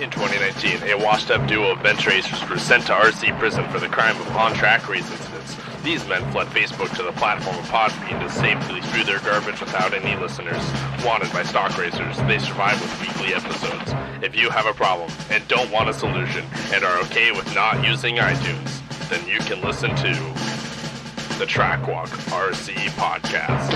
In 2019, a washed-up duo of bench racers were sent to RC prison for the crime of on-track race incidents. These men fled Facebook to the platform of Podbean to safely spew their garbage without any listeners. Wanted by stock racers, they survive with weekly episodes. If you have a problem and don't want a solution and are okay with not using iTunes, then you can listen to the Track Walk RC Podcast.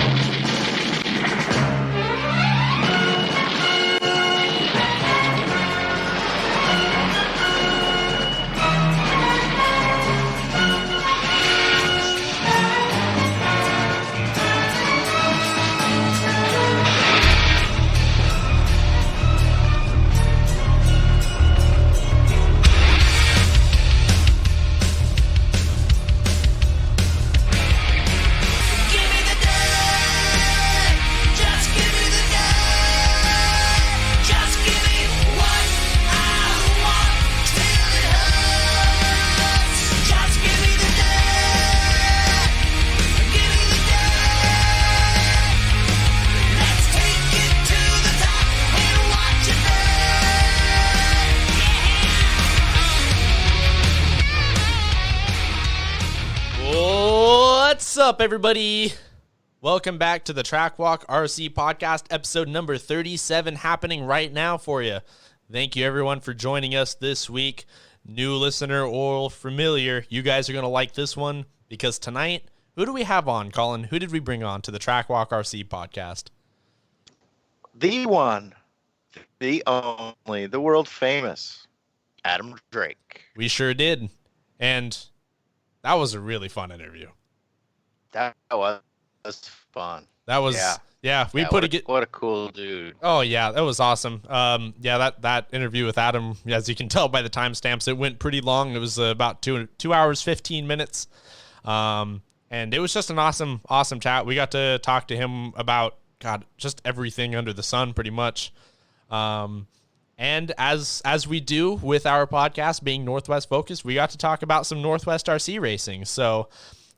What's up, everybody? Welcome back to the Track Walk RC Podcast, episode number 37, happening right now for you. Thank you, everyone, for joining us this week. New listener or familiar, you guys are going to like this one because tonight, who do we have on, Colin? Who did we bring on to the Track Walk RC Podcast? The one, the only, the world famous Adam Drake. We sure did. And that was a really fun interview. That was fun. That was, yeah we put what a cool dude. Oh, yeah, that was awesome. That interview with Adam, as you can tell by the timestamps, it went pretty long. It was about 2 hours, 15 minutes. And it was just an awesome chat. We got to talk to him about, just everything under the sun, pretty much. And as we do with our podcast being Northwest focused, we got to talk about some Northwest RC racing. So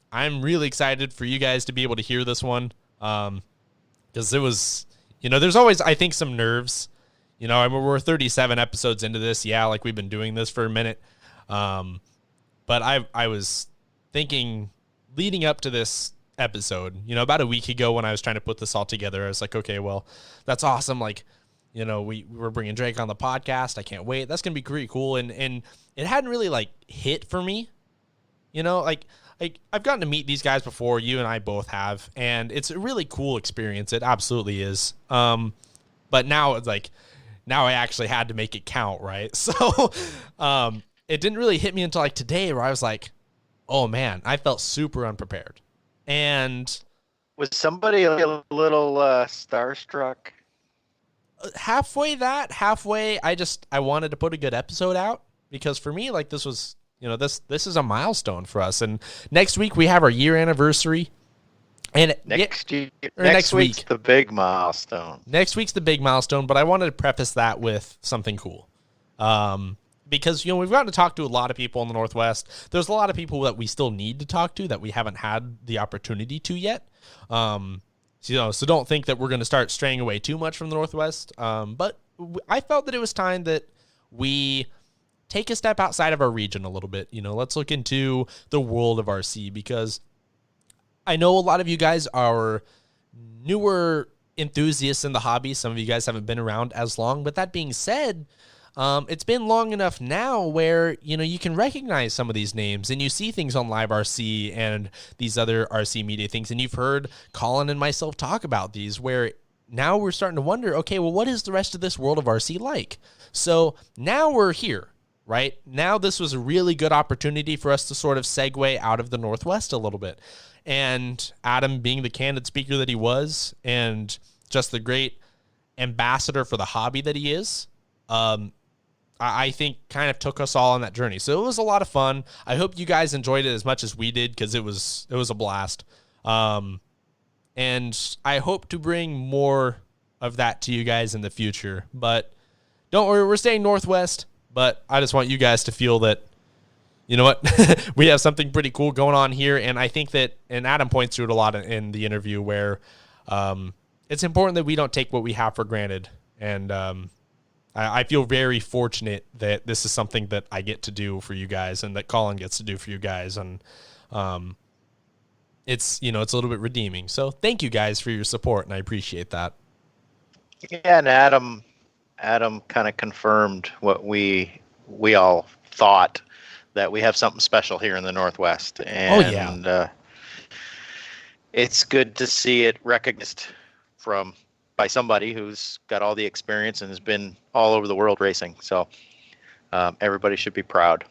I'm really excited for you guys to be able to hear this one. Because it was, there's always, I think, some nerves. I mean, we're 37 episodes into this. Yeah, like we've been doing this for a minute. But I was thinking leading up to this episode, about a week ago when I was trying to put this all together, I was like, okay, well, that's awesome. Like, we're bringing Drake on the podcast. I can't wait. That's going to be pretty cool. And it hadn't really hit for me, like I've gotten to meet these guys before. You and I both have, and it's a really cool experience. It absolutely is. But now it's now I actually had to make it count. Right. So, it didn't really hit me until today where I was like, oh man, I felt super unprepared. And was somebody a little starstruck? Halfway, I wanted to put a good episode out because for me, this was, this is a milestone for us. And next week we have our year anniversary. And next week's the big milestone. Next week's the big milestone, but I wanted to preface that with something cool. Because, we've gotten to talk to a lot of people in the Northwest. There's a lot of people that we still need to talk to that we haven't had the opportunity to yet. So don't think that we're going to start straying away too much from the Northwest. But I felt that it was time that we take a step outside of our region a little bit. Let's look into the world of RC because I know a lot of you guys are newer enthusiasts in the hobby. Some of you guys haven't been around as long. But that being said, it's been long enough now where, you can recognize some of these names and you see things on Live RC and these other RC media things. And you've heard Colin and myself talk about these where now we're starting to wonder, okay, well, what is the rest of this world of RC like? So now we're here, right? Now this was a really good opportunity for us to sort of segue out of the Northwest a little bit. And Adam, being the candid speaker that he was and just the great ambassador for the hobby that he is, I think kind of took us all on that journey. So it was a lot of fun. I hope you guys enjoyed it as much as we did because it was a blast. And I hope to bring more of that to you guys in the future. But don't worry, we're staying Northwest. But I just want you guys to feel that, you know what, we have something pretty cool going on here. And I think that, and Adam points to it a lot in the interview, where it's important that we don't take what we have for granted. And I feel very fortunate that this is something that I get to do for you guys and that Colin gets to do for you guys. And it's, it's a little bit redeeming. So thank you guys for your support, and I appreciate that. Yeah, and Adam kind of confirmed what we all thought, that we have something special here in the Northwest. And it's good to see it recognized by somebody who's got all the experience and has been all over the world racing. So everybody should be proud.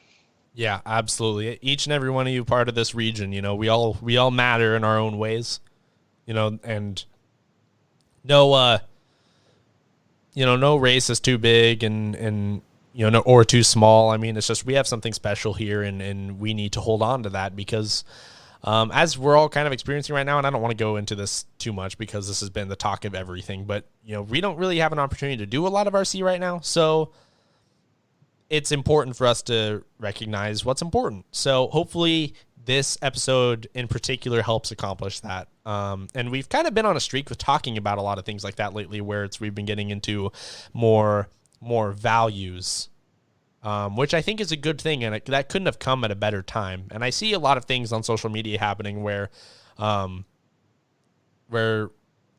Yeah, absolutely. Each and every one of you part of this region, we all matter in our own ways, and no race is too big and or too small. I mean, it's just we have something special here, and we need to hold on to that because as we're all kind of experiencing right now, and I don't want to go into this too much because this has been the talk of everything, but, we don't really have an opportunity to do a lot of RC right now. So it's important for us to recognize what's important. So hopefully this episode in particular helps accomplish that. And we've kind of been on a streak with talking about a lot of things like that lately, where we've been getting into more values, which I think is a good thing, and that couldn't have come at a better time. And I see a lot of things on social media happening where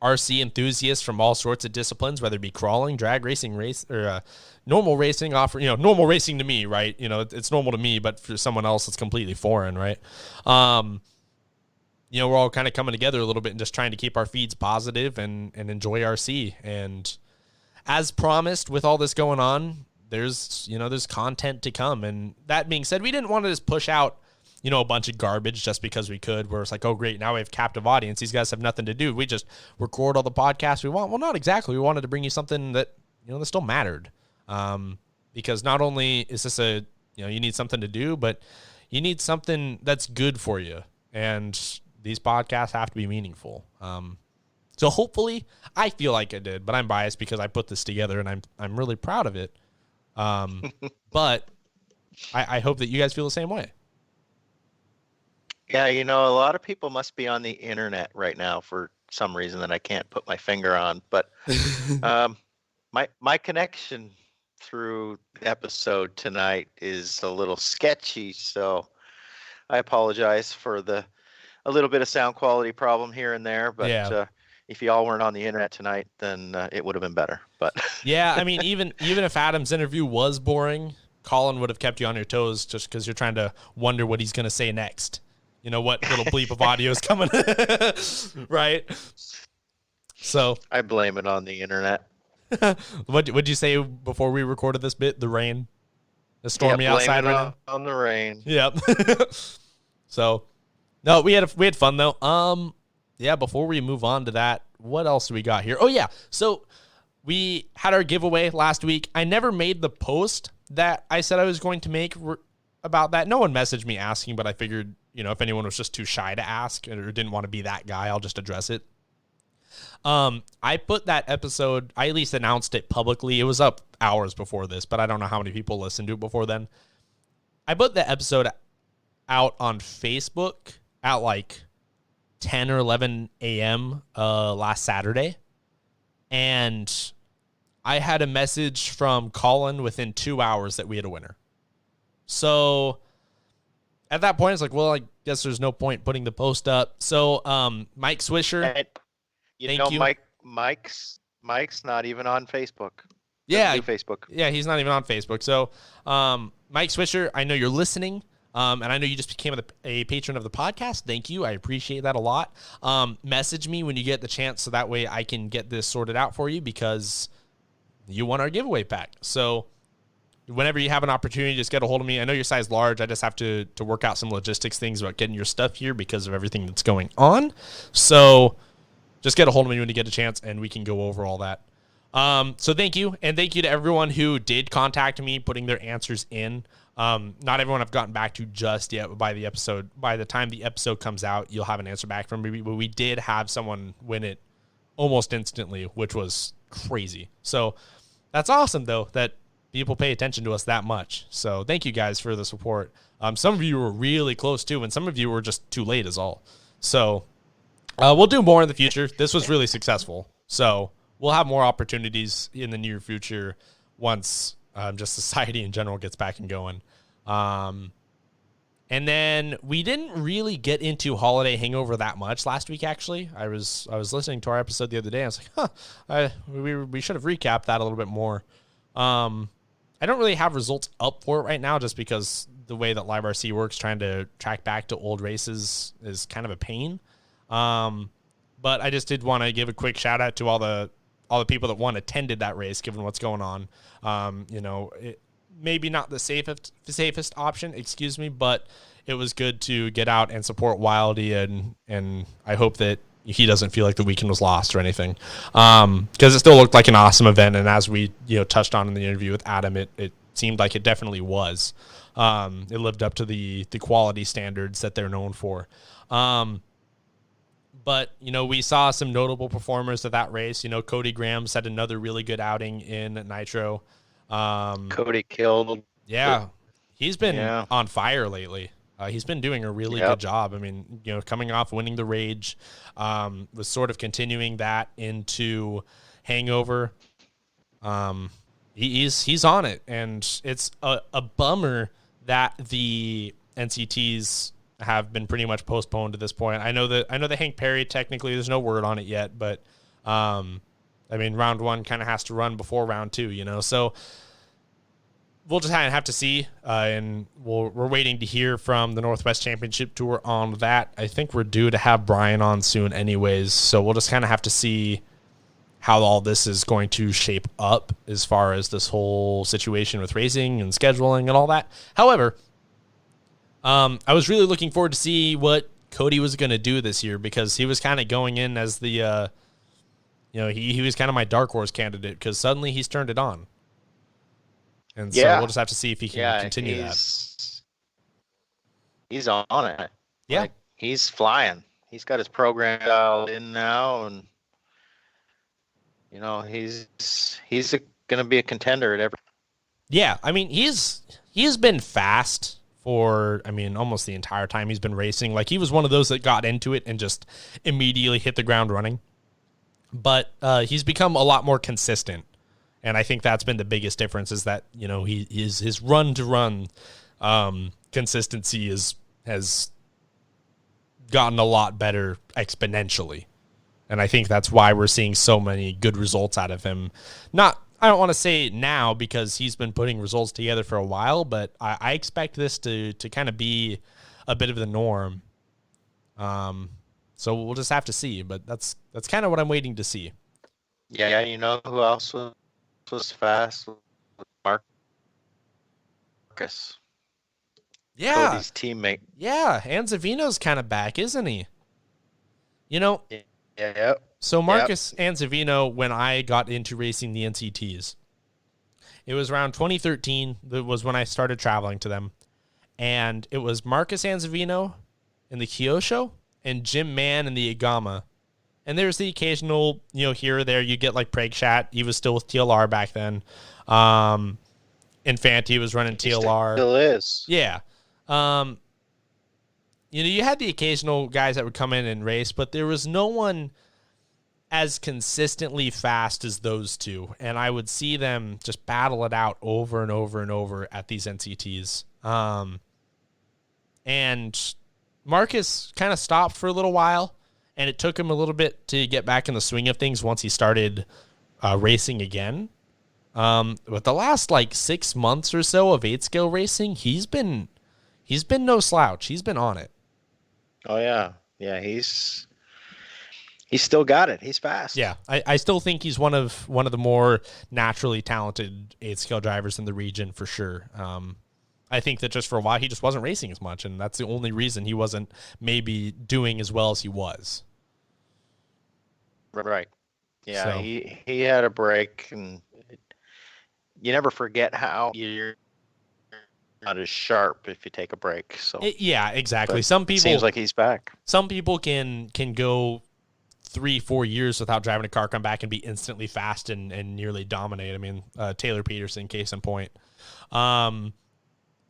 RC enthusiasts from all sorts of disciplines, whether it be crawling, drag racing, or normal racing, offer normal racing to me, right? It's normal to me, but for someone else, it's completely foreign, right? We're all kind of coming together a little bit and just trying to keep our feeds positive and enjoy RC. And as promised, with all this going on, there's content to come. And that being said, we didn't want to just push out, a bunch of garbage just because we could, where it's like, oh, great, now we have captive audience. These guys have nothing to do. We just record all the podcasts we want. Well, not exactly. We wanted to bring you something that, that still mattered. Because not only is this you need something to do, but you need something that's good for you. And these podcasts have to be meaningful. So hopefully, I feel like I did, but I'm biased because I put this together and I'm really proud of it. But I hope that you guys feel the same way. Yeah, a lot of people must be on the internet right now for some reason that I can't put my finger on. But my connection through the episode tonight is a little sketchy, so I apologize for a little bit of sound quality problem here and there. But if y'all weren't on the internet tonight, then it would have been better. But yeah, I mean, even if Adam's interview was boring, Colin would have kept you on your toes just because you're trying to wonder what he's going to say next. What little bleep of audio is coming, right? So I blame it on the internet. What'd you say before we recorded this bit? The rain, the stormy outside right now. On the rain. Yep. So, no, we had fun though. Yeah. Before we move on to that, what else do we got here? Oh yeah. So we had our giveaway last week. I never made the post that I said I was going to make about that. No one messaged me asking, but I figured, if anyone was just too shy to ask or didn't want to be that guy, I'll just address it. I put that episode, I at least announced it publicly. It was up hours before this, but I don't know how many people listened to it before then. I put the episode out on Facebook at like 10 or 11 a.m. Last Saturday. And I had a message from Colin within 2 hours that we had a winner. So at that point, it's like, well, I guess there's no point putting the post up. So Mike Swisher, thank you. Mike's not even on Facebook. Yeah, Facebook. Yeah, he's not even on Facebook. So Mike Swisher, I know you're listening. And I know you just became a patron of the podcast. Thank you. I appreciate that a lot. Message me when you get the chance so that way I can get this sorted out for you because you won our giveaway pack. So whenever you have an opportunity, just get a hold of me. I know your size large. I just have to work out some logistics things about getting your stuff here because of everything that's going on. So just get a hold of me when you get a chance and we can go over all that. So thank you. And thank you to everyone who did contact me, putting their answers in. Not everyone I've gotten back to just yet, but by the time the episode comes out, you'll have an answer back from me. But we did have someone win it almost instantly, which was crazy. So that's awesome though, that people pay attention to us that much. So thank you guys for the support. Some of you were really close too, and some of you were just too late is all. So we'll do more in the future. This was really successful. So we'll have more opportunities in the near future once just society in general gets back and going. And then we didn't really get into Holiday Hangover that much last week. Actually, I was listening to our episode the other day. I was like, we should have recapped that a little bit more. I don't really have results up for it right now, just because the way that Live RC works, trying to track back to old races is kind of a pain. But I just did want to give a quick shout out to all the people that attended that race, given what's going on. Maybe not the safest option, but it was good to get out and support Wildy, and I hope that he doesn't feel like the weekend was lost or anything, because it still looked like an awesome event, and as we touched on in the interview with Adam, it seemed like it definitely was. It lived up to the quality standards that they're known for. But, we saw some notable performers at that race. Cody Graham had another really good outing in Nitro. Cody killed. Yeah, he's been on fire lately. He's been doing a really good job. I mean, coming off winning the Rage, was sort of continuing that into Hangover. He's on it, and it's a bummer that the NCTs have been pretty much postponed to this point. I know that Hank Perry, technically there's no word on it yet, but round one kind of has to run before round two, so we'll just have to see, and we're waiting to hear from the Northwest Championship Tour on that. I think we're due to have Brian on soon anyways, so we'll just kind of have to see how all this is going to shape up as far as this whole situation with racing and scheduling and all that. However, I was really looking forward to see what Cody was going to do this year, because he was kind of going in as the, he was kind of my dark horse candidate, because suddenly he's turned it on. And so we'll just have to see if he can continue that. He's on it. Yeah. Like, he's flying. He's got his program dialed in now, and, he's going to be a contender at every. Yeah, he's been fast for, almost the entire time he's been racing. Like, he was one of those that got into it and just immediately hit the ground running. But he's become a lot more consistent. And I think that's been the biggest difference, is that, his run-to-run consistency has gotten a lot better exponentially. And I think that's why we're seeing so many good results out of him. I don't want to say now, because he's been putting results together for a while, but I expect this to kind of be a bit of the norm. So we'll just have to see, but that's kind of what I'm waiting to see. Yeah, who else was fast? Marcus. Yeah. Cody's teammate. Yeah, Anzavino's kind of back, isn't he? Yeah. So Marcus Anzavino, when I got into racing the NCTs, it was around 2013. That was when I started traveling to them. And it was Marcus Anzavino in the Kyosho and Jim Mann in the Igama. And there's the occasional, here or there, you get like Pragshat. He was still with TLR back then. Infanti was running TLR. Still is. Yeah. You had the occasional guys that would come in and race, but there was no one as consistently fast as those two. And I would see them just battle it out over and over and over at these NCTs. And Marcus kind of stopped for a little while, and it took him a little bit to get back in the swing of things once he started racing again. But the last 6 months or so of 8-scale racing, he's been no slouch. He's been on it. Oh yeah. Yeah, he's still got it. He's fast. Yeah. I still think he's one of the more naturally talented 8-scale drivers in the region for sure. I think that just for a while he just wasn't racing as much, and that's the only reason he wasn't maybe doing as well as he was. Right. Yeah, So. he had a break, and you never forget how you're not as sharp if you take a break. So Yeah, exactly. But Some it people seems like he's back. Some people can go 3-4 years without driving a car, come back and be instantly fast and nearly dominate. Taylor Peterson, case in point.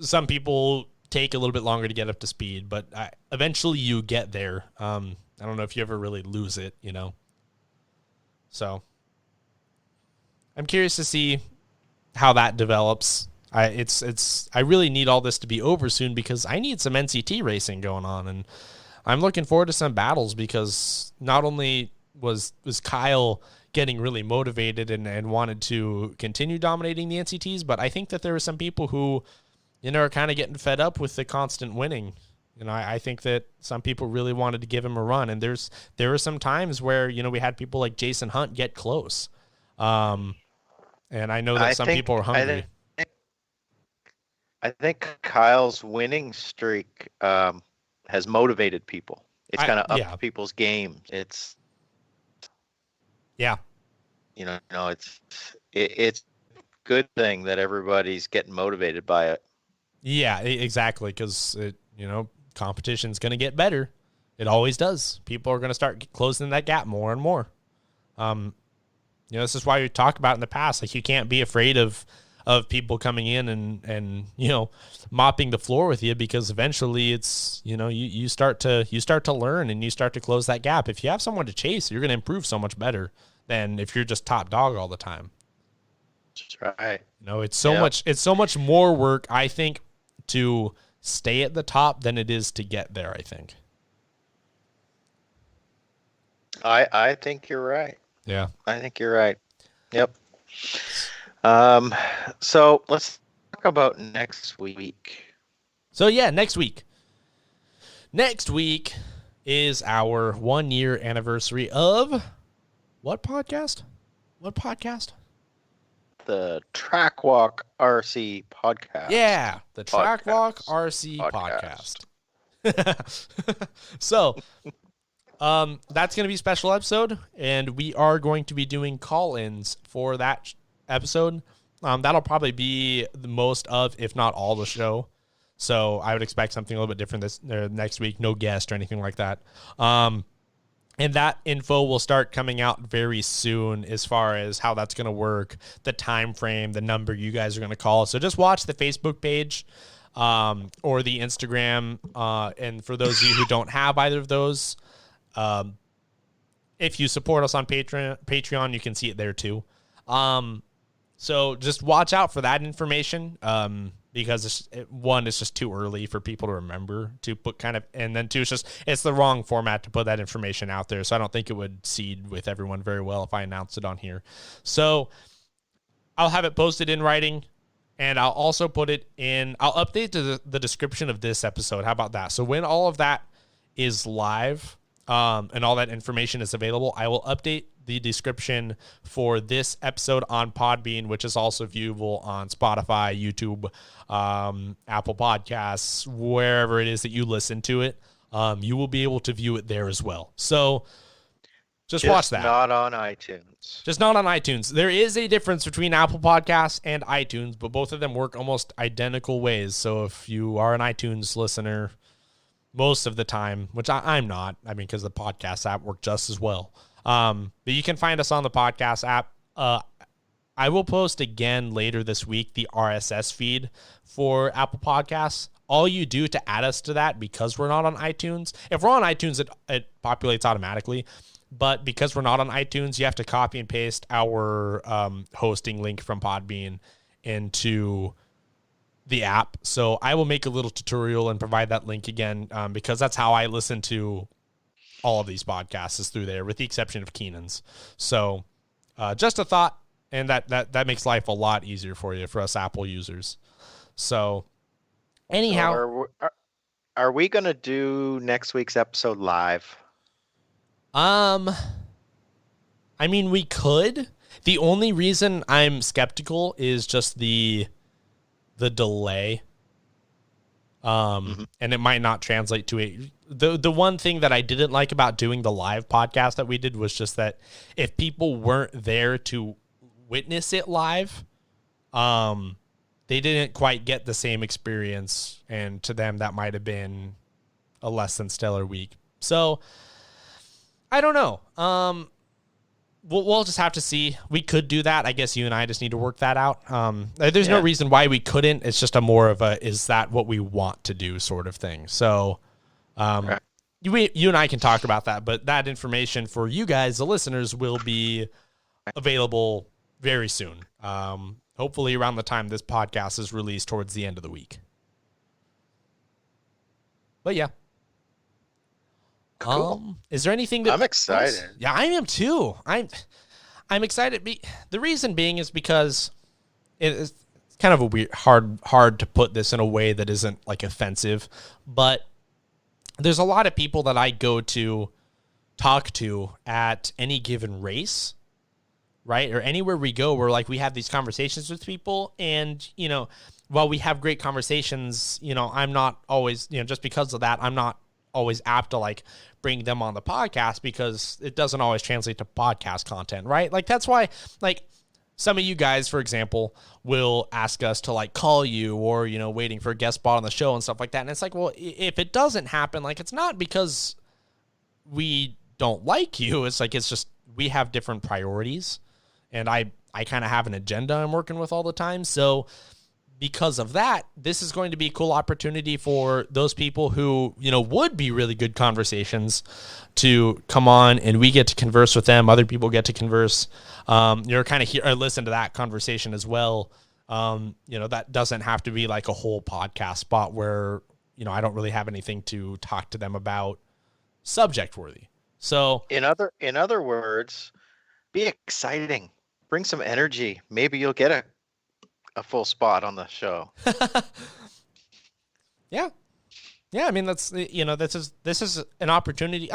Some people take a little bit longer to get up to speed, but eventually you get there. I don't know if you ever really lose it, So I'm curious to see how that develops. I really need all this to be over soon because I need some NCT racing going on, and I'm looking forward to some battles because not only was Kyle getting really motivated and wanted to continue dominating the NCTs, but I think that there were some people who, are kind of getting fed up with the constant winning. I think that some people really wanted to give him a run, and there were some times where, we had people like Jason Hunt get close. And I know that some people are hungry. I think Kyle's winning streak has motivated people. It's kind of upped people's games. It's it's a good thing that everybody's getting motivated by it. Yeah, exactly, because competition's going to get better. It always does. People are going to start closing that gap more and more. This is why we talked about in the past, like you can't be afraid of people coming in and mopping the floor with you, because eventually it's you start to learn and you start to close that gap. If you have someone to chase, you're going to improve so much better than if you're just top dog all the time. That's right. It's so much more work, I think, to stay at the top than it is to get there, I think. I think you're right. Yeah. I think you're right. Yep. So let's talk about next week. So yeah, next week. Next week is our 1 year anniversary of what podcast? What podcast? The Track Walk RC podcast. Yeah, the Track Walk RC podcast. So, that's going to be a special episode, and we are going to be doing call-ins for that episode. That'll probably be the most of, if not all, the show. So I would expect something a little bit different next week. No guest or anything like that. And that info will start coming out very soon as far as how that's going to work, the time frame, the number you guys are going to call. So just watch the Facebook page or the Instagram. And for those of you who don't have either of those, if you support us on Patreon, you can see it there too. So just watch out for that information, because it's just too early for people to remember to put and then two, it's the wrong format to put that information out there. So I don't think it would seed with everyone very well if I announced it on here. So I'll have it posted in writing, and I'll also I'll update the description of this episode. How about that? So when all of that is live, and all that information is available, I will update the description for this episode on Podbean, which is also viewable on Spotify, YouTube, Apple Podcasts, wherever it is that you listen to it. You will be able to view it there as well. So just watch that. Not on iTunes. Just not on iTunes. There is a difference between Apple Podcasts and iTunes, but both of them work almost identical ways. So if you are an iTunes listener most of the time, which I'm not, because the podcast app worked just as well. But you can find us on the podcast app. I will post again later this week the RSS feed for Apple Podcasts. All you do to add us to that, because we're not on iTunes, if we're on iTunes, it populates automatically. But because we're not on iTunes, you have to copy and paste our hosting link from Podbean into the app. So I will make a little tutorial and provide that link again, because that's how I listen to all of these podcasts, is through there, with the exception of Keenan's. So just a thought, and that makes life a lot easier for us Apple users. So anyhow, are we going to do next week's episode live? We could. The only reason I'm skeptical is just the delay. And it might not translate to the one thing that I didn't like about doing the live podcast that we did was just that if people weren't there to witness it live, they didn't quite get the same experience, and to them that might have been a less than stellar week. So I don't know. We'll just have to see. We could do that. I guess you and I just need to work that out. There's no reason why we couldn't. It's just more of a, is that what we want to do sort of thing. So you and I can talk about that, but that information for you guys, the listeners, will be available very soon. hopefully around the time this podcast is released towards the end of the week. But yeah. Cool. Is there anything that I'm excited? Yeah, I am too. I'm excited. The reason being is because it's kind of a weird, hard to put this in a way that isn't like offensive, but there's a lot of people that I go to talk to at any given race, right? Or anywhere we go where like we have these conversations with people, and, you know, while we have great conversations, you know, I'm not always, you know, just because of that, I'm not always apt to like bring them on the podcast because it doesn't always translate to podcast content, right? Like that's why, like, some of you guys, for example, will ask us to like call you, or, you know, waiting for a guest spot on the show and stuff like that. And it's like, well, if it doesn't happen, like, it's not because we don't like you. It's like, it's just, we have different priorities, and I kind of have an agenda I'm working with all the time. So because of that, this is going to be a cool opportunity for those people who, you know, would be really good conversations to come on, and we get to converse with them. Other people get to converse, you're kind of here or listen to that conversation as well. You know, that doesn't have to be like a whole podcast spot where, you know, I don't really have anything to talk to them about subject worthy. So in other words, be exciting, bring some energy. Maybe you'll get a full spot on the show. Yeah. I mean, that's, you know, this is an opportunity.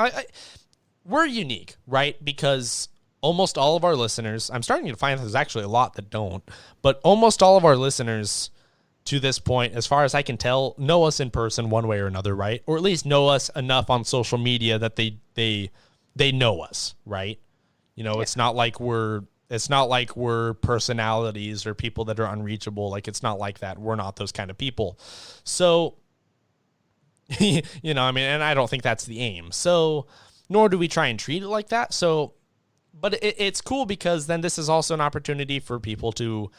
We're unique, right? Because almost all of our listeners, I'm starting to find there's actually a lot that don't, but almost all of our listeners to this point, as far as I can tell, know us in person one way or another, right? Or at least know us enough on social media that they know us, right? You know, yeah. It's not like we're personalities or people that are unreachable. Like, it's not like that. We're not those kind of people. So, you know, I mean, and I don't think that's the aim. So, nor do we try and treat it like that. So, but it's cool because then this is also an opportunity for people to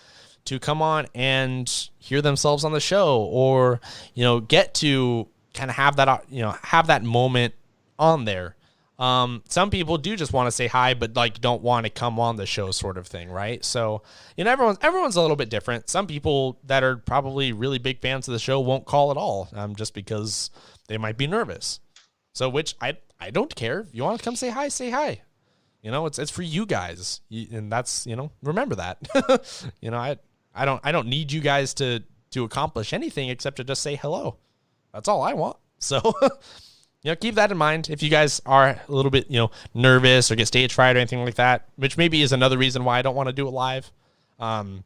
come on and hear themselves on the show, or, you know, get to kind of have that, you know, have that moment on there. Some people do just want to say hi, but like don't want to come on the show, sort of thing, right? So, you know, everyone's a little bit different. Some people that are probably really big fans of the show won't call at all, just because they might be nervous. So, which I don't care. If you want to come say hi, say hi. You know, it's for you guys, and that's, you know, remember that. You know, I don't need you guys to accomplish anything except to just say hello. That's all I want. So, you know, keep that in mind if you guys are a little bit, you know, nervous or get stage fright or anything like that, which maybe is another reason why I don't want to do it live,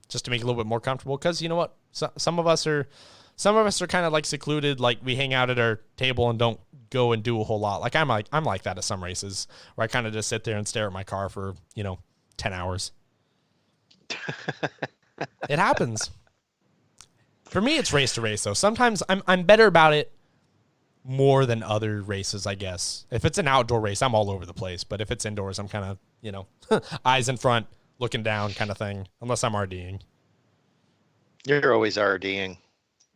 just to make it a little bit more comfortable. Because you know what, some of us are kind of like secluded, like we hang out at our table and don't go and do a whole lot. Like I'm like that at some races where I kind of just sit there and stare at my car for, you know, 10 hours. It happens. For me, it's race to race though. Sometimes I'm better about it more than other races, I guess. If it's an outdoor race, I'm all over the place. But if it's indoors, I'm kind of, you know, eyes in front, looking down kind of thing, unless I'm RDing. You're always RDing.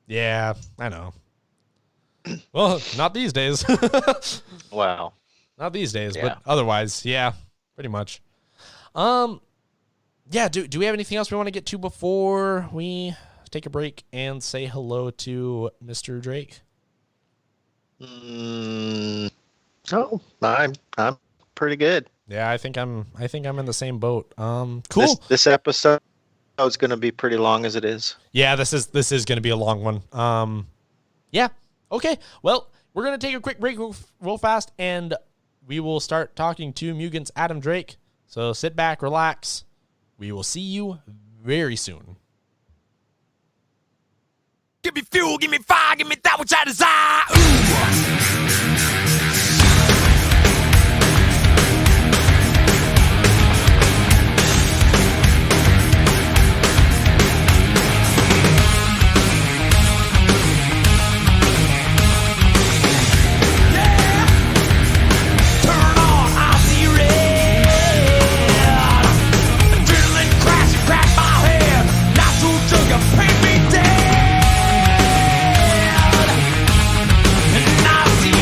Yeah, I know. Well, not these days. Wow. Not these days, Yeah. but otherwise, yeah, pretty much. Yeah, do we have anything else we want to get to before we take a break and say hello to Mr. Drake? No, I'm pretty good. Yeah, I think I'm in the same boat. Cool. This episode is going to be pretty long as it is. Yeah, this is going to be a long one. Yeah. Okay. Well, we're going to take a quick break real fast, and we will start talking to Mugen's Adam Drake. So sit back, relax. We will see you very soon. Give me fuel, give me fire, give me that which I desire. Ooh. Paint me dead, and I see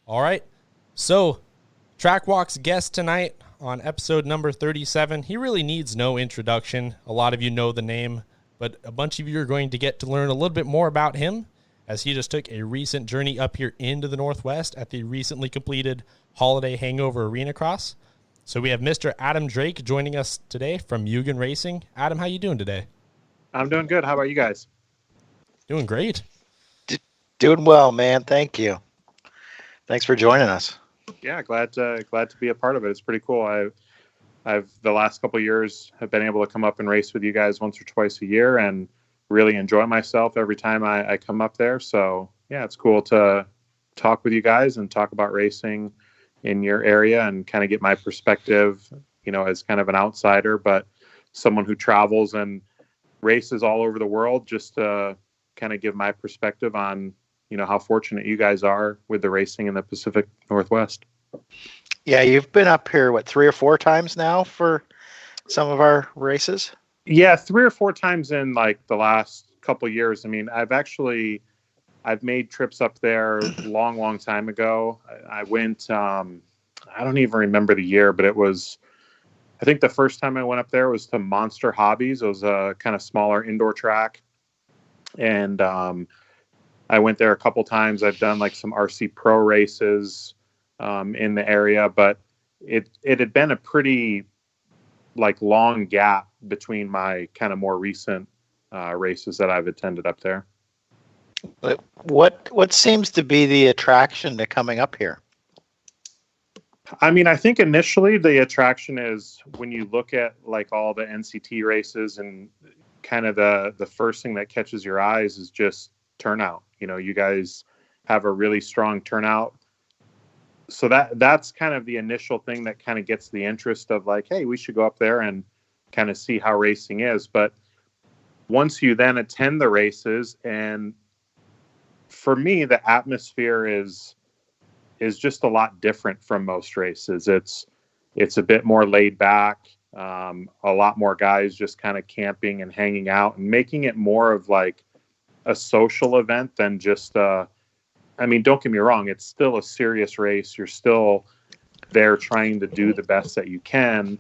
All right. So, Track Walk's guest tonight on episode number 37, he really needs no introduction. A lot of you know the name, but a bunch of you are going to get to learn a little bit more about him as he just took a recent journey up here into the Northwest at the recently completed Holiday Hangover Arena Cross. So we have Mr. Adam Drake joining us today from Mugen Racing. Adam, how you doing today? I'm doing good. How about you guys? Doing great. Doing well, man. Thank you. Thanks for joining us. Yeah, glad to be a part of it. It's pretty cool. I've the last couple of years have been able to come up and race with you guys once or twice a year and really enjoy myself every time I come up there. So yeah, it's cool to talk with you guys and talk about racing in your area and kind of get my perspective, as kind of an outsider, but someone who travels and races all over the world, just to kind of give my perspective on, how fortunate you guys are with the racing in the Pacific Northwest. Yeah, you've been up here, 3 or 4 times now for some of our races? Yeah, 3 or 4 times in like the last couple of years. I mean, I've made trips up there long time ago. I went, I don't even remember the year, but I think the first time I went up there was to Monster Hobbies. It was a kind of smaller indoor track. And I went there a couple times. I've done like some RC Pro races in the area, but it had been a pretty like long gap between my kind of more recent races that I've attended up there. What seems to be the attraction to coming up here? I mean, I think initially the attraction is when you look at like all the NCT races, and kind of the first thing that catches your eyes is just turnout. You guys have a really strong turnout. So that's kind of the initial thing that kind of gets the interest of like, hey, we should go up there and kind of see how racing is. But once you then attend the races, and for me, the atmosphere is just a lot different from most races. It's a bit more laid back, a lot more guys just kind of camping and hanging out and making it more of like a social event than just I mean, don't get me wrong, it's still a serious race. You're still there trying to do the best that you can,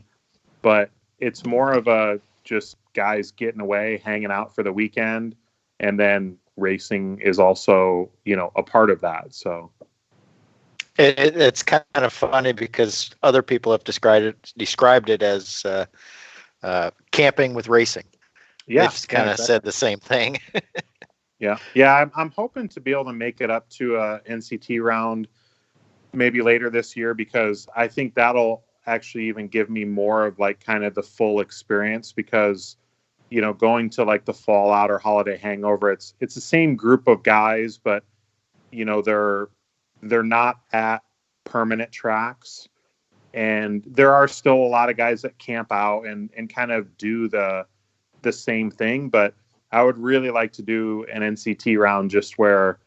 but it's more of a just guys getting away, hanging out for the weekend, and then racing is also, a part of that. So it's kind of funny because other people have described it as camping with racing. Yeah, they've kind of said the same thing. Yeah. I'm hoping to be able to make it up to a NCT round maybe later this year, because I think that'll actually even give me more of like kind of the full experience, because going to like the Fallout or Holiday Hangover, it's the same group of guys, but they're not at permanent tracks, and there are still a lot of guys that camp out and kind of do the same thing. But I would really like to do an NCT round just where,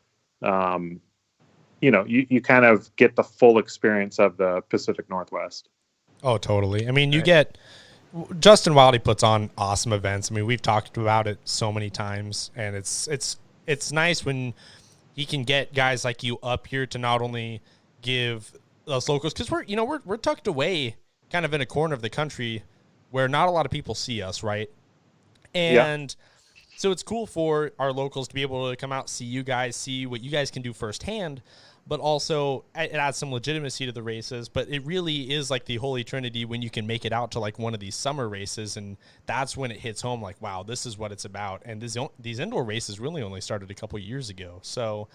you kind of get the full experience of the Pacific Northwest. Oh, totally. I mean, you get Justin Wildy puts on awesome events. I mean, we've talked about it so many times, and it's nice when he can get guys like you up here to not only give us locals, because we're tucked away kind of in a corner of the country where not a lot of people see us, right? And so it's cool for our locals to be able to come out, see you guys, see what you guys can do firsthand, but also it adds some legitimacy to the races. But it really is like the holy trinity when you can make it out to like one of these summer races, and that's when it hits home like, wow, this is what it's about. And these indoor races really only started a couple years ago. So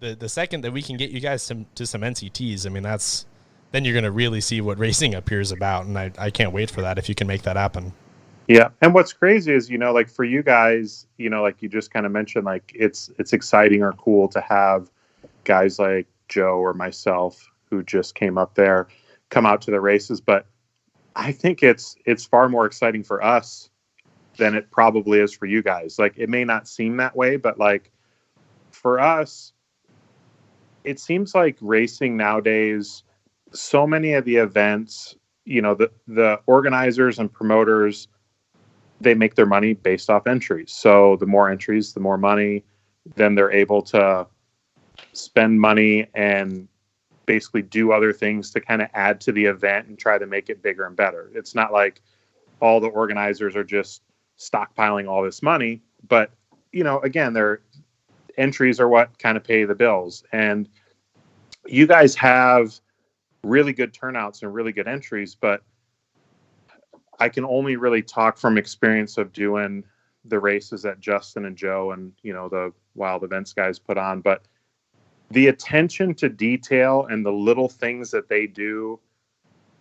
the second that we can get you guys to some NCTs, I mean, then you're going to really see what racing up here is about. And I can't wait for that if you can make that happen. Yeah. And what's crazy is, like for you guys, like you just kind of mentioned, like it's exciting or cool to have guys like Joe or myself who just came up there, come out to the races. But I think it's far more exciting for us than it probably is for you guys. Like, it may not seem that way, but like for us, it seems like racing nowadays, so many of the events, the organizers and promoters, they make their money based off entries. So the more entries, the more money. Then they're able to spend money and basically do other things to kind of add to the event and try to make it bigger and better. It's not like all the organizers are just stockpiling all this money, but again, their entries are what kind of pay the bills. And you guys have really good turnouts and really good entries, but I can only really talk from experience of doing the races that Justin and Joe and the Wild Events guys put on. But the attention to detail and the little things that they do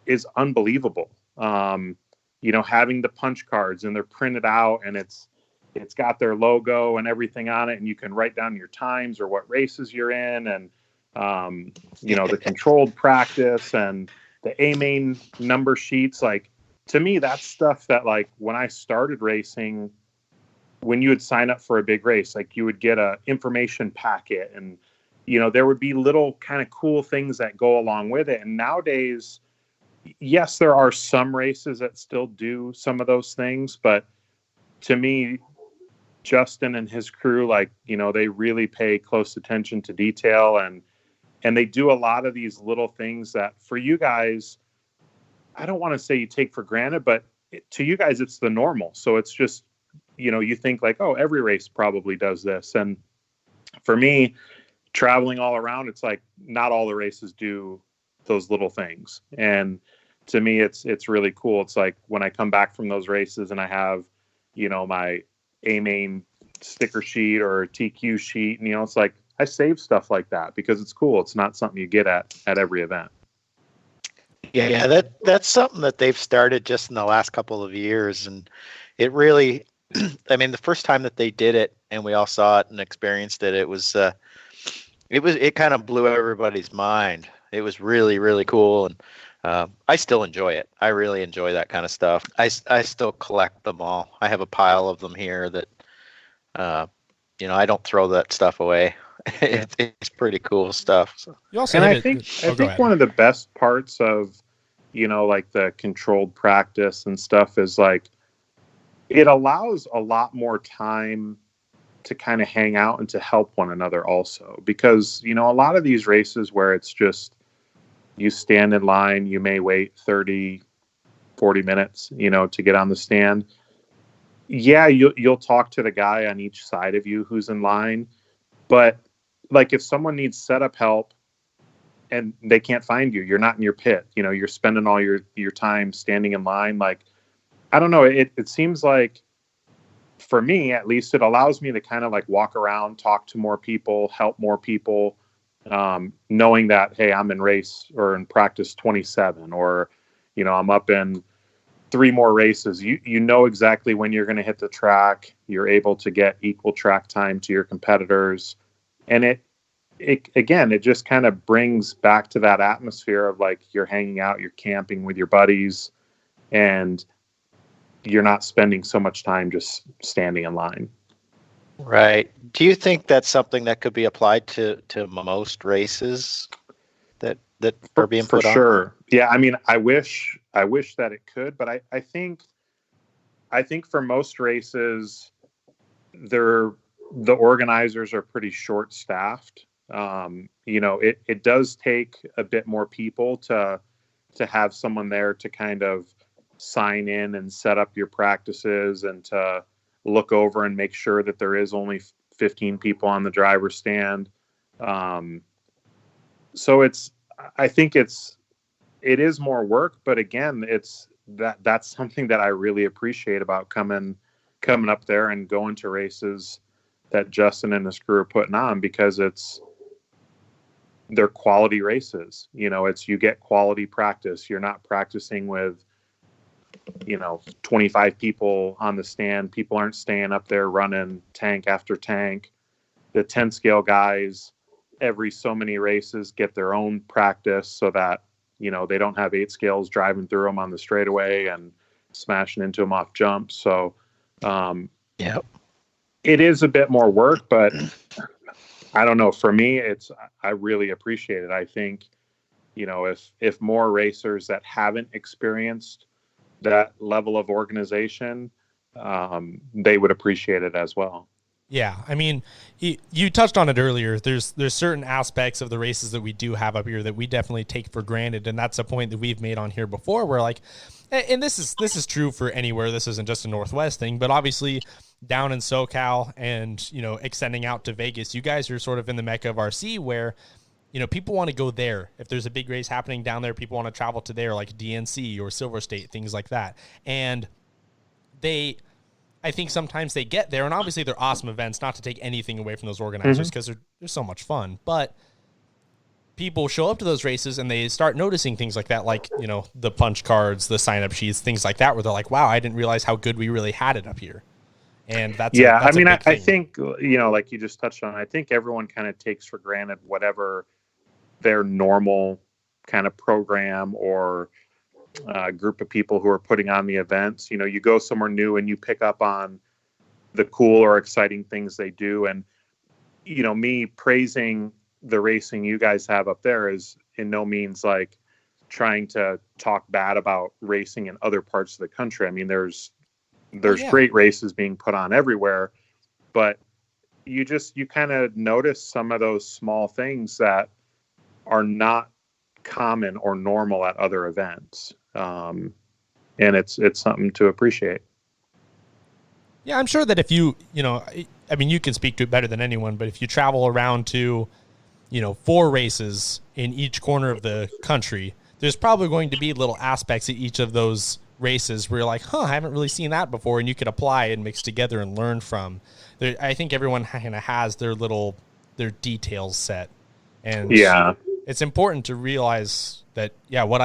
is unbelievable. Having the punch cards and they're printed out and it's got their logo and everything on it, and you can write down your times or what races you're in, and the controlled practice and the A-main number sheets. Like, to me, that's stuff that, like, when I started racing, when you would sign up for a big race, like, you would get a information packet, and there would be little kind of cool things that go along with it. And nowadays, yes, there are some races that still do some of those things, but to me, Justin and his crew, like, they really pay close attention to detail, and they do a lot of these little things that for you guys, I don't want to say you take for granted, but to you guys, it's the normal. So it's just, you think like, oh, every race probably does this. And for me, traveling all around, it's like not all the races do those little things. And to me, it's really cool. It's like when I come back from those races and I have, my A-main sticker sheet or TQ sheet, and it's like I save stuff like that because it's cool. It's not something you get at every event. Yeah, that's something that they've started just in the last couple of years, and it really, I mean, the first time that they did it and we all saw it and experienced it, it kind of blew everybody's mind. It was really, really cool, and I still enjoy it. I really enjoy that kind of stuff. I still collect them all. I have a pile of them here that, I don't throw that stuff away. It's pretty cool stuff. So. You also and I think one of the best parts of, like the controlled practice and stuff is like, it allows a lot more time to kind of hang out and to help one another also, because, a lot of these races where it's just, you stand in line, you may wait 30, 40 minutes, to get on the stand. Yeah, you'll talk to the guy on each side of you who's in line, but like if someone needs setup help and they can't find you, you're not in your pit, you're spending all your time standing in line. Like, I don't know, it seems like, for me at least, it allows me to kind of like walk around, talk to more people, help more people, knowing that, hey, I'm in race or in practice 27, or I'm up in 3 more races. You know exactly when you're going to hit the track. You're able to get equal track time to your competitors. And it again, it just kind of brings back to that atmosphere of like, you're hanging out, you're camping with your buddies, and you're not spending so much time just standing in line. Right. Do you think that's something that could be applied to most races that are being put on? For sure. Yeah. I mean, I wish that it could, but I think for most races, the organizers are pretty short staffed. It does take a bit more people to have someone there to kind of sign in and set up your practices and to look over and make sure that there is only 15 people on the driver's stand. So I think it is more work, but again, that's something that I really appreciate about coming up there and going to races that Justin and his crew are putting on, because they're quality races. You get quality practice. You're not practicing with 25 people on the stand. People aren't staying up there running tank after tank. The 10 scale guys, every so many races, get their own practice so that, they don't have 8 scales driving through them on the straightaway and smashing into them off jumps. So, it is a bit more work, but I don't know. For me, I really appreciate it. I think, if more racers that haven't experienced that level of organization, they would appreciate it as well. Yeah, I mean, you touched on it earlier. There's certain aspects of the races that we do have up here that we definitely take for granted, and that's a point that we've made on here before. Where like, and this is true for anywhere. This isn't just a Northwest thing, but obviously down in SoCal and extending out to Vegas, you guys are sort of in the mecca of RC where people want to go there. If there's a big race happening down there, people want to travel to there, like DNC or Silver State, things like that, and I think sometimes they get there, and obviously they're awesome events, not to take anything away from those organizers because they're so much fun. But people show up to those races and they start noticing things like that, like, the punch cards, the sign-up sheets, things like that, where they're like, wow, I didn't realize how good we really had it up here. And that's I think, like you just touched on, I think everyone kind of takes for granted whatever their normal kind of program or group of people who are putting on the events. You go somewhere new and you pick up on the cool or exciting things they do. And, me praising the racing you guys have up there is in no means like trying to talk bad about racing in other parts of the country. I mean, there's great races being put on everywhere, but you kind of notice some of those small things that are not common or normal at other events. And it's something to appreciate. Yeah, I'm sure that if you can speak to it better than anyone, but if you travel around to, 4 races in each corner of the country, there's probably going to be little aspects of each of those races where you're like, I haven't really seen that before, and you could apply and mix together and learn from. I think everyone kind of has their details set, and it's important to realize that what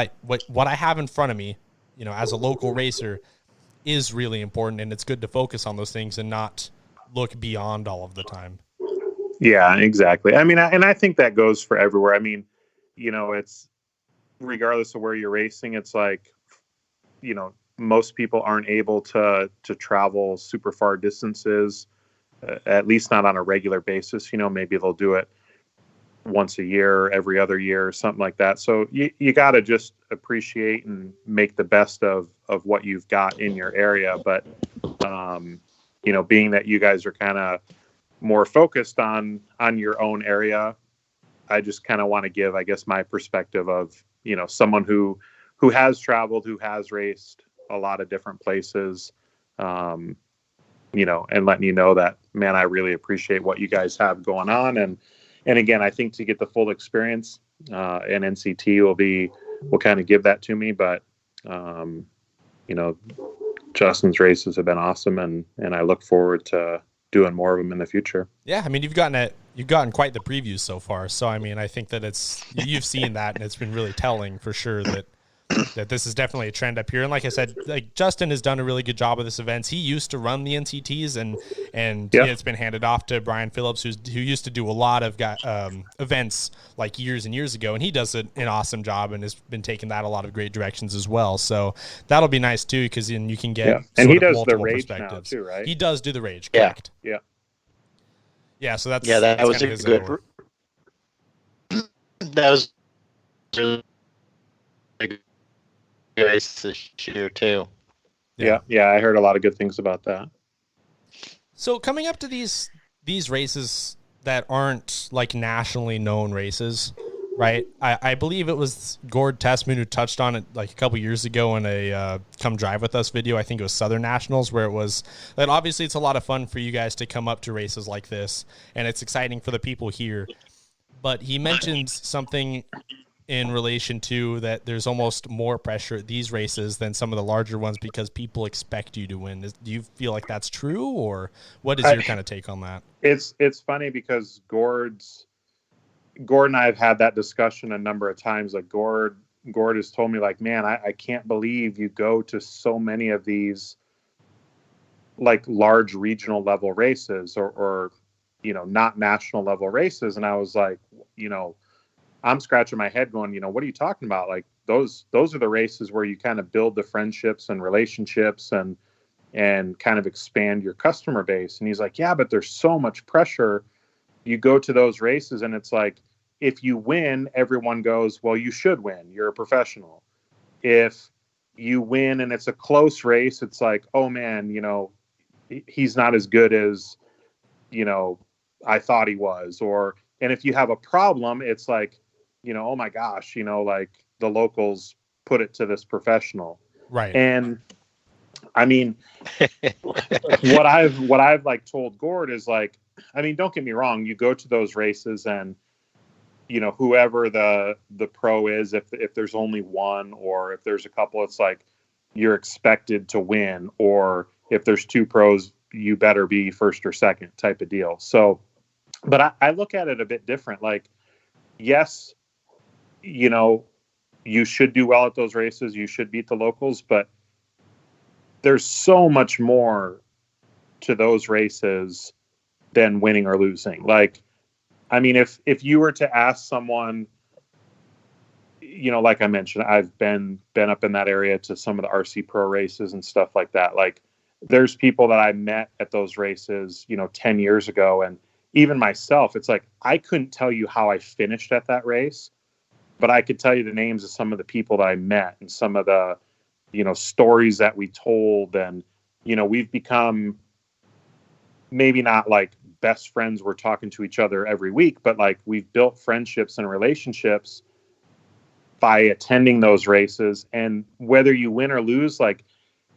I have in front of me, as a local racer, is really important, and it's good to focus on those things and not look beyond all of the time. Yeah, exactly. I mean, I think that goes for everywhere. I mean, it's regardless of where you're racing, it's like, most people aren't able to travel super far distances, at least not on a regular basis. Maybe they'll do it once a year, every other year, or something like that. So you got to just appreciate and make the best of what you've got in your area. But, being that you guys are kind of more focused on your own area, I just kind of want to give, I guess, my perspective of, someone who has traveled, who has raced a lot of different places, and letting you know that, man, I really appreciate what you guys have going on. And again, I think to get the full experience, and NCT will kind of give that to me. But, Justin's races have been awesome, and I look forward to doing more of them in the future. Yeah, I mean, you've gotten quite the previews so far. So, I mean, I think that you've seen that, and it's been really telling for sure that this is definitely a trend up here. And like I said, like Justin has done a really good job of this events. He used to run the NCTs, and it's been handed off to Brian Phillips, who used to do a lot of events like years and years ago, and he does an awesome job and has been taking that a lot of great directions as well. So that'll be nice too, because then you can get and he does multiple the rage perspectives now too, right? He does do the rage, correct? Yeah. So that was a good. That was really good race this year too. Yeah, I heard a lot of good things about that. So coming up to these races that aren't like nationally known races, right? I believe it was Gord Tessman who touched on it like a couple years ago in a Come Drive With Us video. I think it was Southern Nationals, where it was that obviously it's a lot of fun for you guys to come up to races like this, and it's exciting for the people here. But he mentioned something in relation to that there's almost more pressure at these races than some of the larger ones because people expect you to win. Do you feel like that's true, or what is your kind of take on that? It's funny because Gord and I have had that discussion a number of times. Like Gord has told me, like, man, I can't believe you go to so many of these like large regional level races or not national level races. And I was like, I'm scratching my head going, what are you talking about? Like those are the races where you kind of build the friendships and relationships and kind of expand your customer base. And he's like, yeah, but there's so much pressure. You go to those races and it's like, if you win, everyone goes, well, you should win. You're a professional. If you win and it's a close race, it's like, oh man, he's not as good as you know, I thought he was. And if you have a problem, it's like, you know, oh my gosh, you know, like the locals put it to this professional. Right. And I mean, what I've like told Gord is like, I mean, don't get me wrong, you go to those races and, you know, whoever the pro is, if there's only one or if there's a couple, it's like you're expected to win, or if there's two pros, you better be first or second type of deal. So, but I look at it a bit different. Like, yes, you know, you should do well at those races. You should beat the locals, but there's so much more to those races than winning or losing. Like, I mean, if you were to ask someone, you know, like I mentioned, I've been up in that area to some of the RC Pro races and stuff like that. Like, there's people that I met at those races, you know, 10 years ago. And even myself, it's like, I couldn't tell you how I finished at that race, but I could tell you the names of some of the people that I met and some of the, you know, stories that we told. And, you know, we've become maybe not like best friends, we're talking to each other every week, but like we've built friendships and relationships by attending those races. And whether you win or lose, like,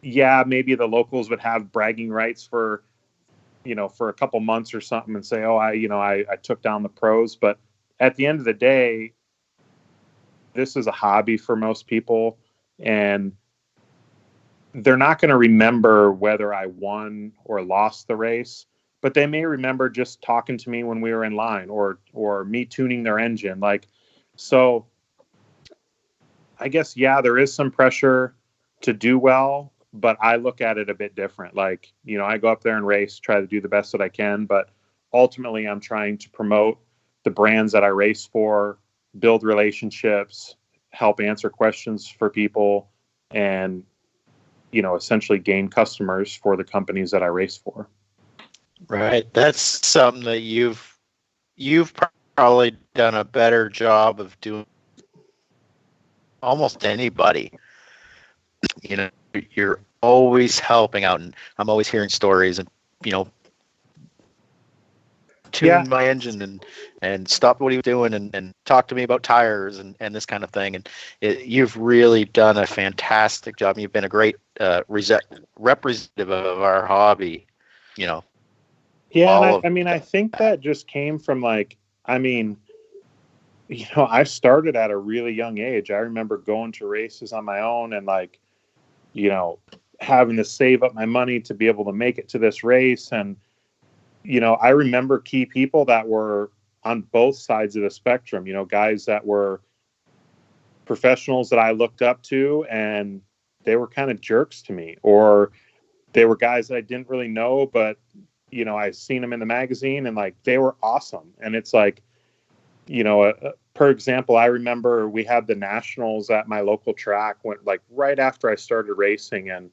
yeah, maybe the locals would have bragging rights for, you know, for a couple months or something and say, oh, I took down the pros. But at the end of the day, this is a hobby for most people, and they're not going to remember whether I won or lost the race, but they may remember just talking to me when we were in line, or me tuning their engine. Like, so I guess, yeah, there is some pressure to do well, but I look at it a bit different. Like, you know, I go up there and race, try to do the best that I can, but ultimately I'm trying to promote the brands that I race for, build relationships, help answer questions for people, and, you know, essentially gain customers for the companies that I race for. Right. That's something that you've probably done a better job of doing almost anybody. You know, you're always helping out, and I'm always hearing stories and, you know, tune my engine and stop what he was doing and talk to me about tires and this kind of thing. And you've really done a fantastic job. You've been a great representative of our hobby, you know. Yeah, and I mean, I think that just came from, like, I mean, you know, I started at a really young age. I remember going to races on my own and, like, you know, having to save up my money to be able to make it to this race. And, you know, I remember key people that were on both sides of the spectrum, you know, guys that were professionals that I looked up to and they were kind of jerks to me, or they were guys that I didn't really know, but, you know, I seen them in the magazine and, like, they were awesome. And it's like, you know, per example, I remember we had the nationals at my local track went like right after I started racing, and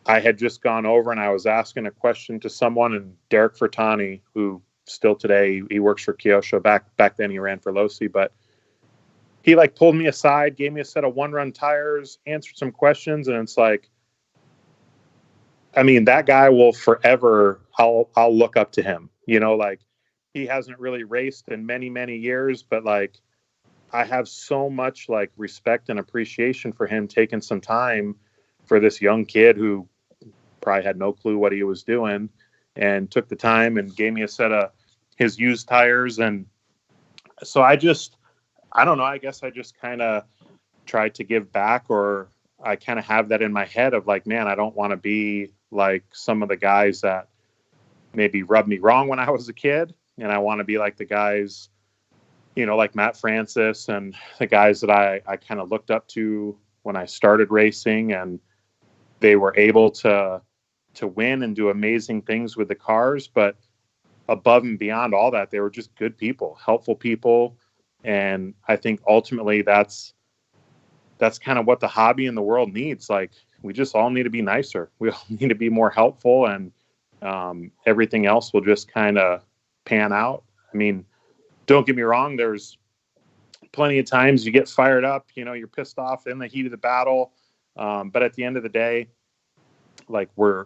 I had just gone over and I was asking a question to someone, and Derek Fertani, who still today he works for Kyosho, back then he ran for Losi, but he like pulled me aside, gave me a set of one-run tires, answered some questions, and it's like, I mean, that guy will forever, I'll look up to him, you know, like, he hasn't really raced in many, many years, but like, I have so much like respect and appreciation for him taking some time for this young kid who probably had no clue what he was doing, and took the time and gave me a set of his used tires. And so I don't know, I guess I just kind of tried to give back, or I kind of have that in my head of like, man, I don't want to be like some of the guys that maybe rubbed me wrong when I was a kid. And I want to be like the guys, you know, like Matt Francis and the guys that I kind of looked up to when I started racing, and they were able to win and do amazing things with the cars. But above and beyond all that, they were just good people, helpful people. And I think ultimately that's kind of what the hobby in the world needs. Like, we just all need to be nicer. We all need to be more helpful, and everything else will just kind of pan out. I mean, don't get me wrong, there's plenty of times you get fired up, you know, you're pissed off in the heat of the battle. But at the end of the day, like, we're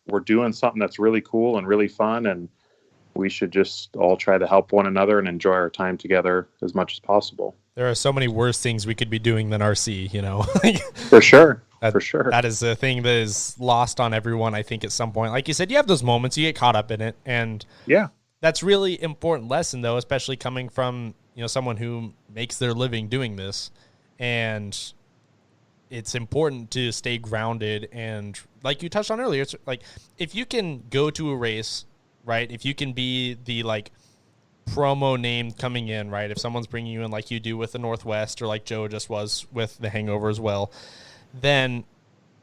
we're doing something that's really cool and really fun, and we should just all try to help one another and enjoy our time together as much as possible. There are so many worse things we could be doing than RC, you know. For sure. That, For sure. That is a thing that is lost on everyone, I think, at some point. Like you said, you have those moments, you get caught up in it, and Yeah. that's really important lesson, though, especially coming from, you know, someone who makes their living doing this. And it's important to stay grounded. And like you touched on earlier, it's like if you can go to a race, right, if you can be the like promo name coming in, right, if someone's bringing you in like you do with the Northwest or like Joe just was with the Hangover as well, then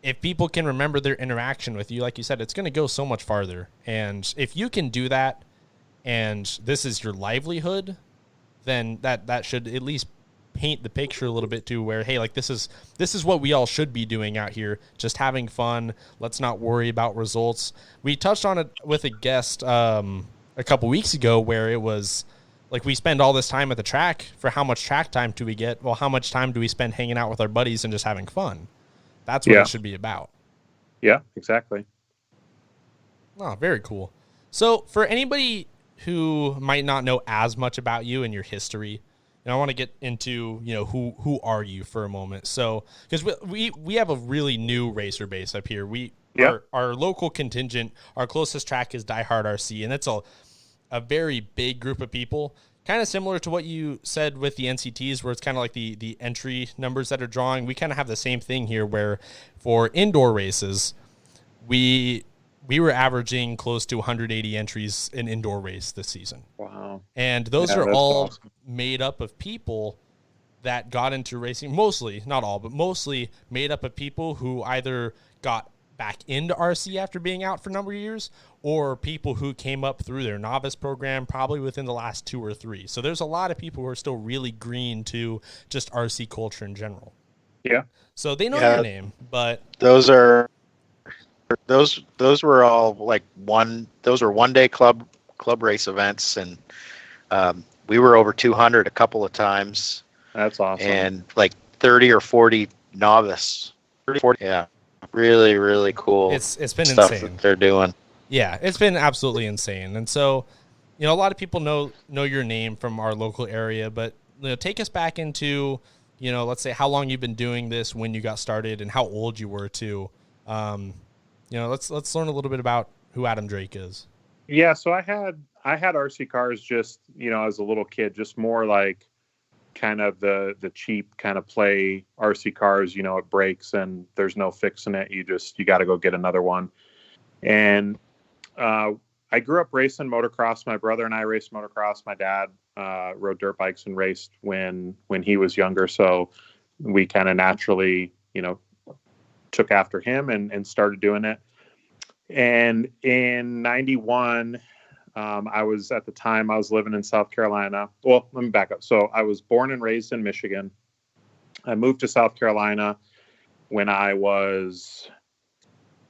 if people can remember their interaction with you, like you said, it's going to go so much farther. And if you can do that and this is your livelihood, then that should at least paint the picture a little bit to where, hey, like this is what we all should be doing out here, just having fun. Let's not worry about results. We touched on it with a guest a couple weeks ago where it was like we spend all this time at the track for how much track time do we get? Well, how much time do we spend hanging out with our buddies and just having fun? That's what it should be about. Yeah, exactly. Oh, very cool. So for anybody who might not know as much about you and your history, and I want to get into, you know, who are you for a moment. So, because we have a really new racer base up here. Our local contingent, our closest track is Die Hard RC, and it's a very big group of people, kind of similar to what you said with the NCTs, where it's kind of like the entry numbers that are drawing. We kind of have the same thing here, where for indoor races, we were averaging close to 180 entries in indoor race this season. Wow. And those are all awesome. made up of people that got into racing, mostly, not all, but mostly made up of people who either got back into RC after being out for a number of years, or people who came up through their novice program probably within the last 2 or 3. So there's a lot of people who are still really green to just RC culture in general. Yeah. So they know your name, but those were all like one day club race events, and we were over 200 a couple of times. That's awesome. And like 30 or 40 novice. 30, 40, yeah. Really, really cool. It's been stuff insane. that they're doing. Yeah, it's been absolutely insane. And so, you know, a lot of people know your name from our local area, but you know, take us back into, you know, let's say how long you've been doing this, when you got started, and how old you were too. You know, let's learn a little bit about who Adam Drake is. Yeah, so I had RC cars just, you know, as a little kid, just more like kind of the cheap kind of play RC cars. You know, it breaks and there's no fixing it. You got to go get another one. And I grew up racing motocross. My brother and I raced motocross. My dad rode dirt bikes and raced when he was younger. So we kind of naturally, you know, took after him and started doing it. And in 91, I was living in South Carolina. Well, let me back up. So I was born and raised in Michigan. I moved to South Carolina when I was,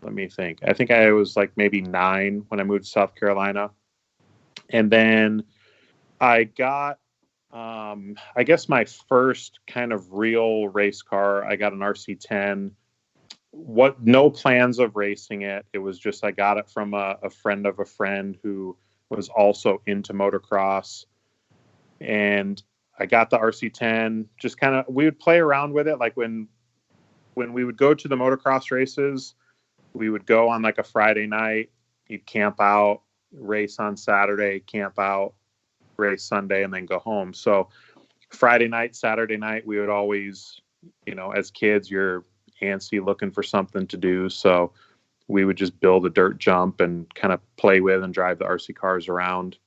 let me think. I think I was like maybe 9 when I moved to South Carolina. And then I got, I guess my first kind of real race car, I got an RC10. No plans of racing it. It was just, I got it from a friend of a friend who was also into motocross. And I got the RC10, just kind of, we would play around with it. Like when we would go to the motocross races, we would go on like a Friday night, you'd camp out, race on Saturday, camp out, race Sunday, and then go home. So Friday night, Saturday night, we would always, you know, as kids, you're antsy looking for something to do. So we would just build a dirt jump and kind of play with and drive the RC cars around.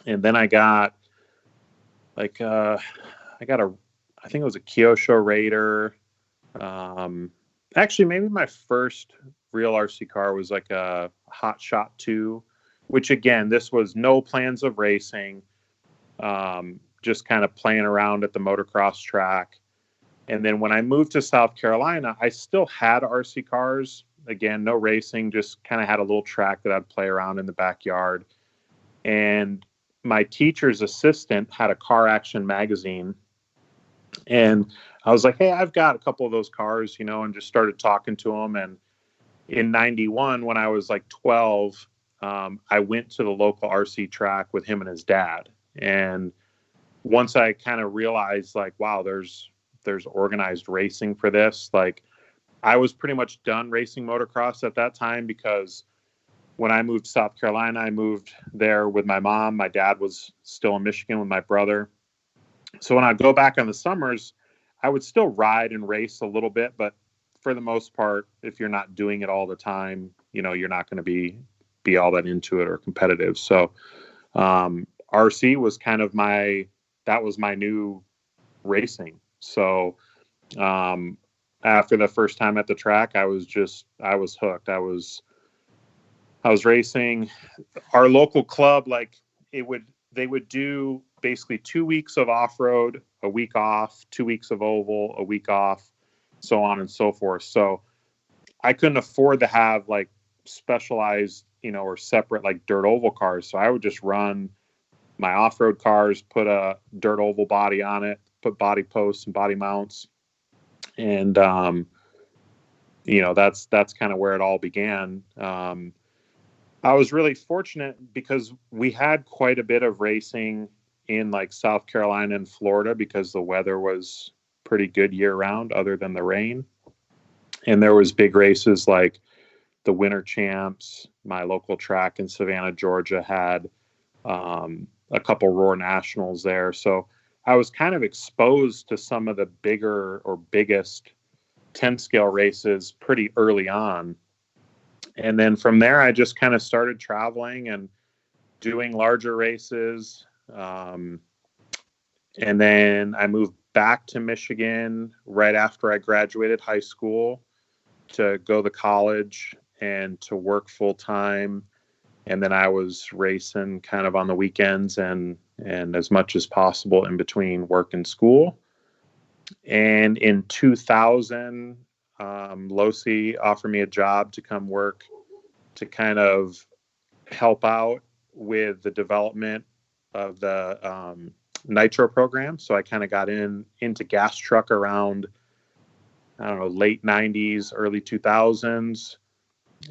And then I got like, I think it was a Kyosho Raider. Actually, maybe my first real RC car was like a Hot Shot 2, which again, this was no plans of racing, just kind of playing around at the motocross track. And then when I moved to South Carolina, I still had RC cars. Again, no racing, just kind of had a little track that I'd play around in the backyard. And my teacher's assistant had a Car Action magazine. And I was like, hey, I've got a couple of those cars, you know, and just started talking to him. And in 91, when I was like 12, I went to the local RC track with him and his dad. And once I kind of realized like, wow, there's organized racing for this. Like, I was pretty much done racing motocross at that time, because when I moved to South Carolina, I moved there with my mom. My dad was still in Michigan with my brother. So when I go back on the summers, I would still ride and race a little bit, but for the most part, if you're not doing it all the time, you're not going to be all that into it or competitive. So RC was kind of that was my new racing. So after the first time at the track, I was hooked. I was racing. Our local club, like, they would do basically 2 weeks of off-road, a week off, 2 weeks of oval, a week off, so on and so forth. So I couldn't afford to have like specialized, or separate like dirt oval cars. So I would just run my off-road cars, put a dirt oval body on it, put body posts and body mounts. And, that's kind of where it all began. I was really fortunate because we had quite a bit of racing in like South Carolina and Florida, because the weather was pretty good year round other than the rain. And there was big races like the Winter Champs. My local track in Savannah, Georgia had a couple Roar Nationals there. So I was kind of exposed to some of the bigger or biggest 10 scale races pretty early on. And then from there, I just kind of started traveling and doing larger races. And then I moved back to Michigan right after I graduated high school to go to college and to work full time. And then I was racing kind of on the weekends and as much as possible in between work and school. And in 2000, Losi offered me a job to come work to kind of help out with the development of the nitro program. So I kind of got into gas truck around, I don't know, late 90s, early 2000s,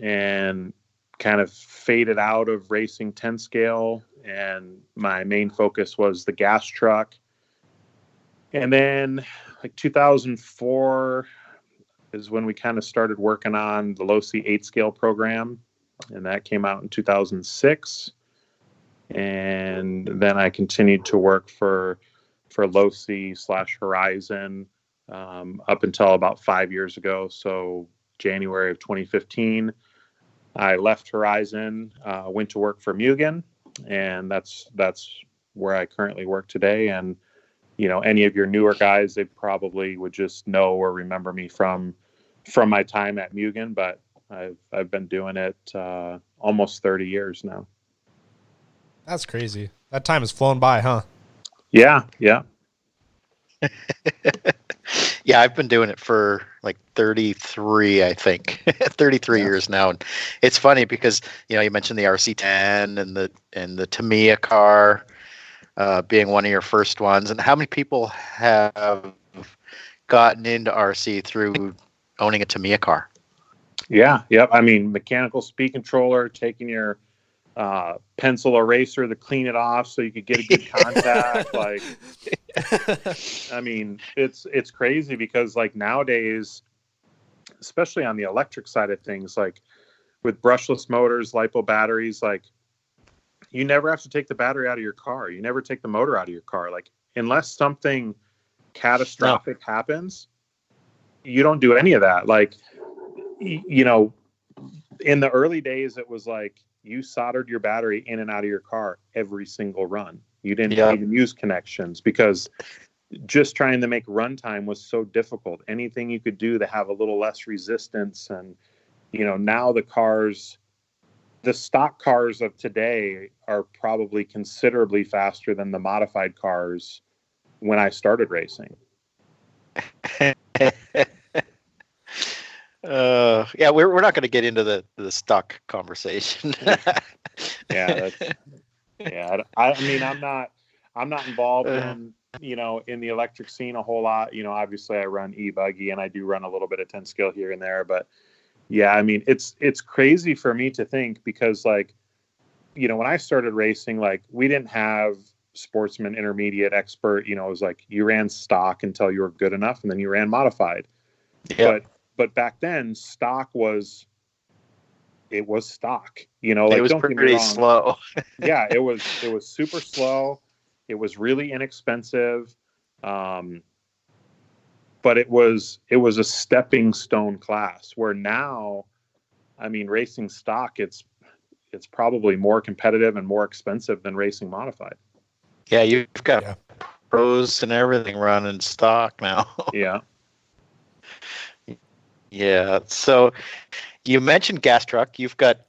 and kind of faded out of racing 10 scale. And my main focus was the gas truck. And then like 2004 is when we kind of started working on the Losi 8 scale program. And that came out in 2006. And then I continued to work for Losi/Horizon up until about 5 years ago. So January of 2015, I left Horizon, went to work for Mugen, and that's where I currently work today. And any of your newer guys, they probably would just know or remember me from my time at Mugen, but I've been doing it almost 30 years now. That's crazy. That time has flown by, huh? Yeah. Yeah, I've been doing it for like 33, I think, 33 years now. And it's funny because, you mentioned the RC10 and the Tamiya car being one of your first ones. And how many people have gotten into RC through owning a Tamiya car? Yeah. Yep. I mean, mechanical speed controller, taking your pencil eraser to clean it off so you could get a good contact. Like, I mean, it's crazy because like nowadays, especially on the electric side of things, like with brushless motors, LiPo batteries, like you never have to take the battery out of your car. You never take the motor out of your car. Like, unless something catastrophic happens, you don't do any of that. Like, in the early days, it was like you soldered your battery in and out of your car every single run. You didn't even use connections because just trying to make runtime was so difficult. Anything you could do to have a little less resistance. And, now the stock cars of today are probably considerably faster than the modified cars when I started racing. Yeah, we're not going to get into the stock conversation. I mean, I'm not involved in the electric scene a whole lot. Obviously I run e-buggy and I do run a little bit of 10 scale here and there, but Yeah, I mean, it's crazy for me to think because, like, you know, when I started racing, like, we didn't have sportsman, intermediate, expert. You know, it was like you ran stock until you were good enough, and then you ran modified. Yeah. But back then, stock was stock. You know, It like, was don't get me pretty wrong. slow. Yeah, it was super slow. It was really inexpensive. But it was a stepping stone class where now, I mean, racing stock, it's probably more competitive and more expensive than racing modified. Yeah, you've got Yeah. pros and everything running stock now. Yeah. Yeah. So you mentioned gas truck. You've got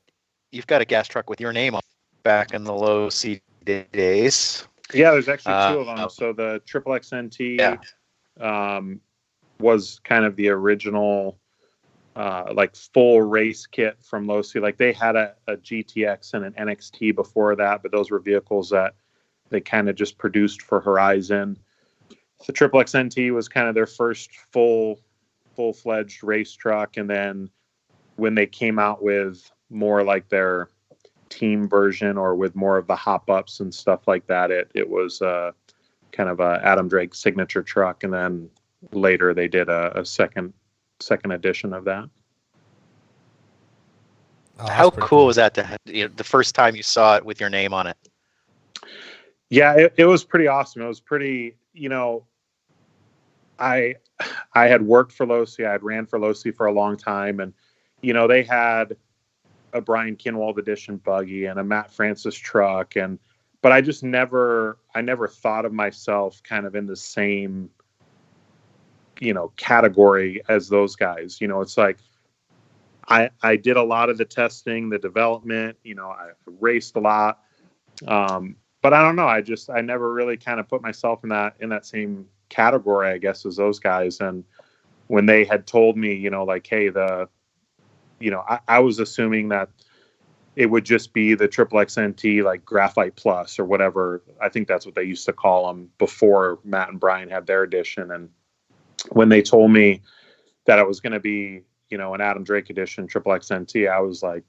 a gas truck with your name on it back in the low C days. Yeah, there's actually two of them. Uh, So the Triple XNT Yeah. was kind of the original like full race kit from Low C. Like, they had a GTX and an NXT before that, but those were vehicles that they kind of just produced for Horizon. The Triple XNT was kind of their first full-fledged race truck, and then when they came out with more like their team version or with more of the hop ups and stuff like that, it was kind of a Adam Drake signature truck, and then later they did a second edition of that. Oh, How that's pretty cool was that to have, the first time you saw it with your name on it? Yeah, it was pretty awesome. It was pretty, you know, I had worked for Losi. I had ran for Losi for a long time, and you know, they had a Brian Kinwald edition buggy and a Matt Francis truck, but I just never thought of myself kind of in the same, you know, category as those guys. You know, it's like I did a lot of the testing, the development, you know, I raced a lot. But I don't know. I never really kind of put myself in that same category, I guess, as those guys. And when they had told me, you know, like, hey, I was assuming that it would just be the Triple XNT, like Graphite Plus or whatever. I think that's what they used to call them before Matt and Brian had their edition. And when they told me that it was going to be, you know, an Adam Drake edition Triple XNT, I was like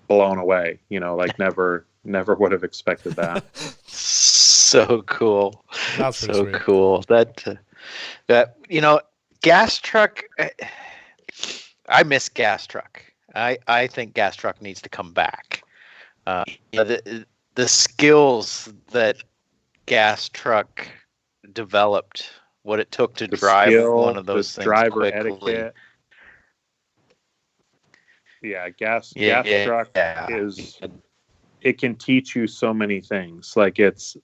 blown away, you know, like never would have expected that. So cool. That's so sweet. cool. That you know, gas truck. I miss gas truck. I think gas truck needs to come back. The skills that gas truck developed, what it took to drive one of those things driver quickly. etiquette. Yeah, gas truck it can teach you so many things. Like, it's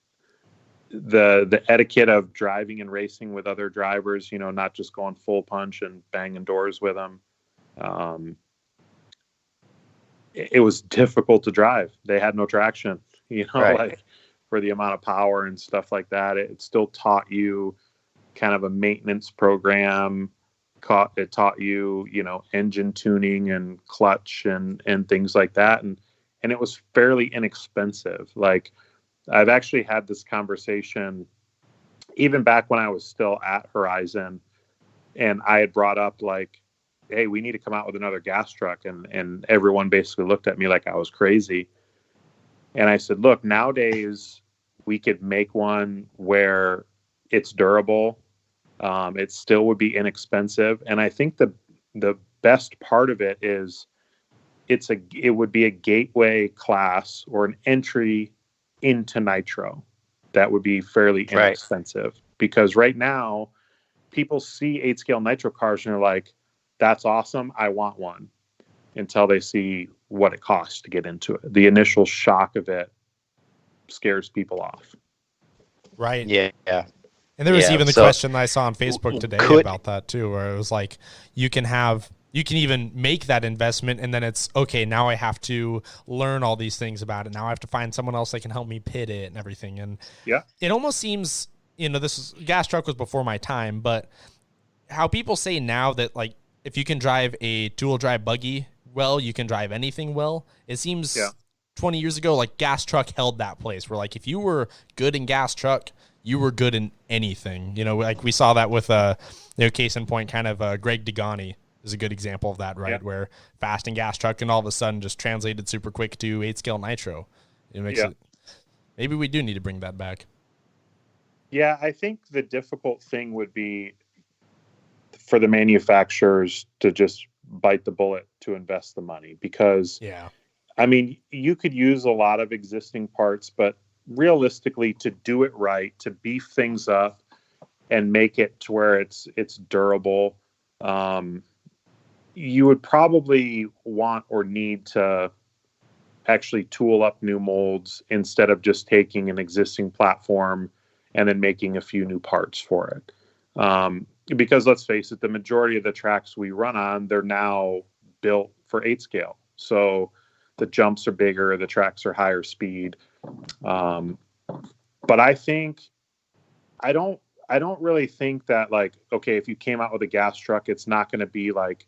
the etiquette of driving and racing with other drivers, you know, not just going full punch and banging doors with them. It was difficult to drive. They had no traction, you know, Right. like for the amount of power and stuff like that. It still taught you kind of a maintenance program. It taught you, you know, engine tuning and clutch and things like that. And it was fairly inexpensive. Like, I've actually had this conversation even back when I was still at Horizon, and I had brought up, like, hey, we need to come out with another gas truck. And everyone basically looked at me like I was crazy. And I said, look, nowadays we could make one where it's durable. It still would be inexpensive. And I think the best part of it is it would be a gateway class or an entry into nitro that would be fairly inexpensive. Right. Because right now people see 8-scale nitro cars and they're like, that's awesome, I want one, until they see what it costs to get into it. The initial shock of it scares people off. Right. Yeah. And there was even the question that I saw on Facebook today about that too, where it was like, you can even make that investment, and then it's okay, now I have to learn all these things about it. Now I have to find someone else that can help me pit it and everything. And yeah, it almost seems, you know, gas truck was before my time, but how people say now that, like, if you can drive a dual drive buggy well, you can drive anything well. It seems 20 years ago, like, gas truck held that place where, like, if you were good in gas truck, you were good in anything. You know, like we saw that with, case in point, kind of Greg Degani is a good example of that, right? Yep. Where fast and gas truck and all of a sudden just translated super quick to 8-scale nitro. It makes Yep. it, maybe we do need to bring that back. Yeah, I think the difficult thing would be for the manufacturers to just bite the bullet to invest the money, because Yeah. I mean, you could use a lot of existing parts, but realistically, to do it right, to beef things up and make it to where it's durable, you would probably want or need to actually tool up new molds instead of just taking an existing platform and then making a few new parts for it. Because let's face it, the majority of the tracks we run on, they're now built for 8-scale. So the jumps are bigger, the tracks are higher speed. But I don't really think that, like, okay, if you came out with a gas truck, it's not going to be like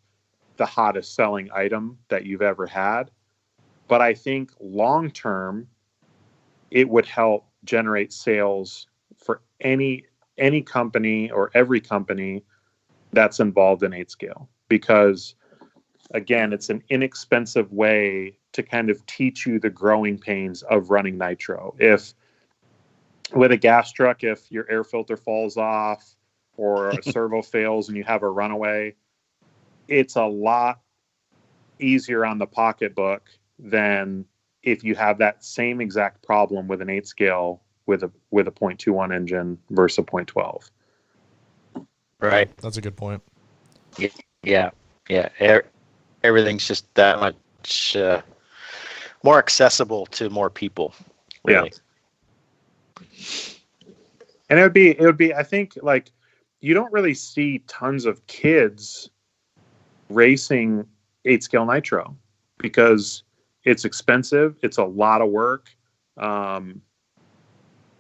the hottest selling item that you've ever had. But I think long term, it would help generate sales for any company or every company that's involved in 8-scale, because again, it's an inexpensive way to kind of teach you the growing pains of running nitro. If with a gas truck, if your air filter falls off or a servo fails and you have a runaway, it's a lot easier on the pocketbook than if you have that same exact problem with an 8-scale with a 0.21 engine versus a 0.12. Right. That's a good point. Yeah. Everything's just that much more accessible to more people. Really. Yeah. And it would be, I think, like, you don't really see tons of kids racing 8-scale nitro because it's expensive. It's a lot of work.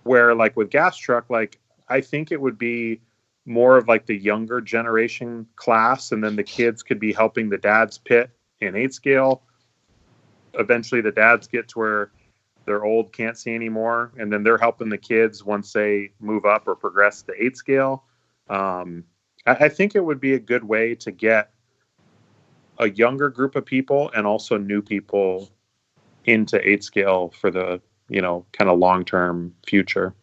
Where like with gas truck, like, I think it would be more of like the younger generation class, and then the kids could be helping the dads pit in 8-scale. Eventually the dads get to where they're old, can't see anymore, and then they're helping the kids once they move up or progress to 8-scale. I think it would be a good way to get a younger group of people and also new people into 8-scale for the, kind of long-term future.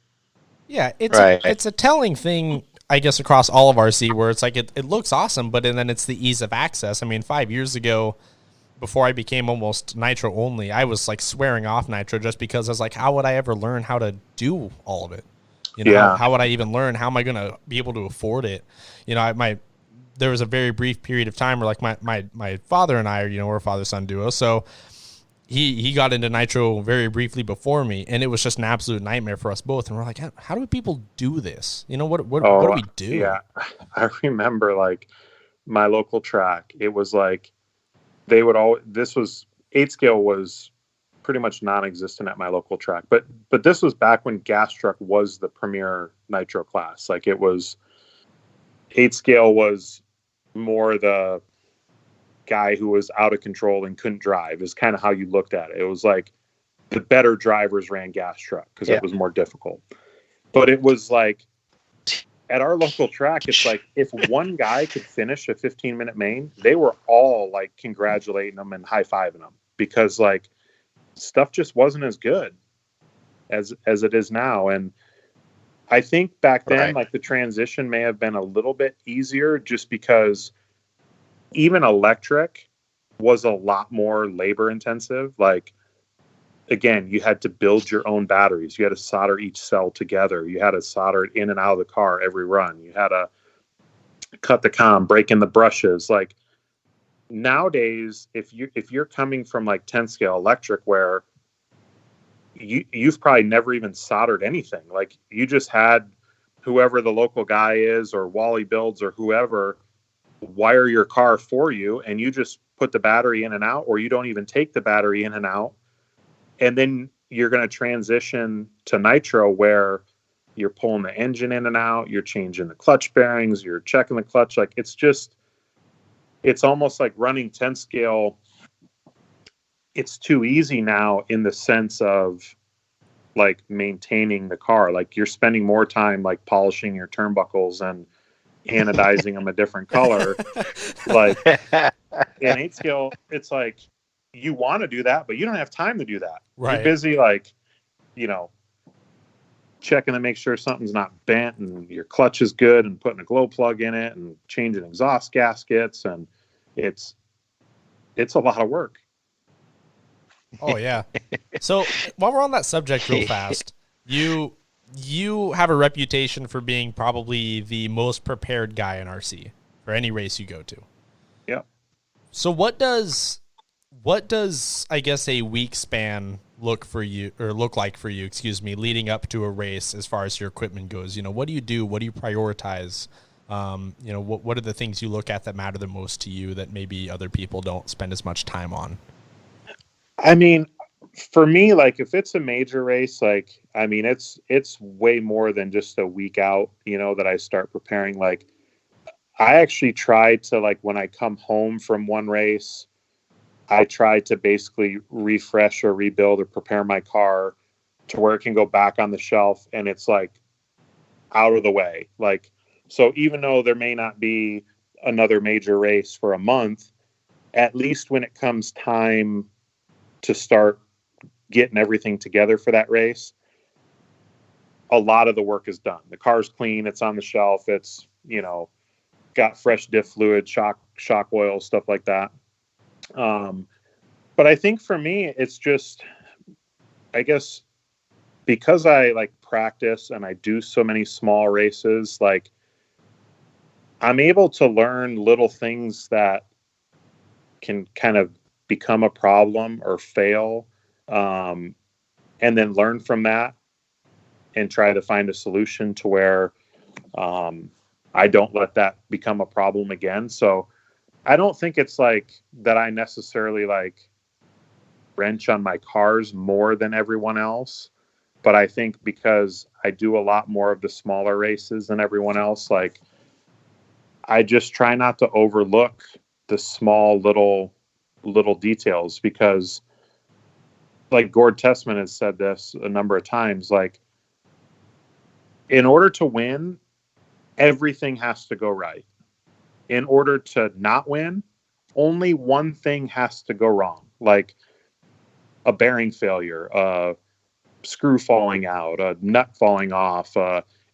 Yeah, it's Right. it's a telling thing, I guess, across all of RC, where it's like it looks awesome, but then it's the ease of access. I mean, 5 years ago, before I became almost nitro only, I was like swearing off nitro just because I was like, how would I ever learn how to do all of it? Yeah. How would I even learn? How am I going to be able to afford it? There was a very brief period of time where like my father and I, we're a father-son duo. So he got into nitro very briefly before me, and it was just an absolute nightmare for us both. And we're like, how do people do this? What do we do? Yeah. I remember like my local track, it was like they would this was 8-scale was pretty much non-existent at my local track, but this was back when gas truck was the premier nitro class. Like, it was 8-scale was more the guy who was out of control and couldn't drive, is kind of how you looked at it. It was like the better drivers ran gas truck because it was more difficult. But it was like at our local track, it's like if one guy could finish a 15-minute main, they were all like congratulating them and high-fiving them, because like stuff just wasn't as good as it is now. And I think back then, like, the transition may have been a little bit easier just because even electric was a lot more labor intensive. Like, again, you had to build your own batteries. You had to solder each cell together. You had to solder it in and out of the car every run. You had to cut the comm, break in the brushes. Like, nowadays, if you're coming from like 10-scale electric, where you've probably never even soldered anything. Like, you just had whoever the local guy is, or Wally Builds, or whoever, wire your car for you, and you just put the battery in and out, or you don't even take the battery in and out. And then you're going to transition to nitro, where you're pulling the engine in and out, you're changing the clutch bearings, you're checking the clutch. Like, it's almost like running 10-scale. It's too easy now in the sense of like maintaining the car. Like, you're spending more time like polishing your turnbuckles and anodizing them a different color. Like in 8 scale, it's like you want to do that, but you don't have time to do that. Right. You're busy, like, checking to make sure something's not bent and your clutch is good and putting a glow plug in it and changing exhaust gaskets. And it's a lot of work. Oh yeah. So while we're on that subject real fast, you have a reputation for being probably the most prepared guy in RC for any race you go to. Yeah. So what does I guess a week span look like for you, leading up to a race as far as your equipment goes? What do you do? What do you prioritize? What are the things you look at that matter the most to you that maybe other people don't spend as much time on? I mean, for me, like if it's a major race, like, I mean, it's way more than just a week out, that I start preparing. Like I actually try to, like, when I come home from one race, I try to basically refresh or rebuild or prepare my car to where it can go back on the shelf and it's like out of the way. Like, so even though there may not be another major race for a month, at least when it comes time to start getting everything together for that race, a lot of the work is done. The car's clean. It's on the shelf. It's, got fresh diff fluid, shock oil, stuff like that. But I think for me, it's just, I guess, because I like practice and I do so many small races, like I'm able to learn little things that can kind of become a problem or fail, and then learn from that and try to find a solution to where I don't let that become a problem again. So I don't think it's like that I necessarily like wrench on my cars more than everyone else. But I think because I do a lot more of the smaller races than everyone else, like I just try not to overlook the small little details, because like Gord Testman has said this a number of times, like in order to win, everything has to go right. In order to not win, only one thing has to go wrong, like a bearing failure, a screw falling out, a nut falling off.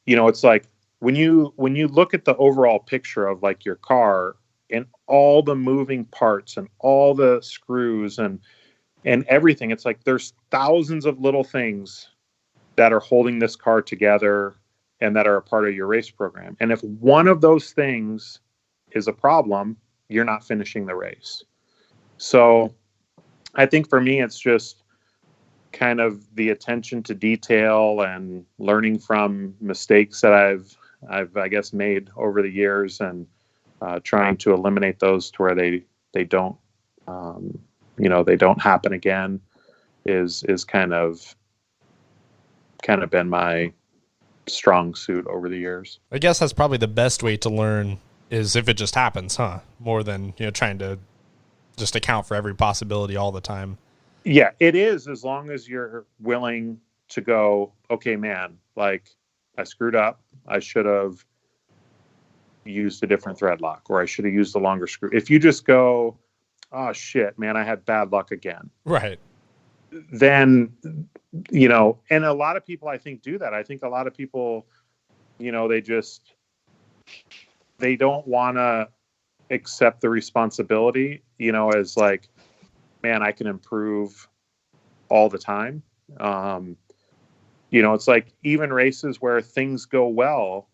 It's like when you look at the overall picture of like your car and all the moving parts and all the screws and everything, it's like there's thousands of little things that are holding this car together and that are a part of your race program. And if one of those things is a problem, you're not finishing the race. So I think for me, it's just kind of the attention to detail and learning from mistakes that I've I guess made over the years, and trying to eliminate those to where they don't they don't happen again is kind of been my strong suit over the years. I guess that's probably the best way to learn, is if it just happens, more than trying to just account for every possibility all the time. Yeah, it is, as long as you're willing to go, okay, man, like I screwed up. I should have used a different thread lock, or I should have used a longer screw. If you just go, oh shit, man, I had bad luck again. Right. Then, and a lot of people I think do that. I think a lot of people, they don't want to accept the responsibility, as like, man, I can improve all the time. It's like even races where things go well,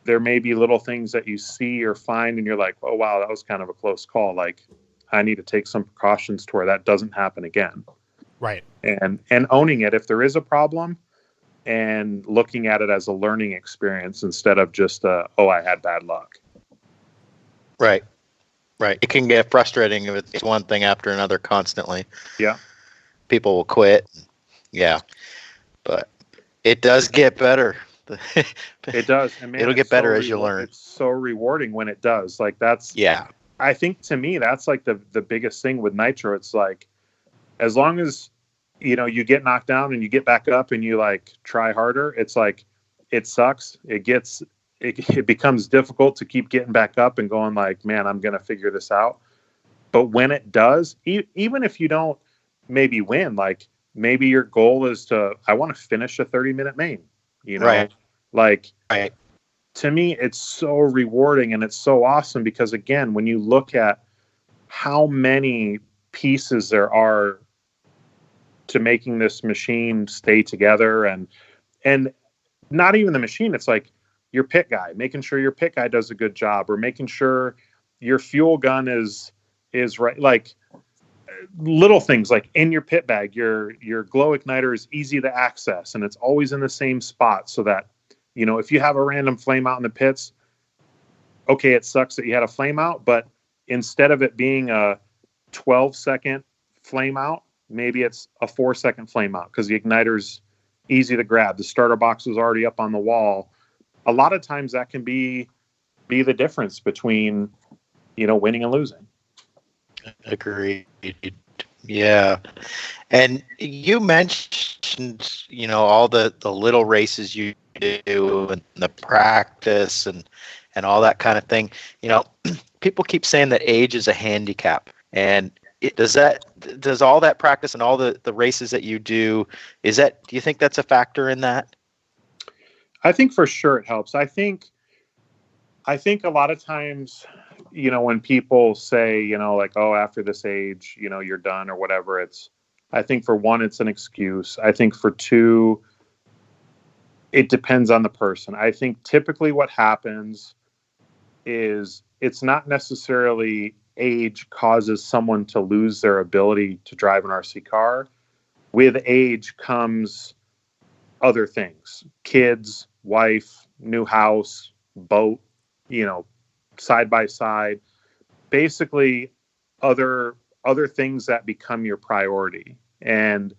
there may be little things that you see or find and you're like, oh, wow, that was kind of a close call. Like I need to take some precautions to where that doesn't happen again. Right. And owning it if there is a problem, and looking at it as a learning experience instead of just I had bad luck. Right. It can get frustrating if it's one thing after another constantly. Yeah. People will quit. Yeah. But it does get better. It does. And man, it'll get better as you learn. It's so rewarding when it does. Like that's, yeah. I think to me, that's like the biggest thing with nitro. It's like, as long as, you get knocked down and you get back up and you like try harder, it's like, it sucks. It gets it becomes difficult to keep getting back up and going like, man, I'm going to figure this out. But when it does, even if you don't maybe win, like maybe your goal is I want to finish a 30-minute main, Right. like Right. to me, it's so rewarding and it's so awesome because again, when you look at how many pieces there are to making this machine stay together and not even the machine, it's like your pit guy, making sure your pit guy does a good job, or making sure your fuel gun is right, like little things like in your pit bag, your glow igniter is easy to access and it's always in the same spot so that, if you have a random flame out in the pits, okay, it sucks that you had a flame out, but instead of it being a 12-second flame out, maybe it's a 4-second flame out because the igniter's easy to grab. The starter box is already up on the wall. A lot of times that can be the difference between, winning and losing. Agreed. Yeah. And you mentioned, all the little races you do and the practice and all that kind of thing. People keep saying that age is a handicap. And does all that practice and all the races that you do, do you think that's a factor in that? I think for sure it helps. I think a lot of times, when people say, like, oh, after this age, you're done or whatever, I think for one, it's an excuse. I think for two, it depends on the person. I think typically what happens is it's not necessarily age causes someone to lose their ability to drive an RC car. With age comes other things: kids, wife, new house, boat, side by side, basically other things that become your priority. And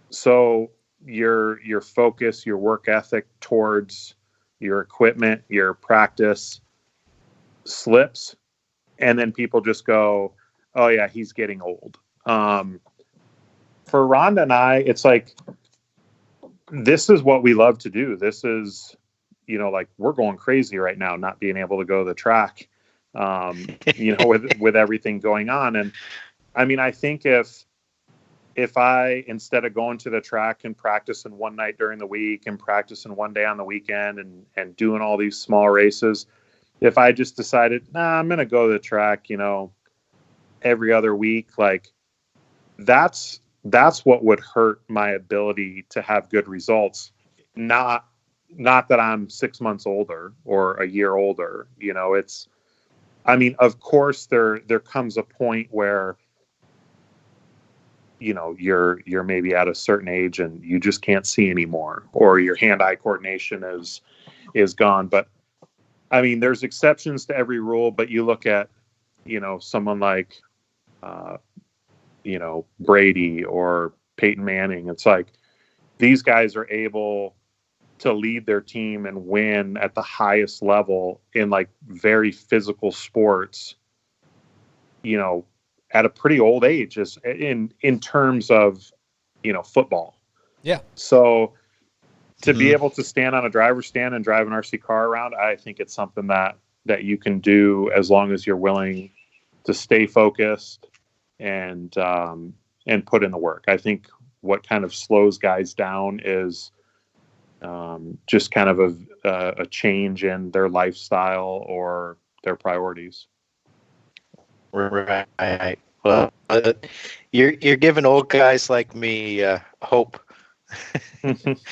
so your focus, your work ethic towards your equipment, your practice slips, and then people just go, oh yeah, he's getting old. For Rhonda and I, it's like, this is what we love to do. This is, like we're going crazy right now, not being able to go to the track, with everything going on. And I mean, I think if I, instead of going to the track and practicing one night during the week and practicing one day on the weekend and doing all these small races, if I just decided, I'm going to go to the track, every other week, like that's what would hurt my ability to have good results. Not that I'm 6 months older or a year older, of course there comes a point where, you're maybe at a certain age and you just can't see anymore, or your hand-eye coordination is gone. But I mean, there's exceptions to every rule, but you look at, someone like, Brady or Peyton Manning. It's like these guys are able to lead their team and win at the highest level in like very physical sports, at a pretty old age, is in terms of, football. Yeah. So to be able to stand on a driver's stand and drive an RC car around, I think it's something that you can do as long as you're willing to stay focused and put in the work. I think what kind of slows guys down is just kind of a change in their lifestyle or their priorities. Right. Well, you're giving old guys like me hope.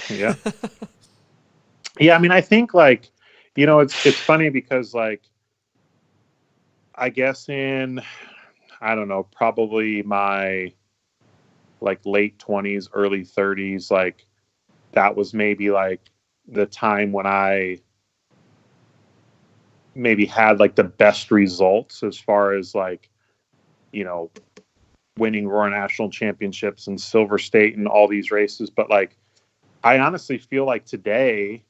Yeah. Yeah. I mean, I think like, it's funny because like, I guess in, I don't know, probably my like late 20s, early 30s, like that was maybe like the time when I maybe had like the best results as far as like, winning Roar National Championships and Silver State and all these races. But like, I honestly feel like today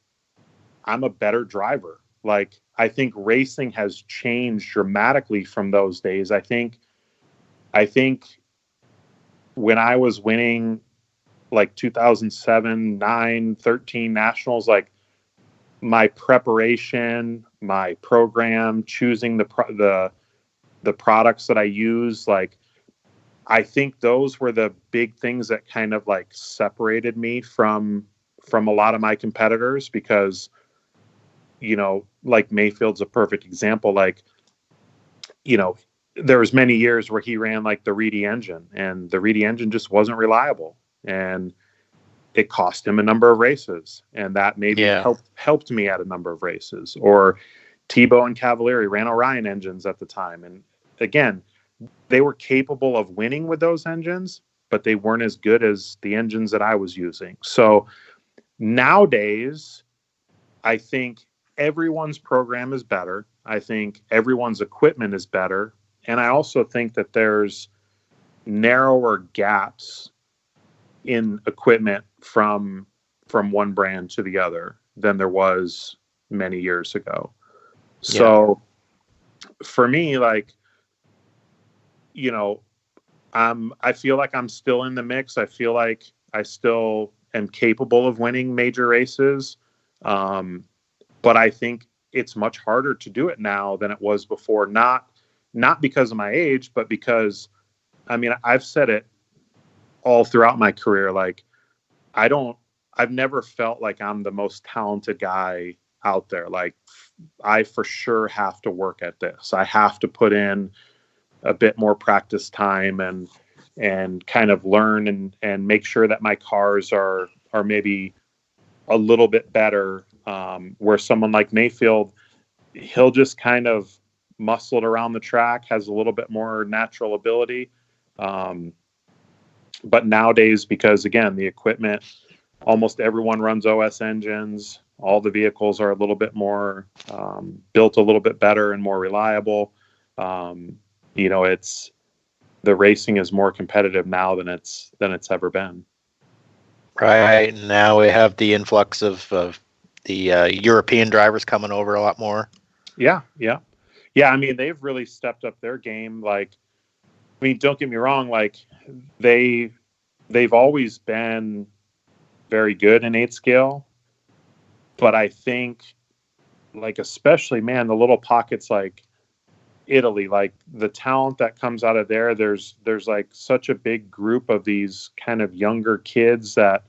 I'm a better driver. Like, I think racing has changed dramatically from those days. I think when I was winning like 2007, 9, 13 nationals, like my preparation, my program, choosing the products that I use, like I think those were the big things that kind of like separated me from a lot of my competitors, because like Mayfield's a perfect example. Like, there was many years where he ran like the Reedy engine, and the Reedy engine just wasn't reliable, and it cost him a number of races, and that maybe helped me at a number of races. Or Tebow and Cavalieri ran Orion engines at the time, and again, they were capable of winning with those engines, but they weren't as good as the engines that I was using. So nowadays, I think everyone's program is better. I think everyone's equipment is better. And I also think that there's narrower gaps in equipment from one brand to the other than there was many years ago. So for me, like, I feel like I'm still in the mix. I feel like I still am capable of winning major races. But I think it's much harder to do it now than it was before. Not because of my age, but because, I mean, I've said it all throughout my career. Like, I've never felt like I'm the most talented guy out there. Like, I for sure have to work at this. I have to put in a bit more practice time and kind of learn and make sure that my cars are maybe a little bit better. Where someone like Mayfield, he'll just kind of muscle it around the track, has a little bit more natural ability. But nowadays, because again, the equipment, almost everyone runs OS engines. All the vehicles are a little bit more built a little bit better and more reliable. It's the racing is more competitive now than it's ever been. Right now we have the influx of the European drivers coming over a lot more. Yeah. I mean, they've really stepped up their game. Like, I mean, don't get me wrong. Like, they've always been very good in 8 scale, but I think, like, especially, man, the little pockets like Italy, like the talent that comes out of there's like such a big group of these kind of younger kids that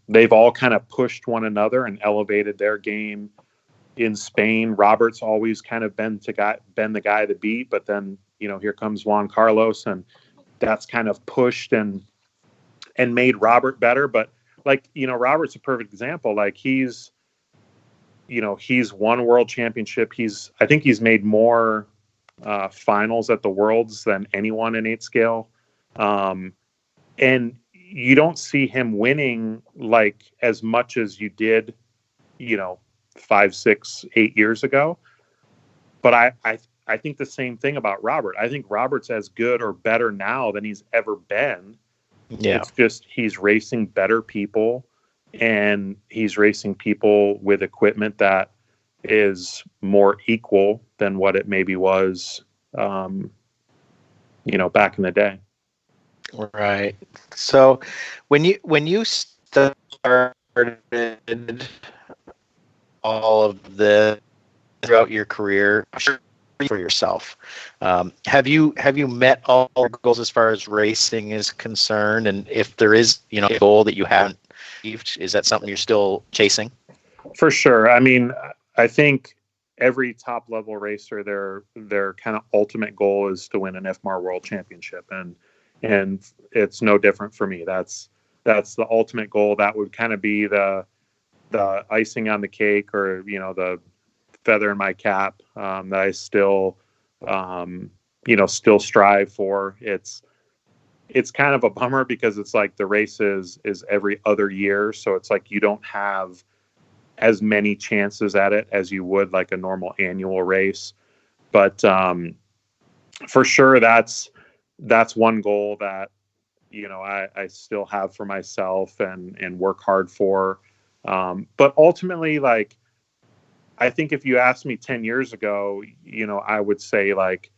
they've all kind of pushed one another and elevated their game. In Spain, Robert's always kind of been the guy to beat, but then here comes Juan Carlos, and that's kind of pushed and made Robert better. But like, Robert's a perfect example. Like, he's won world championship. I think he's made more finals at the Worlds than anyone in 8 scale. And you don't see him winning like as much as you did, 5, 6, 8 years ago. But I think the same thing about Robert. I think Robert's as good or better now than he's ever been. Yeah. It's just he's racing better people, and he's racing people with equipment that is more equal than what it maybe was, back in the day. Right. So when you started all of this throughout your career for yourself, have you met all your goals as far as racing is concerned? And if there is, a goal that you haven't achieved, is that something you're still chasing? For sure. I mean, I think every top level racer, their kind of ultimate goal is to win an FMAR World Championship, and it's no different for me. That's the ultimate goal. That would kind of be the icing on the cake, or the feather in my cap, that I still strive for. It's kind of a bummer because it's like the race is every other year, so it's like you don't have as many chances at it as you would like a normal annual race. But for sure, that's one goal that I still have for myself and work hard for. But ultimately, like, I think if you asked me 10 years ago, I would say, like,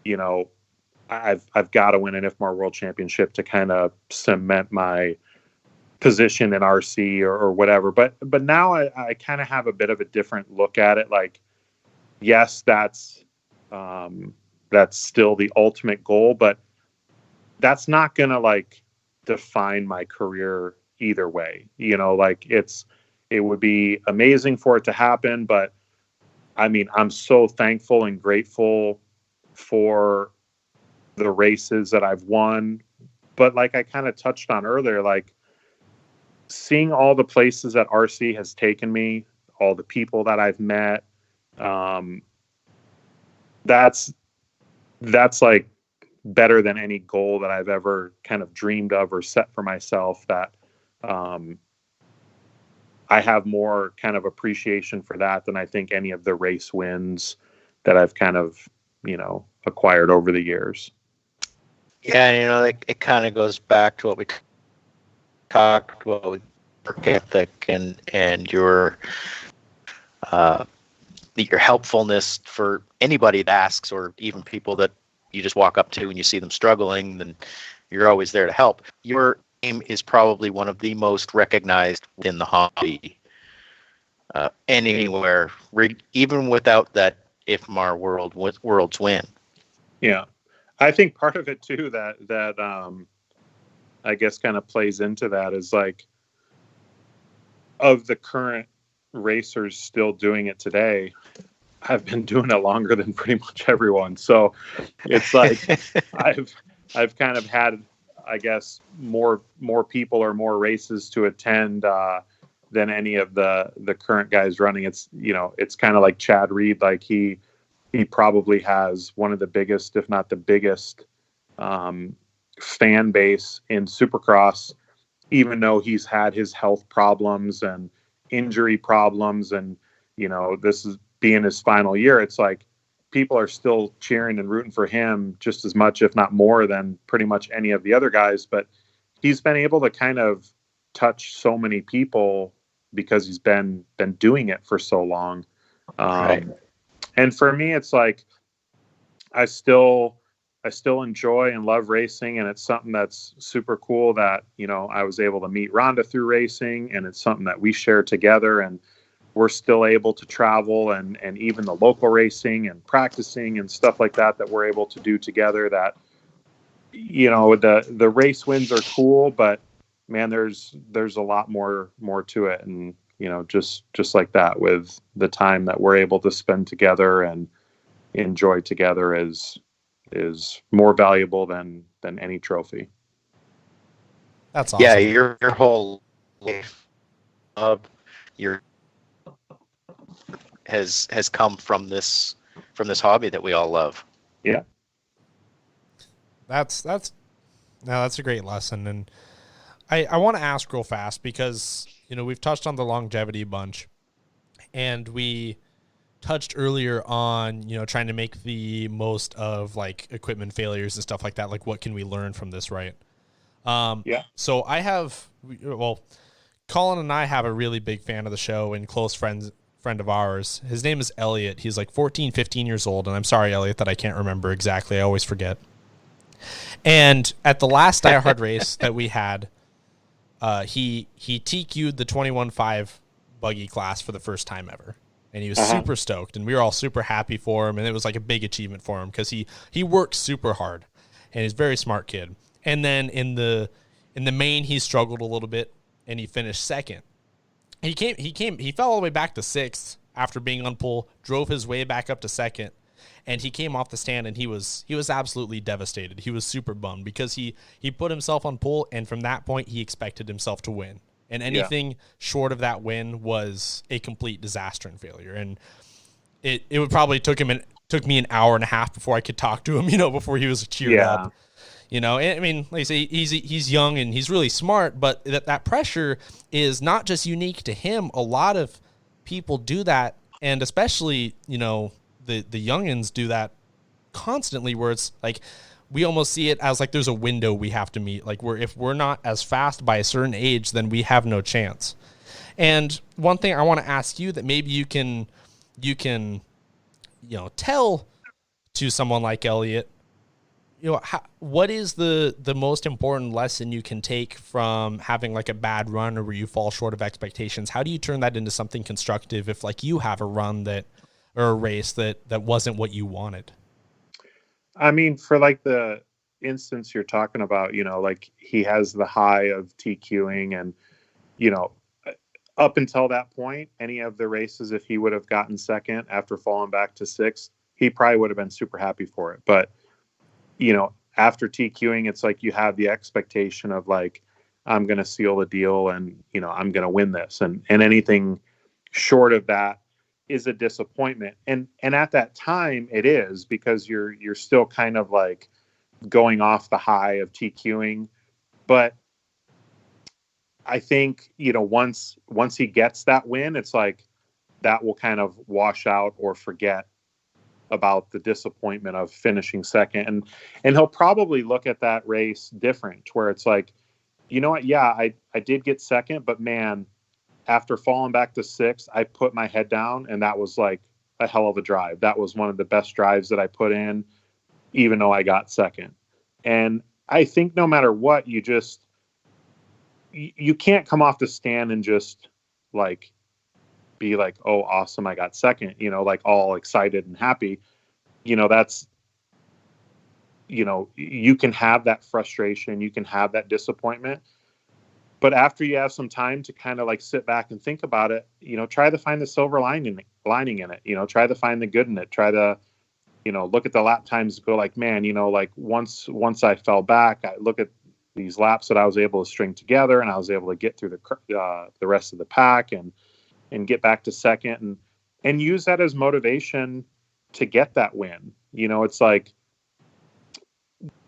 I've got to win an IFMAR World Championship to kind of cement my position in RC or whatever. But now I kind of have a bit of a different look at it. Like, yes, that's still the ultimate goal, but that's not going to like define my career either way. You know, like it would be amazing for it to happen, but I mean, I'm so thankful and grateful for the races that I've won. But like I kind of touched on earlier, like seeing all the places that RC has taken me, all the people that I've met, that's like better than any goal that I've ever kind of dreamed of or set for myself. That I have more kind of appreciation for that than I think any of the race wins that I've kind of, you know, acquired over the years. Yeah, you know, it kind of goes back to what we talked about with work ethic and your helpfulness for anybody that asks, or even people that you just walk up to and you see them struggling, then you're always there to help. Your name is probably one of the most recognized in the hobby anywhere, even without that IFMAR world's win. Yeah. I think part of it too that I guess kind of plays into that is like, of the current racers still doing it today, I've been doing it longer than pretty much everyone. So it's like I've kind of had, I guess, more people or more races to attend than any of the current guys running. It's, you know, it's kind of like Chad Reed. Like he probably has one of the biggest, if not the biggest, fan base in Supercross, even though he's had his health problems and injury problems, and you know, this is being his final year. It's like people are still cheering and rooting for him just as much, if not more, than pretty much any of the other guys. But he's been able to kind of touch so many people because he's been doing it for so long. Right. And for me, it's like I still enjoy and love racing, and it's something that's super cool that, you know, I was able to meet Rhonda through racing, and it's something that we share together, and we're still able to travel and even the local racing and practicing and stuff like that we're able to do together. That, you know, the race wins are cool, but man, there's a lot more to it. And, you know, just like that, with the time that we're able to spend together and enjoy together is more valuable than any trophy. That's awesome. Yeah, your whole life of your has come from this hobby that we all love. Yeah. That's a great lesson. And I want to ask real fast, because, you know, we've touched on the longevity bunch, and we touched earlier on, you know, trying to make the most of like equipment failures and stuff like that. Like, what can we learn from this, right? Yeah. So Colin and I have a really big fan of the show and close friend of ours. His name is Elliot. He's like 14, 15 years old. And I'm sorry, Elliot, that I can't remember exactly. I always forget. And at the last Die Hard race that we had, he TQ'd the 21.5 buggy class for the first time ever. And he was super stoked, and we were all super happy for him. And it was like a big achievement for him, because he works super hard, and he's a very smart kid. And then in the main, he struggled a little bit, and he finished second. He fell all the way back to sixth after being on pole, drove his way back up to second, and he came off the stand, and he was absolutely devastated. He was super bummed, because he put himself on pole, and from that point he expected himself to win. And anything short of that win was a complete disaster and failure. And it would probably took me an hour and a half before I could talk to him, you know, before he was cheered up. You know, I mean, like I say, he's young and he's really smart, but that pressure is not just unique to him. A lot of people do that, and especially, you know, the youngins do that constantly, where it's like we almost see it as like there's a window we have to meet. Like, if we're not as fast by a certain age, then we have no chance. And one thing I want to ask you that maybe you can, you know, tell to someone like Elliot, what is the most important lesson you can take from having like a bad run or where you fall short of expectations? How do you turn that into something constructive if like you have a run or a race that wasn't what you wanted? I mean, for like the instance you're talking about, like he has the high of TQing and, you know, up until that point, any of the races, if he would have gotten second after falling back to 6th, he probably would have been super happy for it. But, after TQing, it's like you have the expectation of like, I'm going to seal the deal and, I'm going to win this. And anything short of that is a disappointment. And at that time it is, because you're still kind of like going off the high of TQing. But I think, once he gets that win, it's like that will kind of wash out or forget about the disappointment of finishing second. And he'll probably look at that race different, where it's like, you know what? Yeah, I did get second, but man, after falling back to 6th, I put my head down, and that was like a hell of a drive. That was one of the best drives that I put in, even though I got second. And I think no matter what, you can't come off the stand and just like be like, oh, awesome, I got second, like all excited and happy. That's, you can have that frustration, you can have that disappointment. But after you have some time to kind of like sit back and think about it, try to find the silver lining in it, try to find the good in it, try to, look at the lap times and go like, man, like once I fell back, I look at these laps that I was able to string together, and I was able to get through the rest of the pack and get back to second and use that as motivation to get that win. It's like,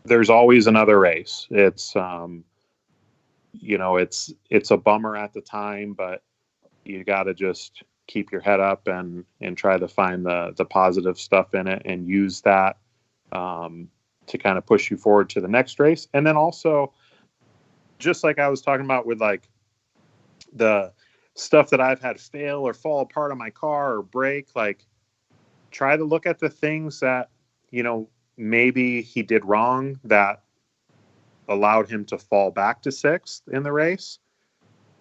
there's always another race. It's, it's a bummer at the time, but you got to just keep your head up and try to find the positive stuff in it and use that to kind of push you forward to the next race. And then also, just like I was talking about with like the stuff that I've had fail or fall apart on my car or break, like try to look at the things that, maybe he did wrong that allowed him to fall back to 6th in the race,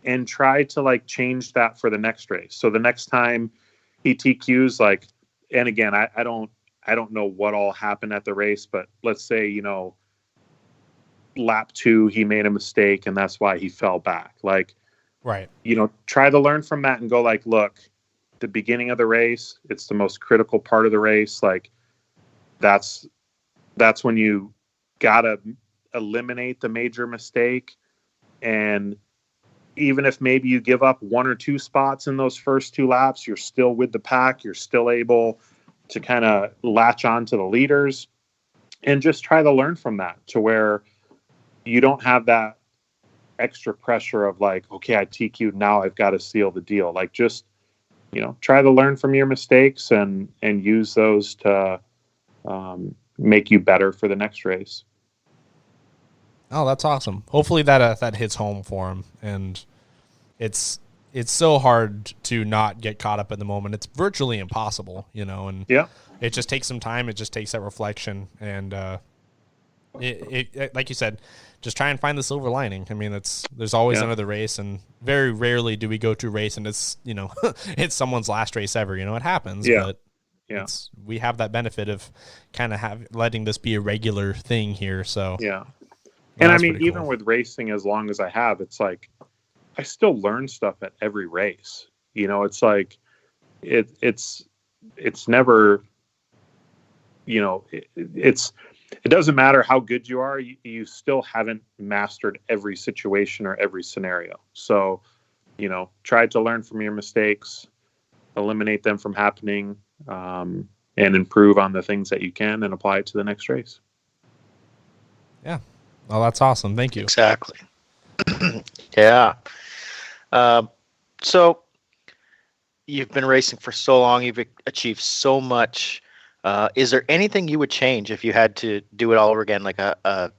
and try to like change that for the next race. So the next time he TQs, like, and again, I don't know what all happened at the race, but let's say, lap 2, he made a mistake and that's why he fell back. Like, right. Try to learn from that and go like, look, the beginning of the race, it's the most critical part of the race. Like that's when you gotta eliminate the major mistake. And even if maybe you give up 1 or 2 spots in those first 2 laps, you're still with the pack. You're still able to kind of latch on to the leaders, and just try to learn from that to where you don't have that extra pressure of like, okay, I TQ'd, now I've got to seal the deal. Like, just, try to learn from your mistakes and use those to make you better for the next race. Oh, that's awesome. Hopefully that hits home for him. And it's so hard to not get caught up in the moment. It's virtually impossible, and yeah, it just takes some time. It just takes that reflection. And it like you said, just try and find the silver lining. I mean, there's always another race, and very rarely do we go to a race and it's, it's someone's last race ever. It happens, but we have that benefit of kind of letting this be a regular thing here. So yeah. And I mean, even with racing, as long as I have, it's like, I still learn stuff at every race. It's like, it's never, it doesn't matter how good you are. You still haven't mastered every situation or every scenario. So, try to learn from your mistakes, eliminate them from happening, and improve on the things that you can and apply it to the next race. Yeah. Well, that's awesome. Thank you. Exactly. Yeah. So you've been racing for so long, you've achieved so much. Is there anything you would change if you had to do it all over again? Like a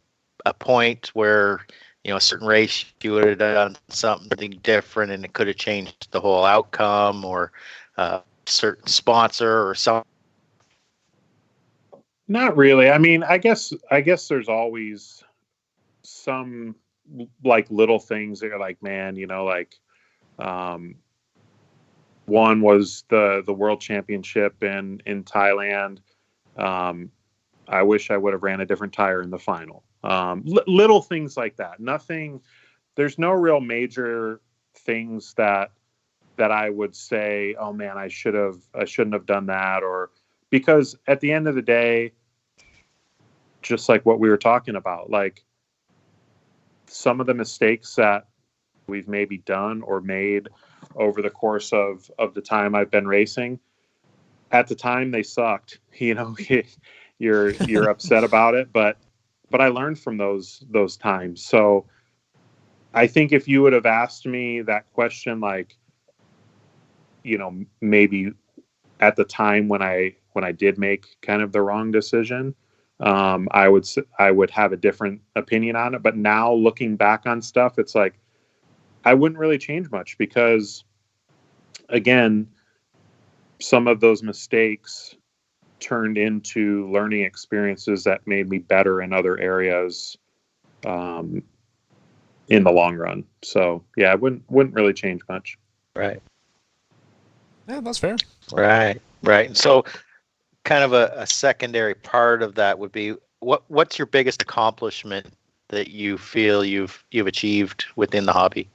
point where, a certain race you would have done something different and it could have changed the whole outcome, or a certain sponsor or something? Not really. I mean, I guess there's always some like little things that are like, man, like um, one was the world championship in Thailand. Um, I wish I would have ran a different tire in the final. Little things like that. Nothing. There's no real major things that I would say, oh man, I shouldn't have done that, or because at the end of the day, just like what we were talking about, like some of the mistakes that we've maybe done or made over the course of the time I've been racing, at the time they sucked. You're upset about it, but I learned from those times. So I think if you would have asked me that question, like, maybe at the time when I did make kind of the wrong decision, I would have a different opinion on it. But now looking back on stuff, it's like I wouldn't really change much because, again, some of those mistakes turned into learning experiences that made me better in other areas in the long run. So yeah, I wouldn't really change much. Right. Yeah, that's fair. Right. Right. So kind of a secondary part of that would be what's your biggest accomplishment that you feel you've achieved within the hobby?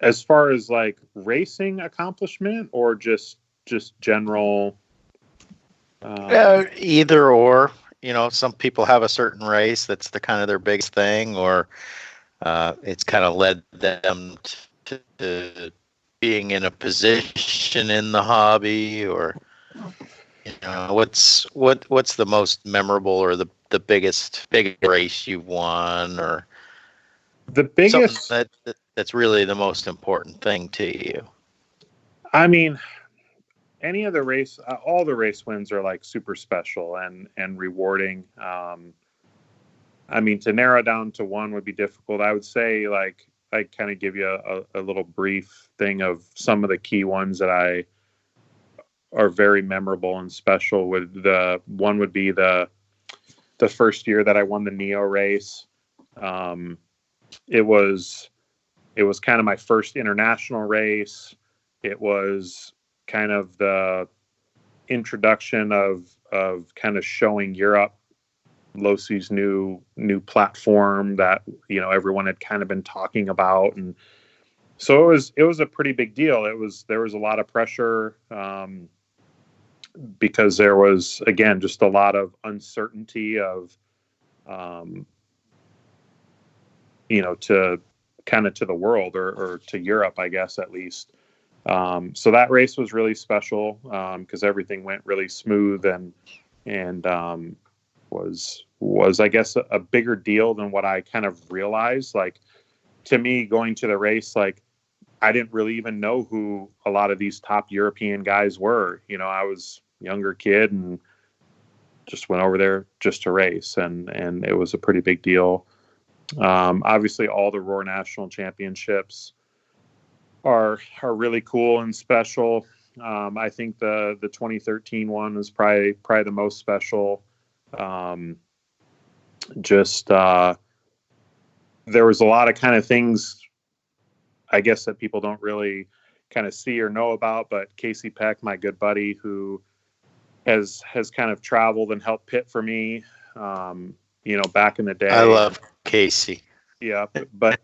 As far as like racing accomplishment or just general, Either or, some people have a certain race that's the kind of their biggest thing, or it's kind of led them to being in a position in the hobby, or what's the most memorable or the biggest race you've won, or the biggest something that's really the most important thing to you. I mean, any of the race, all the race wins are like super special and rewarding. I mean, to narrow down to one would be difficult. I would say, like, I kind of give you a little brief thing of some of the key ones that I are very memorable and special. With the one would be the first year that I won the Neo race. It was kind of my first international race. It was kind of the introduction of kind of showing Europe Losi's new platform that everyone had kind of been talking about, and so it was a pretty big deal. There was a lot of pressure because there was, again, just a lot of uncertainty of to kind of to the world or to Europe, I guess, at least. So that race was really special because everything went really smooth and was I guess a bigger deal than what I kind of realized. Like, to me, going to the race, like, I didn't really even know who a lot of these top European guys were. I was a younger kid and just went over there just to race, and it was a pretty big deal. Obviously, all the Roar National Championships are really cool and special. I think the 2013 one was probably the most special. There was a lot of kind of things, I guess, that people don't really kind of see or know about, but Casey Peck, my good buddy, who has kind of traveled and helped pit for me, back in the day. I love Casey. Yeah, but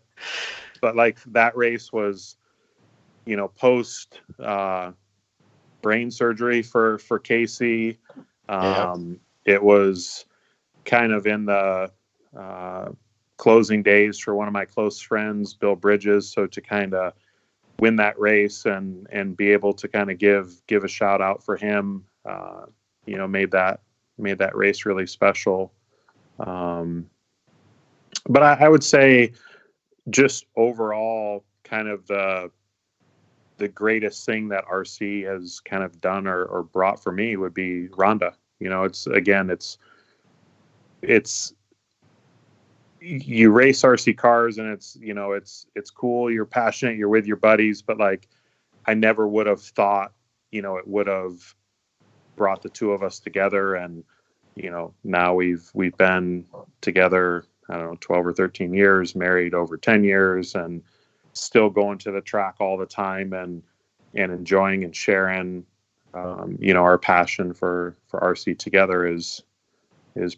like that race was, post brain surgery for Casey. It was kind of in the closing days for one of my close friends, Bill Bridges. So to kind of win that race and be able to kind of give a shout out for him, made that race really special. But I would say just overall, kind of the greatest thing that RC has kind of done or brought for me would be Rhonda. It's you race RC cars and it's cool. You're passionate. You're with your buddies, but like, I never would have thought it would have brought the two of us together. And, now we've been together, I don't know, 12 or 13 years, married over 10 years, and still going to the track all the time and enjoying and sharing, our passion for RC together is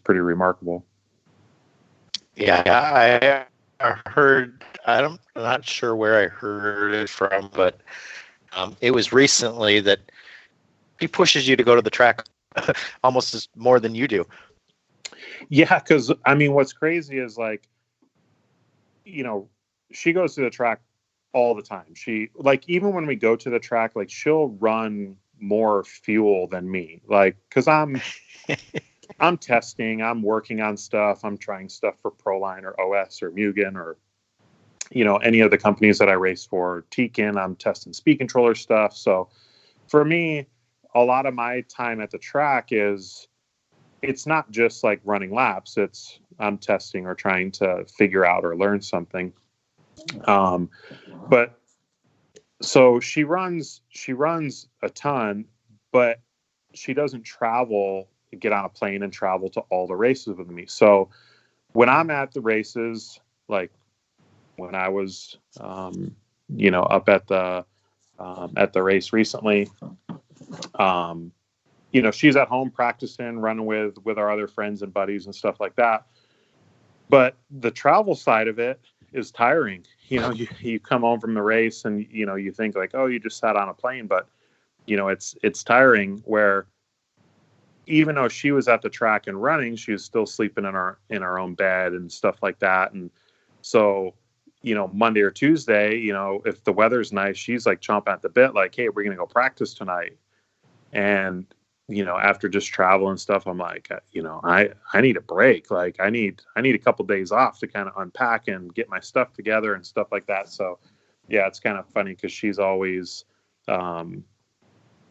pretty remarkable. Yeah, I heard, I'm not sure where I heard it from, but it was recently that he pushes you to go to the track almost as more than you do. Yeah, because what's crazy is she goes to the track all the time. She even when we go to the track, she'll run more fuel than me, because I'm testing, I'm working on stuff, I'm trying stuff for Proline or OS or Mugen or any of the companies that I race for. Tekin, I'm testing speed controller stuff. So for me, a lot of my time at the track it's not just running laps. It's I'm testing or trying to figure out or learn something. But so she runs a ton, but she doesn't get on a plane and travel to all the races with me. So when I'm at the races, when I was, up at the race recently, she's at home practicing, running with our other friends and buddies and stuff like that. But the travel side of it is tiring. You come home from the race and, you think oh, you just sat on a plane, but it's tiring, where even though she was at the track and running, she was still sleeping in our own bed and stuff like that. And so, Monday or Tuesday, if the weather's nice, she's chomping at the bit, hey, we're going to go practice tonight. And, after just travel and stuff, I'm I need a break. I need a couple days off to kind of unpack and get my stuff together and stuff like that. So yeah, it's kind of funny because she's always,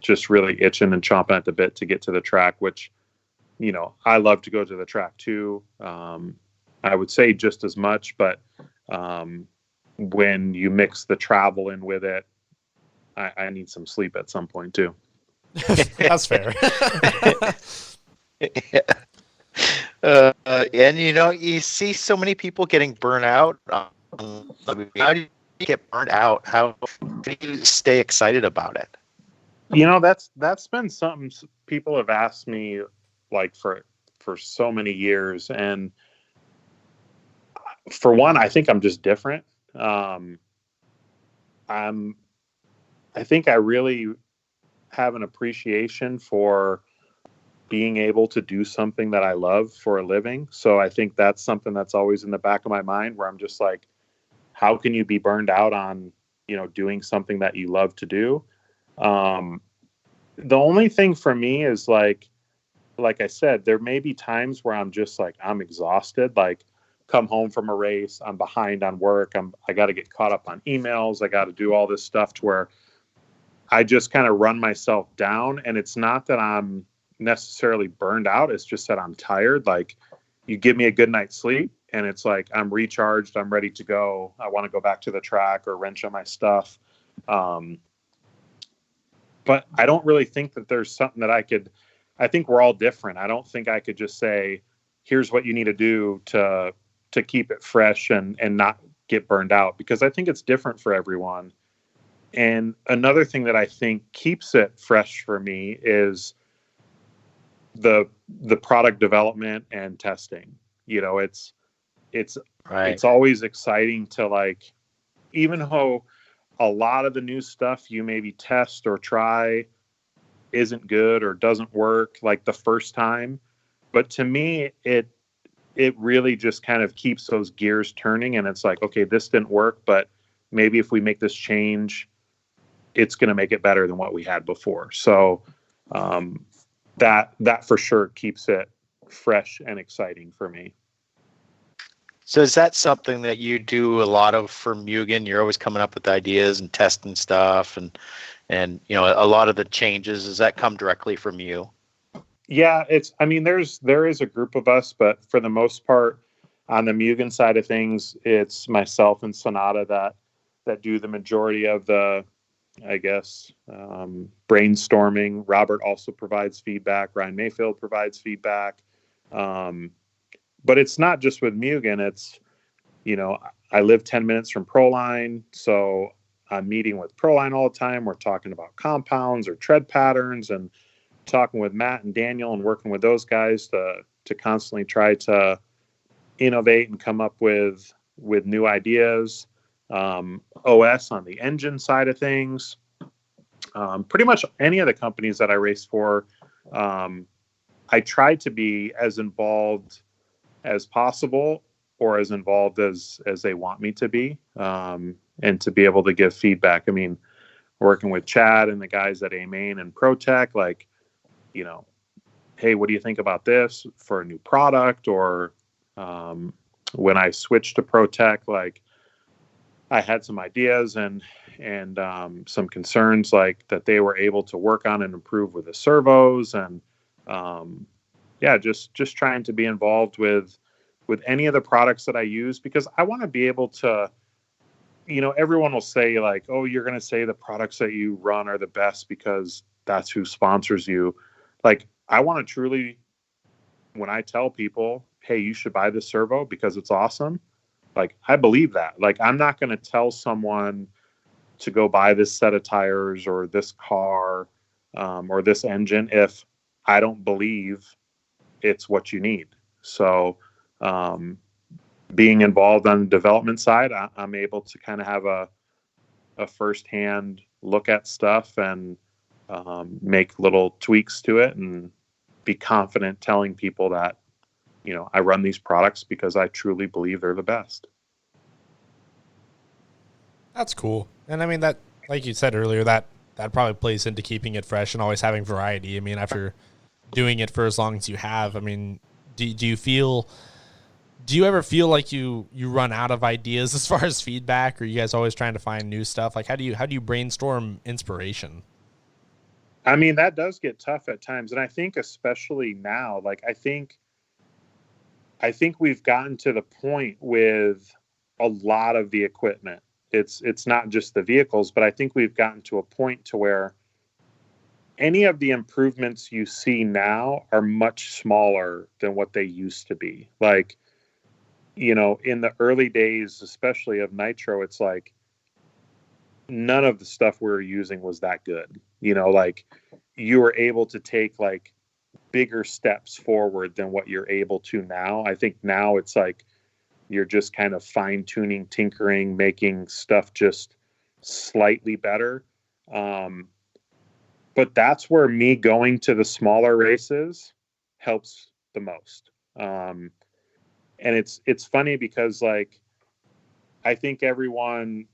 just really itching and chomping at the bit to get to the track, which, I love to go to the track too. I would say just as much, but when you mix the travel in with it, I need some sleep at some point too. That's fair. And you see so many people getting burnt out. How do you get burnt out? How do you stay excited about it? That's been something people have asked me for so many years. And for one, I think I'm just different. I think I really have an appreciation for being able to do something that I love for a living. So I think that's something that's always in the back of my mind, where I'm just how can you be burned out on, doing something that you love to do? The only thing for me is like I said, there may be times where I'm just I'm exhausted, come home from a race, I'm behind on work, I got to get caught up on emails, I got to do all this stuff to where I just kind of run myself down. And it's not that I'm necessarily burned out, it's just that I'm tired. You give me a good night's sleep and it's I'm recharged, I'm ready to go, I want to go back to the track or wrench on my stuff. But I don't really think that there's something that I think we're all different. I don't think I could just say, here's what you need to do to keep it fresh and not get burned out, because I think it's different for everyone. And another thing that I think keeps it fresh for me is the product development and testing. It's Right. It's always exciting to even though a lot of the new stuff you maybe test or try isn't good or doesn't work the first time. But to me, it really just kind of keeps those gears turning. And it's okay, this didn't work, but maybe if we make this change, it's going to make it better than what we had before. So that for sure keeps it fresh and exciting for me. So is that something that you do a lot of for Mugen? You're always coming up with ideas and testing stuff and a lot of the changes, does that come directly from you? Yeah, there is a group of us, but for the most part on the Mugen side of things, it's myself and Sonata that do the majority of the I guess. Brainstorming. Robert also provides feedback. Ryan Mayfield provides feedback. But it's not just with Mugen. It's, I live 10 minutes from Proline, so I'm meeting with Proline all the time. We're talking about compounds or tread patterns, and talking with Matt and Daniel and working with those guys to constantly try to innovate and come up with new ideas. OS on the engine side of things. Pretty much any of the companies that I race for, I try to be as involved as possible, or as involved as they want me to be, and to be able to give feedback. I mean, working with Chad and the guys at A-Main and ProTech, like, hey, what do you think about this for a new product? Or when I switched to ProTech, like, I had some ideas and some concerns, like that they were able to work on and improve with the servos, and just trying to be involved with any of the products that I use, because I want to be able to, everyone will say like, oh, you're going to say the products that you run are the best because that's who sponsors you. Like, I want to truly, when I tell people, hey, you should buy this servo because it's awesome, like, I believe that. Like, I'm not going to tell someone to go buy this set of tires or this car, or this engine if I don't believe it's what you need. So, being involved on the development side, I'm able to kind of have a firsthand look at stuff and make little tweaks to it, and be confident telling people that, I run these products because I truly believe they're the best. That's cool. And I mean, that, like you said earlier, that probably plays into keeping it fresh and always having variety. I mean, after doing it for as long as you have, I mean, do you ever feel like you run out of ideas as far as feedback? Or are you guys always trying to find new stuff? Like, how do you brainstorm inspiration? I mean, that does get tough at times. And I think especially now, like, I think we've gotten to the point with a lot of the equipment. It's not just the vehicles, but I think we've gotten to a point to where any of the improvements you see now are much smaller than what they used to be. Like, in the early days, especially of Nitro, it's like none of the stuff we were using was that good. Like, you were able to take like bigger steps forward than what you're able to now. I think now it's like you're just kind of fine tuning, tinkering, making stuff just slightly better. But that's where me going to the smaller races helps the most. And it's funny because, like, I think everyone,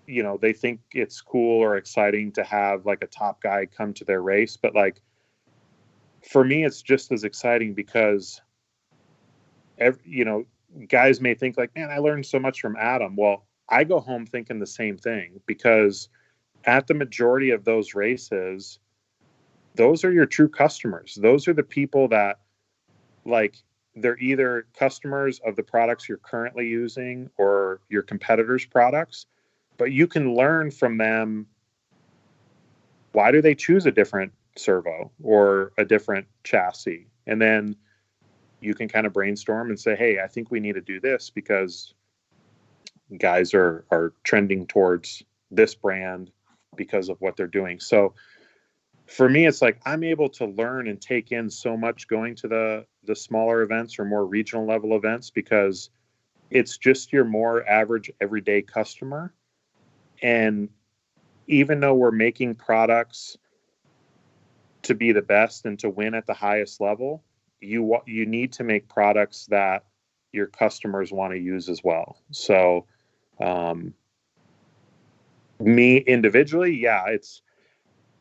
they think it's cool or exciting to have like a top guy come to their race. But like, for me, it's just as exciting because, guys may think like, man, I learned so much from Adam. Well, I go home thinking the same thing, because at the majority of those races, those are your true customers. Those are the people that, like, they're either customers of the products you're currently using or your competitors' products, but you can learn from them. Why do they choose a different servo or a different chassis? And then you can kind of brainstorm and say, hey, I think we need to do this because guys are trending towards this brand because of what they're doing. So for me, it's like I'm able to learn and take in so much going to the smaller events or more regional level events, because it's just your more average everyday customer. And even though we're making products to be the best and to win at the highest level, you need to make products that your customers want to use as well. So me individually, yeah,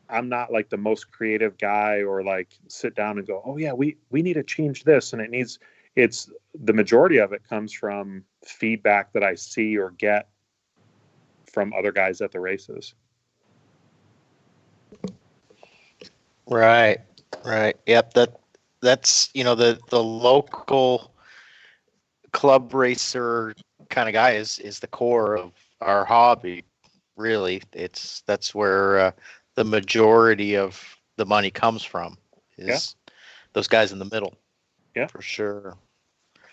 I'm not like the most creative guy or like sit down and go, oh yeah, we need to change this. And it's the majority of it comes from feedback that I see or get from other guys at the races. Right. Yep. That's the local club racer kind of guy is the core of our hobby. really. That's where the majority of the money comes from, Yeah. is those guys in the middle. Yeah. For sure.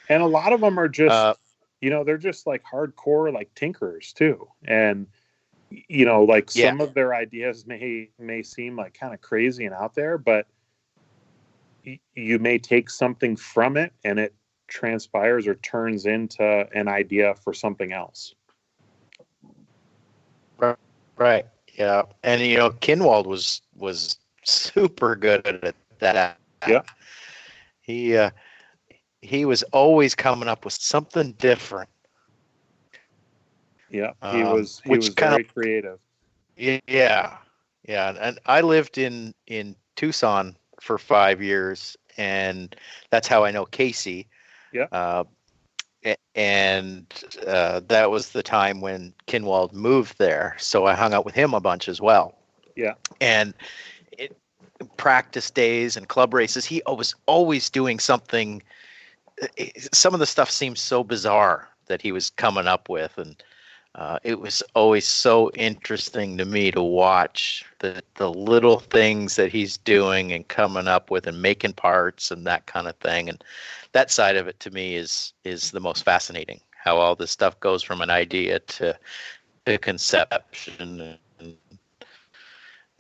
And a lot of them are just, Uh, they're just like hardcore, like tinkerers too. And, like yeah. some of their ideas may seem like kind of crazy and out there, but you may take something from it and it transpires or turns into an idea for something else. Right. Yeah. And Kinwald was super good at that. Yeah. He was always coming up with something different. Yeah. He was which kind very creative. Yeah. Yeah. And I lived in Tucson for 5 years, and that's how I know Casey. Yeah. And that was the time when Kinwald moved there, so I hung out with him a bunch as well. Yeah. And practice days and club races, he was always doing something. Some of the stuff seems so bizarre that he was coming up with, and it was always so interesting to me to watch the little things that he's doing and coming up with and making parts and that kind of thing. And that side of it to me is the most fascinating, how all this stuff goes from an idea to conception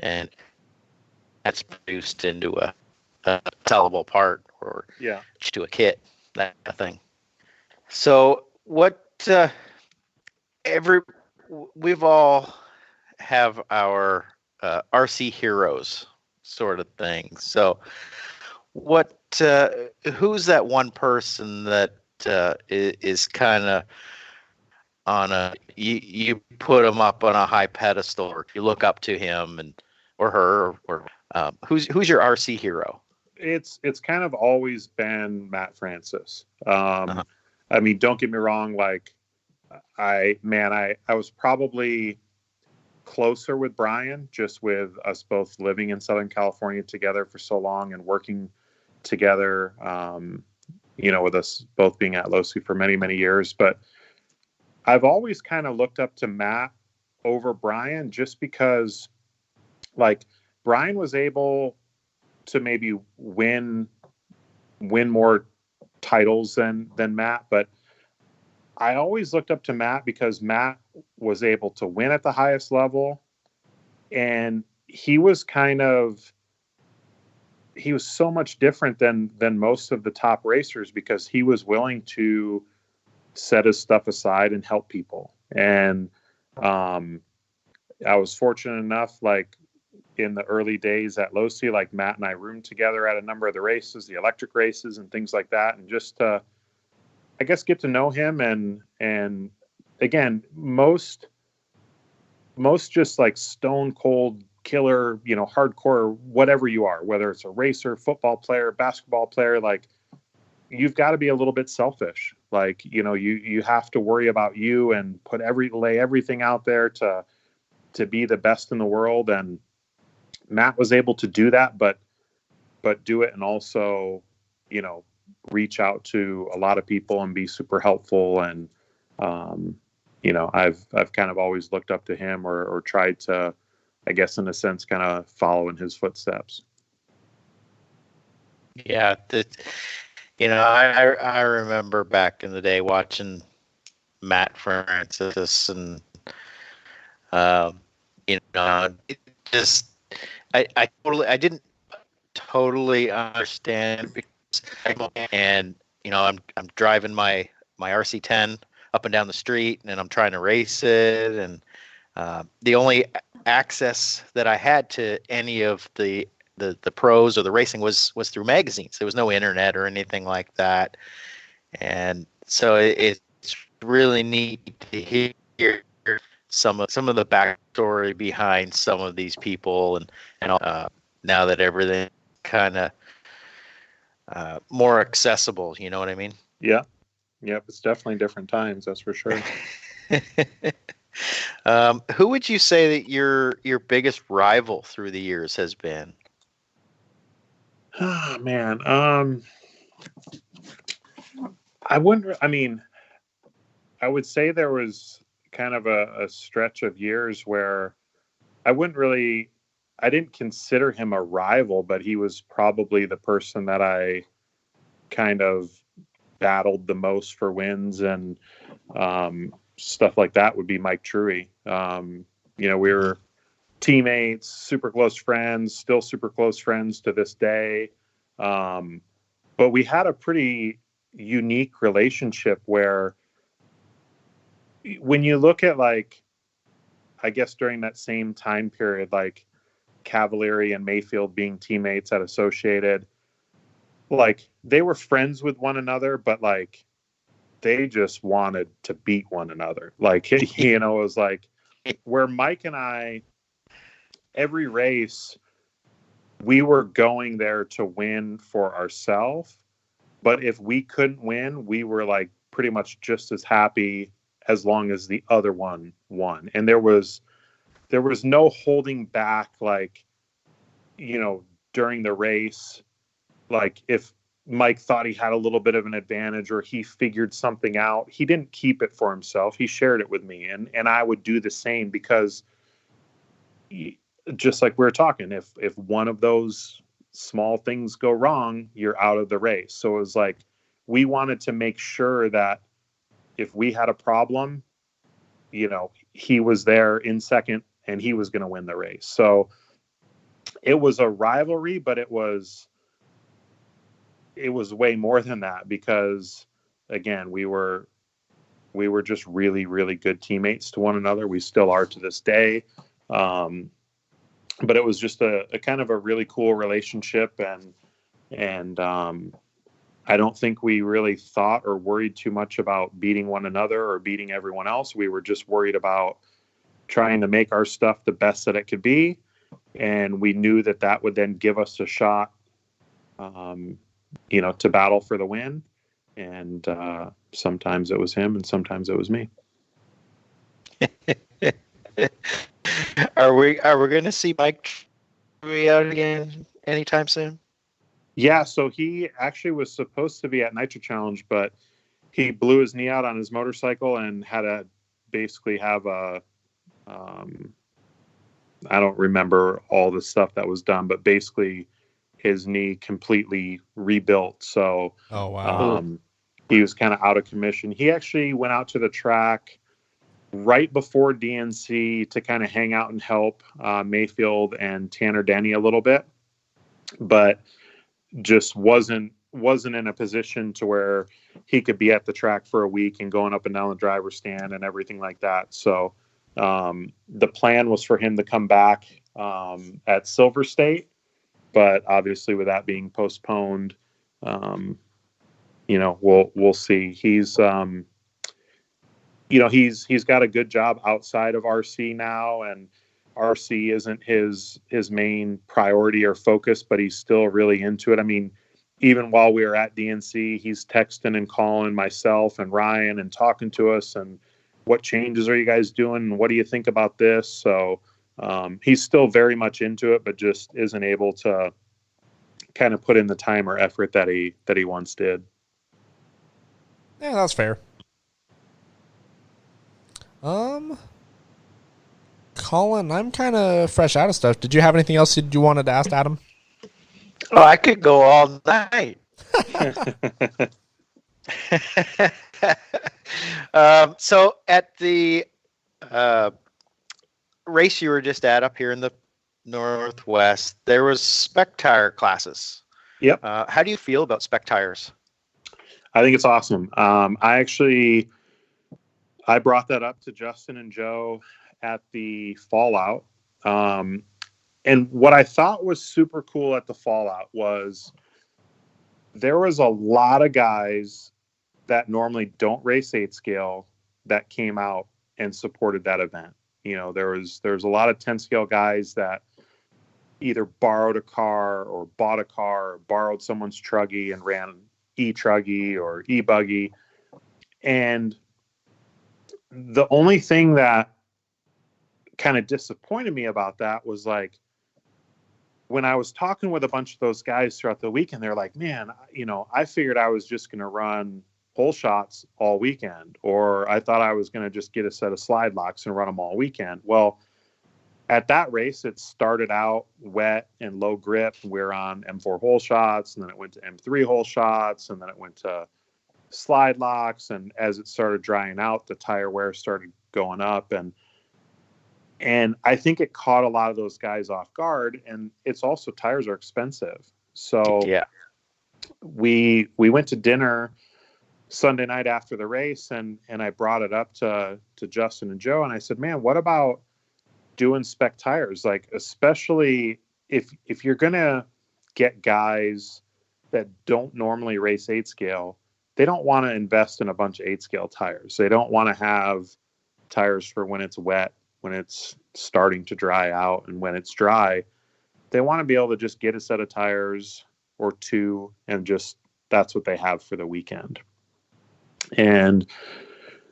and that's produced into a sellable part or to a kit, that kind of thing. So what we've all have our RC heroes sort of thing. So what who's that one person that is kind of on you put him up on a high pedestal, or you look up to him and or her, or who's your RC hero? It's kind of always been Matt Francis. I mean, don't get me wrong, like I was probably closer with Brian, just with us both living in Southern California together for so long and working together, with us both being at LOSI for many, many years. But I've always kind of looked up to Matt over Brian, just because like Brian was able to maybe win more titles than Matt, but I always looked up to Matt because Matt was able to win at the highest level, and he was so much different than most of the top racers, because he was willing to set his stuff aside and help people. And I was fortunate enough, like in the early days at LOSI, like Matt and I roomed together at a number of the races, the electric races and things like that. And just I guess get to know him, and again, most just like stone cold killer, hardcore, whatever you are, whether it's a racer, football player, basketball player, like you've got to be a little bit selfish. Like, you have to worry about you and lay everything out there to be the best in the world. And Matt was able to do that, but do it and also, reach out to a lot of people and be super helpful. And, I've kind of always looked up to him or tried to, I guess, in a sense, kind of follow in his footsteps. Yeah. I remember back in the day watching Matt Francis and, it just, I didn't totally understand, because, and I'm driving my RC10 up and down the street, and I'm trying to race it, and the only access that I had to any of the pros or the racing was through magazines. There was no internet or anything like that, and so it's really neat to hear some of the backstory behind some of these people, and now that everything kind of more accessible, you know what I mean? Yeah. Yep. It's definitely different times. That's for sure. Who would you say that your biggest rival through the years has been? Oh, man. I would say there was kind of a stretch of years where I didn't consider him a rival, but he was probably the person that I kind of battled the most for wins and stuff like that would be Mike Truey. We were teammates, super close friends, still super close friends to this day. But we had a pretty unique relationship where when you look at I guess during that same time period, Cavalieri and Mayfield being teammates at Associated, they were friends with one another, but they just wanted to beat one another. It was where Mike and I, every race, we were going there to win for ourselves. But if we couldn't win, we were pretty much just as happy as long as the other one won. And there was no holding back, during the race. If Mike thought he had a little bit of an advantage or he figured something out, he didn't keep it for himself. He shared it with me, and I would do the same, because just like we were talking, if one of those small things go wrong, you're out of the race. So it was we wanted to make sure that if we had a problem, he was there in second and he was going to win the race. So it was a rivalry, but it was way more than that, because again, we were just really, really good teammates to one another. We still are to this day. But it was just a kind of a really cool relationship, and I don't think we really thought or worried too much about beating one another or beating everyone else. We were just worried about trying to make our stuff the best that it could be, and we knew that would then give us a shot, to battle for the win. And sometimes it was him, and sometimes it was me. Are we going to see Mike Truey out again anytime soon? Yeah, so he actually was supposed to be at Nitro Challenge, but he blew his knee out on his motorcycle and had to basically have I don't remember all the stuff that was done, but basically his knee completely rebuilt. So oh wow, he was kind of out of commission. He actually went out to the track right before DNC to kind of hang out and help Mayfield and Tanner Denny a little bit, but just wasn't in a position to where he could be at the track for a week and going up and down the driver's stand and everything like that. So the plan was for him to come back at Silver State, but obviously with that being postponed, we'll see. He's he's got a good job outside of RC now, and RC isn't his main priority or focus, but he's still really into it. I mean, even while we were at DNC, he's texting and calling myself and Ryan and talking to us and what changes are you guys doing and what do you think about this? So he's still very much into it, but just isn't able to kind of put in the time or effort that he once did. Yeah, that's fair. Colin, I'm kind of fresh out of stuff. Did you have anything else you wanted to ask Adam? Oh, I could go all night. So at the race you were just at up here in the Northwest, there was spec tire classes. Yep. How do you feel about spec tires? I think it's awesome. I brought that up to Justin and Joe at the Fallout. And what I thought was super cool at the Fallout was there was a lot of guys that normally don't race 8 scale that came out and supported that event. There was a lot of 10 scale guys that either borrowed a car or bought a car or borrowed someone's truggy and ran e-truggy or e-buggy. And the only thing that kind of disappointed me about that was when I was talking with a bunch of those guys throughout the weekend, they're like, man, I figured I was just going to run hole shots all weekend, or I thought I was going to just get a set of slide locks and run them all weekend. Well, at that race, it started out wet and low grip. We're on M4 hole shots, and then it went to M3 hole shots, and then it went to slide locks. And as it started drying out, the tire wear started going up, and I think it caught a lot of those guys off guard. And it's also, tires are expensive, so Yeah. we went to dinner Sunday night after the race, and I brought it up to Justin and Joe, and I said, man, what about doing spec tires? Like, especially if you're gonna get guys that don't normally race 8 scale, they don't want to invest in a bunch of 8 scale tires. They don't want to have tires for when it's wet, when it's starting to dry out, and when it's dry. They want to be able to just get a set of tires or 2, and just, that's what they have for the weekend. And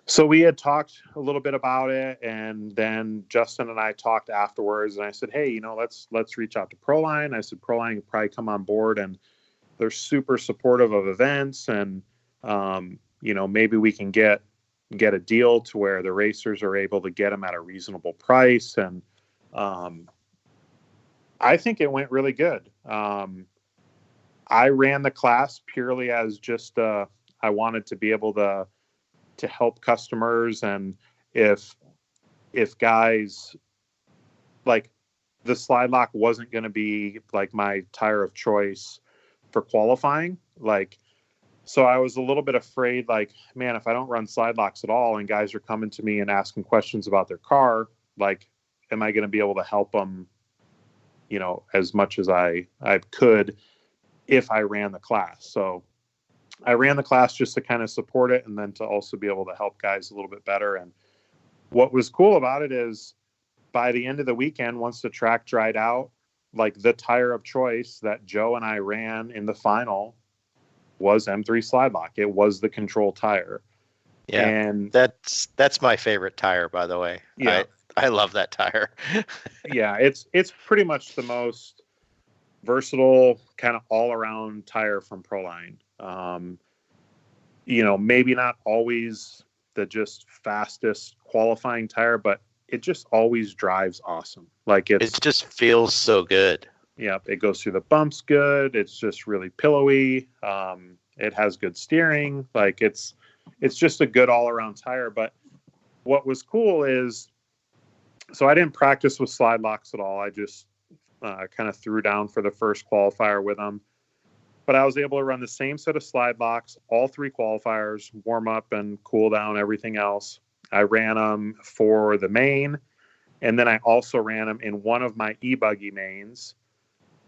so we had talked a little bit about it, and then Justin and I talked afterwards, and I said, hey, let's reach out to Proline. I said, Proline can probably come on board, and they're super supportive of events, and maybe we can get a deal to where the racers are able to get them at a reasonable price. And I think it went really good. I ran the class purely as just I wanted to be able to help customers, and if guys, like, the slide lock wasn't going to be like my tire of choice for qualifying, like, so I was a little bit afraid, like, man, if I don't run slide locks at all and guys are coming to me and asking questions about their car, like, am I going to be able to help them, as much as I could if I ran the class? So I ran the class just to kind of support it, and then to also be able to help guys a little bit better. And what was cool about it is, by the end of the weekend, once the track dried out, like, the tire of choice that Joe and I ran in the final was M3 slide lock. It was the control tire. Yeah. And that's my favorite tire, by the way. Yeah. I love that tire. Yeah, it's pretty much the most versatile, kind of all around tire from Proline. Maybe not always the just fastest qualifying tire, but it just always drives awesome. Like, it just feels so good. Yeah, it goes through the bumps good. It's just really pillowy. It has good steering. Like, it's just a good all around tire. But what was cool is, so I didn't practice with slide locks at all. I just kind of threw down for the first qualifier with them. But I was able to run the same set of slide locks, all 3 qualifiers, warm up and cool down, everything else. I ran them for the main, and then I also ran them in one of my e-buggy mains.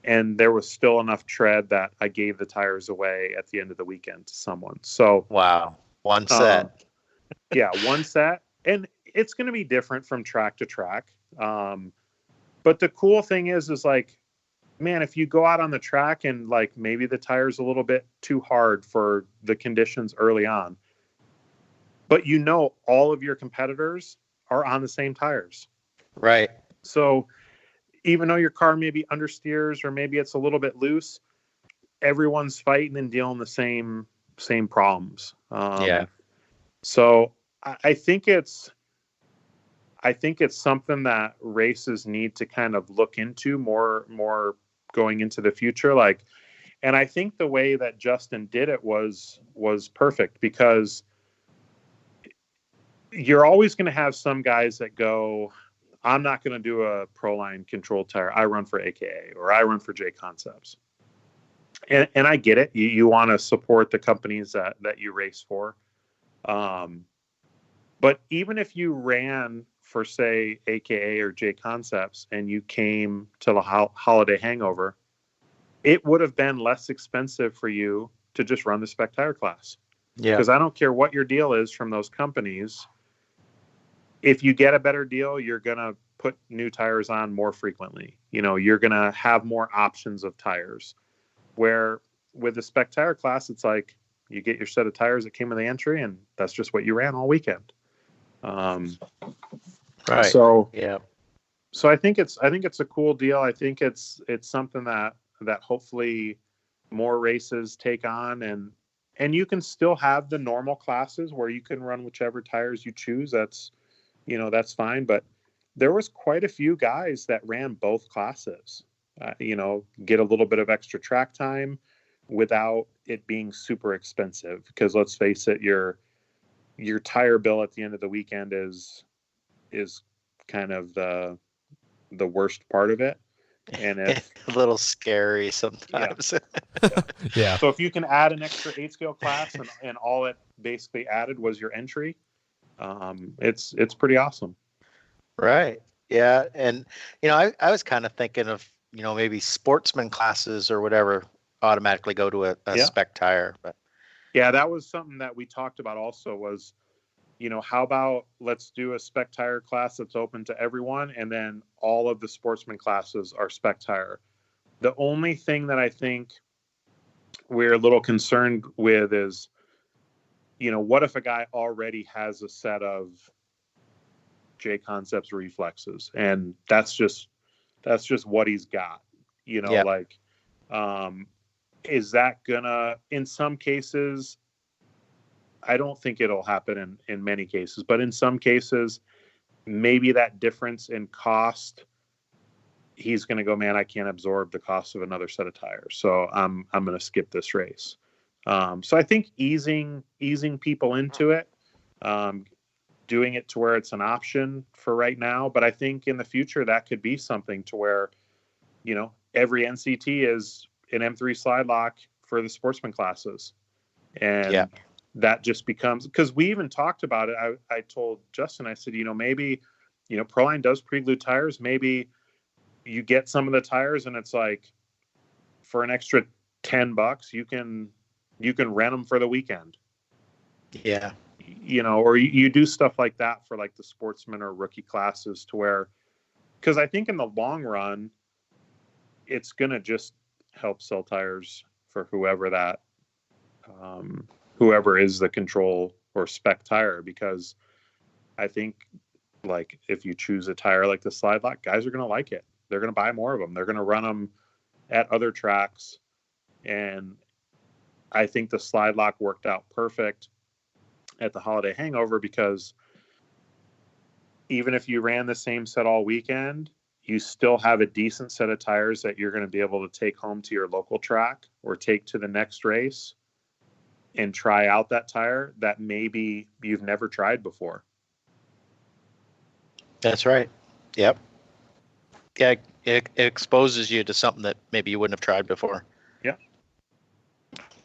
And there was still enough tread that I gave the tires away at the end of the weekend to someone. So wow, one set. Yeah, one set. And it's going to be different from track to track. But the cool thing is like, man, if you go out on the track and, like, maybe the tire's a little bit too hard for the conditions early on, but all of your competitors are on the same tires. Right. So even though your car maybe understeers, or maybe it's a little bit loose, everyone's fighting and dealing the same problems. Yeah. So I think it's something that races need to kind of look into more going into the future. Like, and I think the way that Justin did it was perfect, because you're always going to have some guys that go, I'm not going to do a Proline controlled tire. I run for AKA, or I run for J Concepts. And I get it. You want to support the companies that you race for. But even if you ran for, say, AKA or J Concepts, and you came to the holiday hangover, it would have been less expensive for you to just run the spec tire class. Yeah. Because I don't care what your deal is from those companies. If you get a better deal, you're going to put new tires on more frequently. You're going to have more options of tires. Where with the spec tire class, it's like, you get your set of tires that came in the entry, and that's just what you ran all weekend. Right. So yeah. So I think it's a cool deal. I think it's something that hopefully more races take on, And you can still have the normal classes where you can run whichever tires you choose. That's, that's fine. But there was quite a few guys that ran both classes, get a little bit of extra track time without it being super expensive. Because let's face it, your tire bill at the end of the weekend is kind of the worst part of it. And if a little scary sometimes. Yeah. So if you can add an extra 8 scale class and all it basically added was your entry, it's pretty awesome. Right. Yeah. And, I was kind of thinking of, maybe sportsman classes or whatever automatically go to a spec tire. But yeah, that was something that we talked about also was, how about let's do a spec tire class that's open to everyone, and then all of the sportsman classes are spec tire. The only thing that I think we're a little concerned with is, what if a guy already has a set of J Concepts reflexes, and that's just what he's got, is that gonna, in some cases, I don't think it'll happen in many cases, but in some cases, maybe that difference in cost, he's going to go, man, I can't absorb the cost of another set of tires, so I'm going to skip this race. So I think easing people into it, doing it to where it's an option for right now, but I think in the future that could be something to where, every NCT is an M3 slide lock for the sportsman classes, and that just becomes, because we even talked about it. I told Justin, I said, maybe, Proline does pre-glued tires. Maybe you get some of the tires and it's like for an extra $10, you can rent them for the weekend. Yeah. Or you do stuff like that for like the sportsman or rookie classes to where, because I think in the long run, it's going to just help sell tires for whoever is the control or spec tire, because I think like if you choose a tire like the slide lock, guys are going to like it. They're going to buy more of them. They're going to run them at other tracks. And I think the slide lock worked out perfect at the Holiday Hangover, because even if you ran the same set all weekend, you still have a decent set of tires that you're going to be able to take home to your local track or take to the next race and try out that tire that maybe you've never tried before. That's right. Yep. Yeah, it exposes you to something that maybe you wouldn't have tried before. Yeah.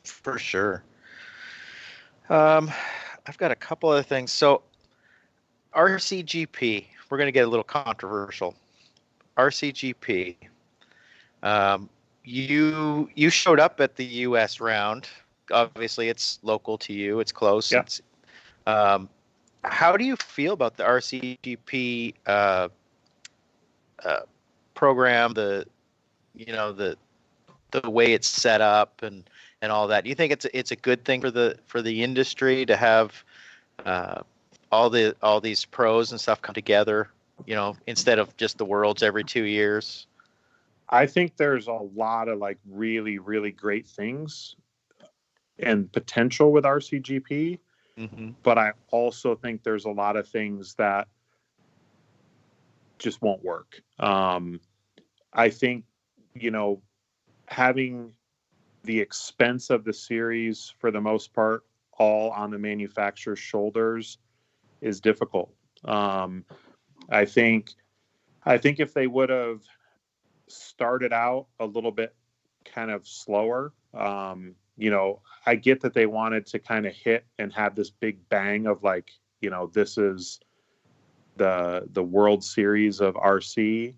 For sure. I've got a couple other things. So RCGP, we're going to get a little controversial. RCGP, you showed up at the U.S. round. Obviously, it's local to you. It's close. Yeah. It's, how do you feel about the RCGP program? The way it's set up and all that. Do you think it's a good thing for the industry to have all these pros and stuff come together? Instead of just the Worlds every 2 years. I think there's a lot of like really, really great things and potential with RCGP, but I also think there's a lot of things that just won't work. I think, having the expense of the series for the most part all on the manufacturer's shoulders is difficult. I think if they would have started out a little bit kind of slower, I get that they wanted to kind of hit and have this big bang of like, this is the World Series of RC,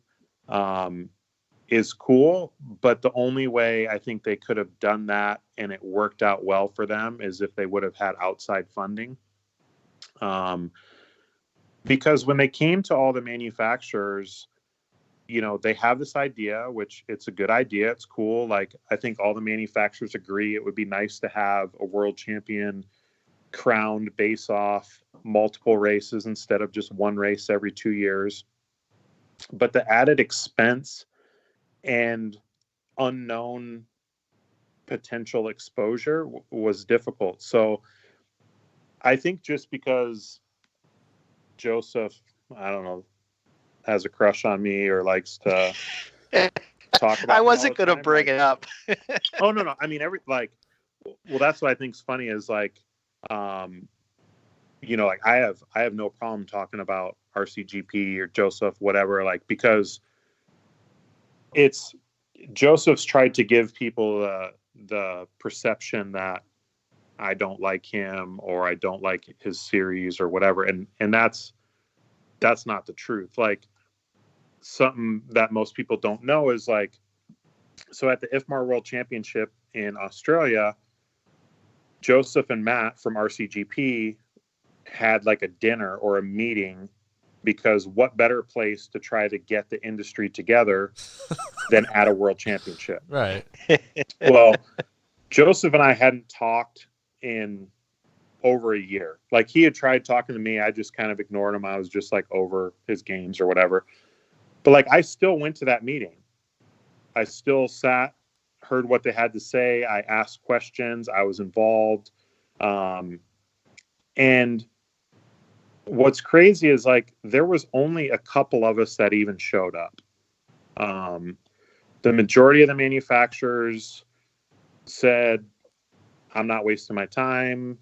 is cool. But the only way I think they could have done that and it worked out well for them is if they would have had outside funding. Because when they came to all the manufacturers, they have this idea, which it's a good idea. It's cool. Like, I think all the manufacturers agree it would be nice to have a world champion crowned base off multiple races instead of just one race every 2 years. But the added expense and unknown potential exposure was difficult. So I think just because Joseph, I don't know, has a crush on me or likes to talk about I me all wasn't the going to time, bring like, it up. oh no, I mean well, that's what I think is funny is like, like I have no problem talking about RCGP or Joseph, whatever, like, because Joseph's tried to give people the perception that I don't like him or I don't like his series or whatever, and that's not the truth. Like, something that most people don't know is like, so at the IFMAR World Championship in Australia, Joseph and Matt from RCGP had like a dinner or a meeting, because what better place to try to get the industry together than at a world championship? Right. Well, Joseph and I hadn't talked in over a year. Like, he had tried talking to me. I just kind of ignored him. I was just like over his games or whatever. But like, I still went to that meeting. I still sat, heard what they had to say. I asked questions. I was involved. And what's crazy is like, there was only a couple of us that even showed up. The majority of the manufacturers said, I'm not wasting my time.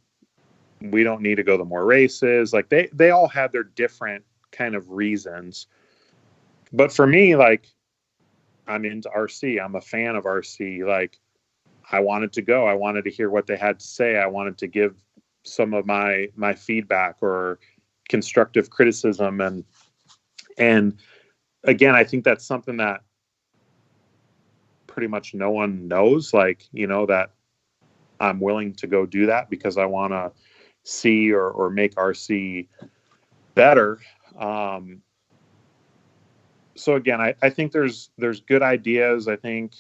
We don't need to go to more races. Like, they all had their different kind of reasons. But for me, like, I'm into RC. I'm a fan of RC. Like, I wanted to go. I wanted to hear what they had to say. I wanted to give some of my feedback or constructive criticism. And again, I think that's something that pretty much no one knows, like, that I'm willing to go do that because I want to see or make RC better. So again, I think there's good ideas. I think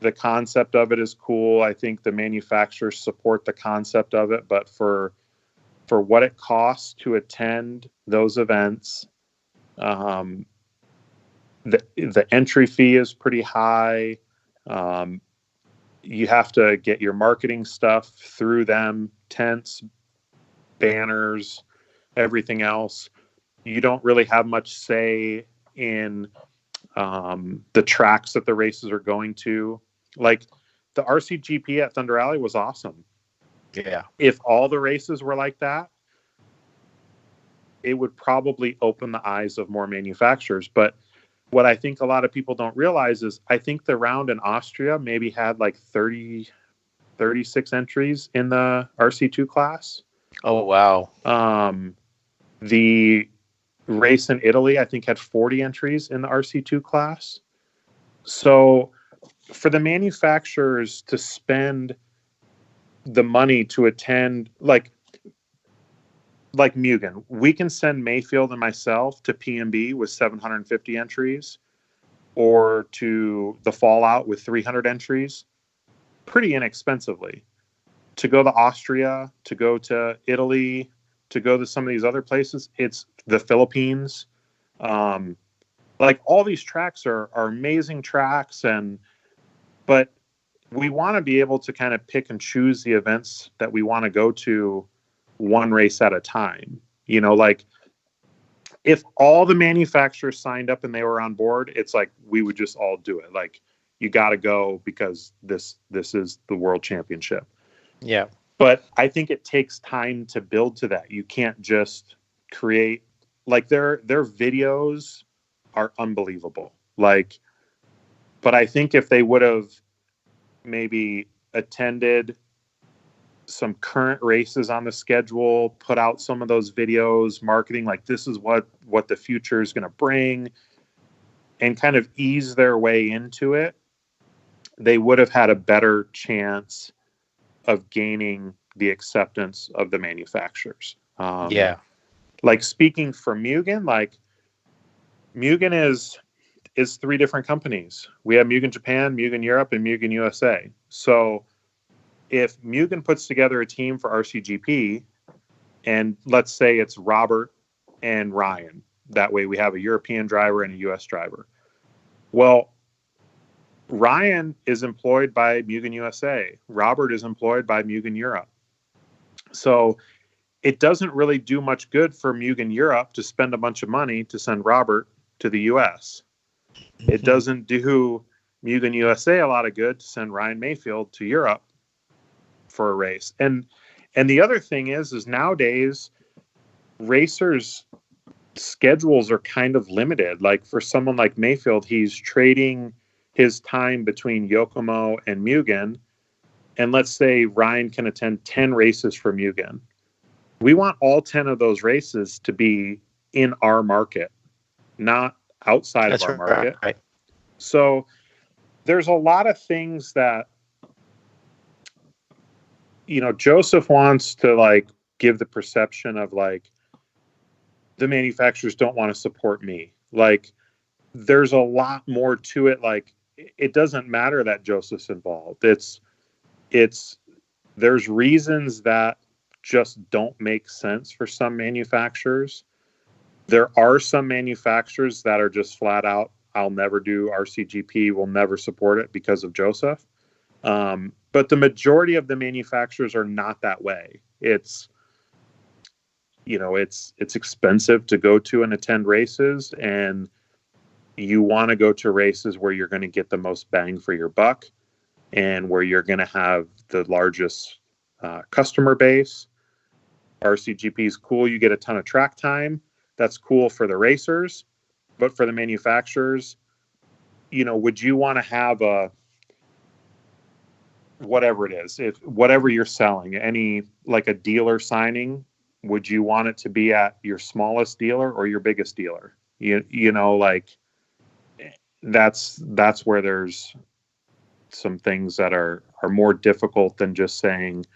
the concept of it is cool. I think the manufacturers support the concept of it, but for what it costs to attend those events, the entry fee is pretty high. You have to get your marketing stuff through them, tents, banners, everything else. You don't really have much say in the tracks that the races are going to. Like, the RCGP at Thunder Alley was awesome. Yeah. If all the races were like that, it would probably open the eyes of more manufacturers. But what I think a lot of people don't realize is, I think the round in Austria maybe had like 36 entries in the RC2 class. Oh, wow. The race in Italy, I think, had 40 entries in the RC2 class. So for the manufacturers to spend the money to attend, like Mugen, we can send Mayfield and myself to PMB with 750 entries, or to the Fallout with 300 entries, pretty inexpensively. To go to Austria, to go to Italy, to go to some of these other places, it's the Philippines. Like, all these tracks are amazing tracks, but we want to be able to kind of pick and choose the events that we want to go to one race at a time. Like, if all the manufacturers signed up and they were on board, it's like we would just all do it. Like, you got to go because this is the world championship. Yeah. But I think it takes time to build to that. You can't just create, like, their videos are unbelievable. Like, but I think if they would have maybe attended some current races on the schedule, put out some of those videos, marketing, like, this is what the future is going to bring, and kind of ease their way into it, they would have had a better chance of gaining the acceptance of the manufacturers. Yeah. Like, speaking for Mugen, like, Mugen is 3 different companies. We have Mugen Japan, Mugen Europe, and Mugen USA. So if Mugen puts together a team for RCGP, and let's say it's Robert and Ryan, that way we have a European driver and a US driver. Well, Ryan is employed by Mugen USA. Robert is employed by Mugen Europe. So it doesn't really do much good for Mugen Europe to spend a bunch of money to send Robert to the US. It doesn't do Mugen USA a lot of good to send Ryan Mayfield to Europe for a race. And the other thing is nowadays racers' schedules are kind of limited. Like for someone like Mayfield, he's trading his time between Yokomo and Mugen. And let's say Ryan can attend 10 races for Mugen. We want all 10 of those races to be in our market, not outside of our market. Right. So there's a lot of things that, Joseph wants to like give the perception of like the manufacturers don't want to support me. Like there's a lot more to it. Like it doesn't matter that Joseph's involved. There's reasons that just don't make sense for some manufacturers. There are some manufacturers that are just flat out, I'll never do RCGP, will never support it because of Joseph. But the majority of the manufacturers are not that way. It's expensive to go to and attend races, and you want to go to races where you're going to get the most bang for your buck and where you're going to have the largest customer base. RCGP is cool. You get a ton of track time. That's cool for the racers, but for the manufacturers, would you want to have whatever it is, whatever you're selling, any like a dealer signing, would you want it to be at your smallest dealer or your biggest dealer? Like that's where there's some things that are more difficult than just saying,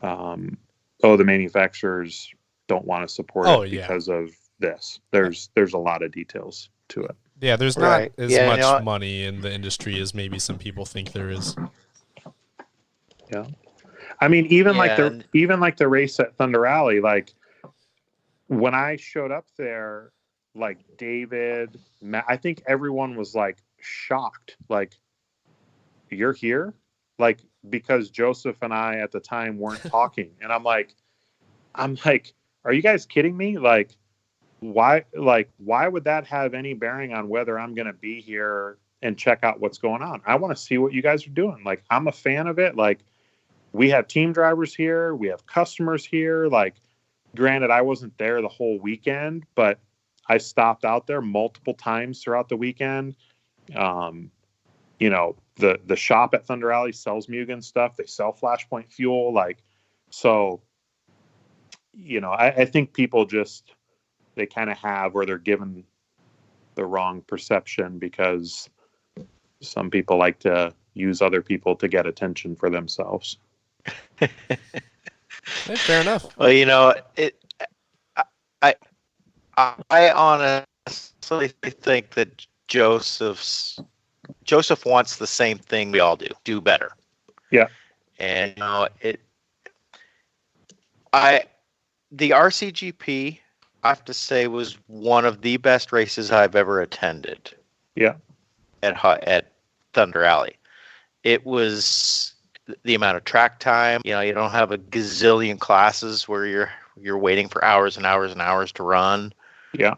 the manufacturers don't want to support it because of this. There's a lot of details to it. Yeah, there's not as much money in the industry as maybe some people think there is. Yeah. I mean, even like the race at Thunder Alley, like when I showed up there, like David, Matt, I think everyone was like shocked. Like, you're here? Like, because Joseph and I at the time weren't talking. And I'm like, are you guys kidding me? Like, why would that have any bearing on whether I'm going to be here and check out what's going on? I want to see what you guys are doing. Like, I'm a fan of it. Like, we have team drivers here. We have customers here. Like, granted, I wasn't there the whole weekend, but I stopped out there multiple times throughout the weekend. The shop at Thunder Alley sells Mugen stuff. They sell Flashpoint fuel. Like, so, I think people just, they kind of have, or they're given the wrong perception because some people like to use other people to get attention for themselves. Fair enough. Well, I honestly think that Joseph wants the same thing we all do better. Yeah. And the RCGP, I have to say, was one of the best races I've ever attended. Yeah. At Thunder Alley. It was the amount of track time. You don't have a gazillion classes where you're waiting for hours and hours and hours to run. Yeah.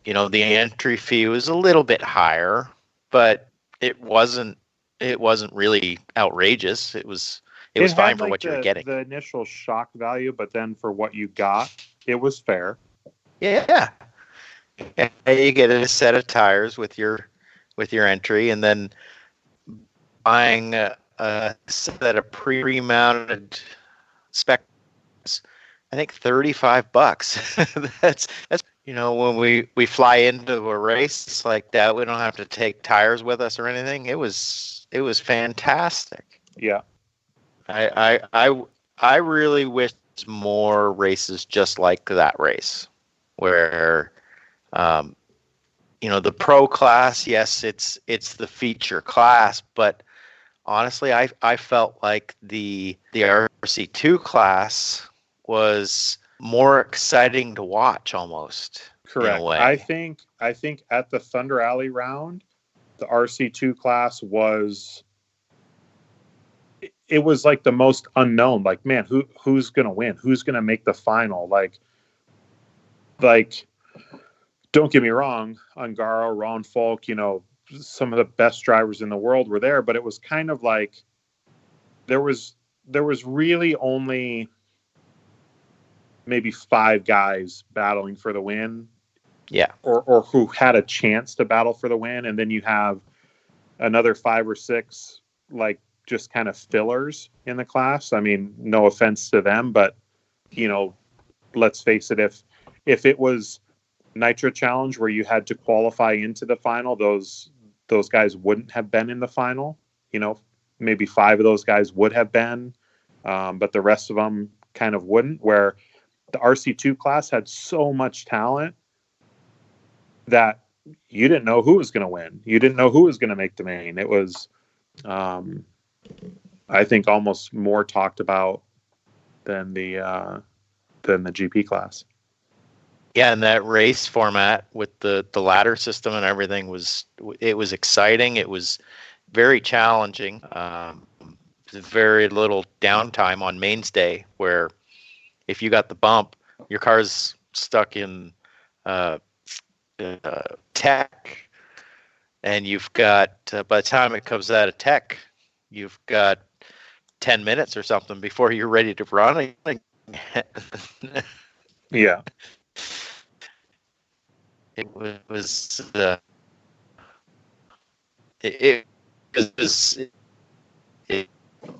The entry fee was a little bit higher, but it wasn't really outrageous. It was fine for what you were getting. The initial shock value, but then for what you got, it was fair. Yeah. And you get a set of tires with your entry, and then buying a set of pre-mounted specs, I think $35. That's when we fly into a race like that, we don't have to take tires with us or anything. It was fantastic. Yeah. I really wish more races just like that race, where the pro class, yes, it's the feature class, but honestly, I felt like the RC2 class was more exciting to watch almost. Correct. In a way. I think at the Thunder Alley round, the RC2 class was, it was like the most unknown. Like, man, who's gonna win? Who's gonna make the final? Like, don't get me wrong, Ungaro, Ron Falk, some of the best drivers in the world were there, but it was kind of like there was really only maybe 5 guys battling for the win. Yeah. Or who had a chance to battle for the win, and then you have another 5 or 6 like just kind of fillers in the class. I mean, no offense to them, but let's face it, if it was Nitro Challenge where you had to qualify into the final, those guys wouldn't have been in the final. Maybe 5 of those guys would have been, but the rest of them kind of wouldn't. Where the RC2 class had so much talent that you didn't know who was going to win. You didn't know who was going to make the main. It was, I think, almost more talked about than the GP class. Yeah, and that race format with the ladder system and everything was exciting. It was very challenging. Very little downtime on mains day, where if you got the bump, your car's stuck in tech, and you've got by the time it comes out of tech, you've got 10 minutes or something before you're ready to run. Yeah. It was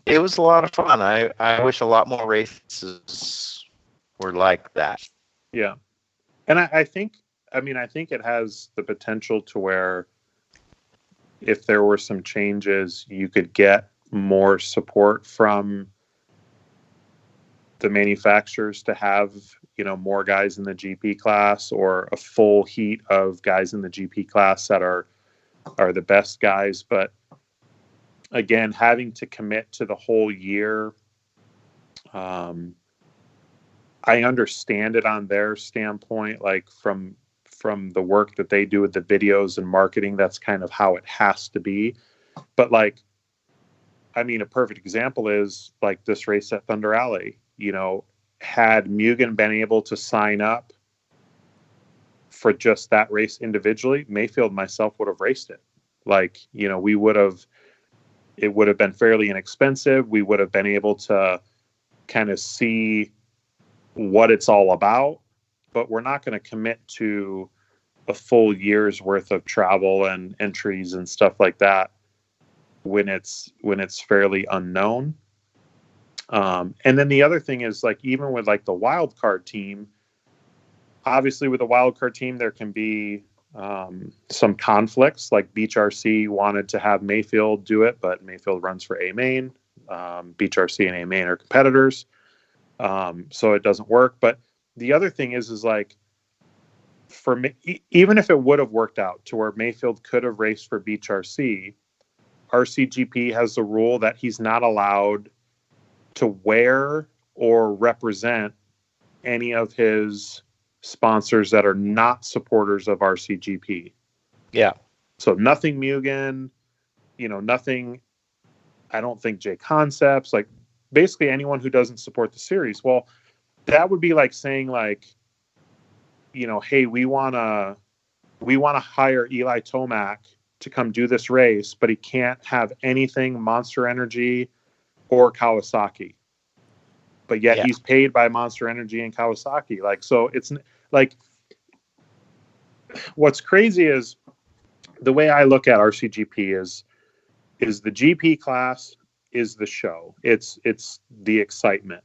it was a lot of fun. I wish a lot more races were like that. Yeah. And I think it has the potential to where if there were some changes, you could get more support from the manufacturers to have, more guys in the GP class, or a full heat of guys in the GP class that are the best guys. But again, having to commit to the whole year, I understand it on their standpoint, like from the work that they do with the videos and marketing, that's kind of how it has to be. But a perfect example is like this race at Thunder Alley. Had Mugen been able to sign up for just that race individually, Mayfield and myself would have raced it. We would have, it would have been fairly inexpensive. We would have been able to kind of see what it's all about, but we're not going to commit to a full year's worth of travel and entries and stuff like that when it's fairly unknown. And then the other thing is, even with the wild card team, obviously with the wild card team, there can be some conflicts. Like Beach RC wanted to have Mayfield do it, but Mayfield runs for A Main. Beach RC and A Main are competitors. So it doesn't work. But the other thing is for me, even if it would have worked out to where Mayfield could have raced for Beach RC, RCGP has the rule that he's not allowed to wear or represent any of his sponsors that are not supporters of RCGP. Yeah. So nothing Mugen, nothing, I don't think J Concepts, basically anyone who doesn't support the series. Well, that would be like saying hey, we want to hire Eli Tomac to come do this race, but he can't have anything Monster Energy or Kawasaki. But yet he's paid by Monster Energy and Kawasaki. So it's what's crazy is the way I look at RCGP is the GP class is the show. It's the excitement.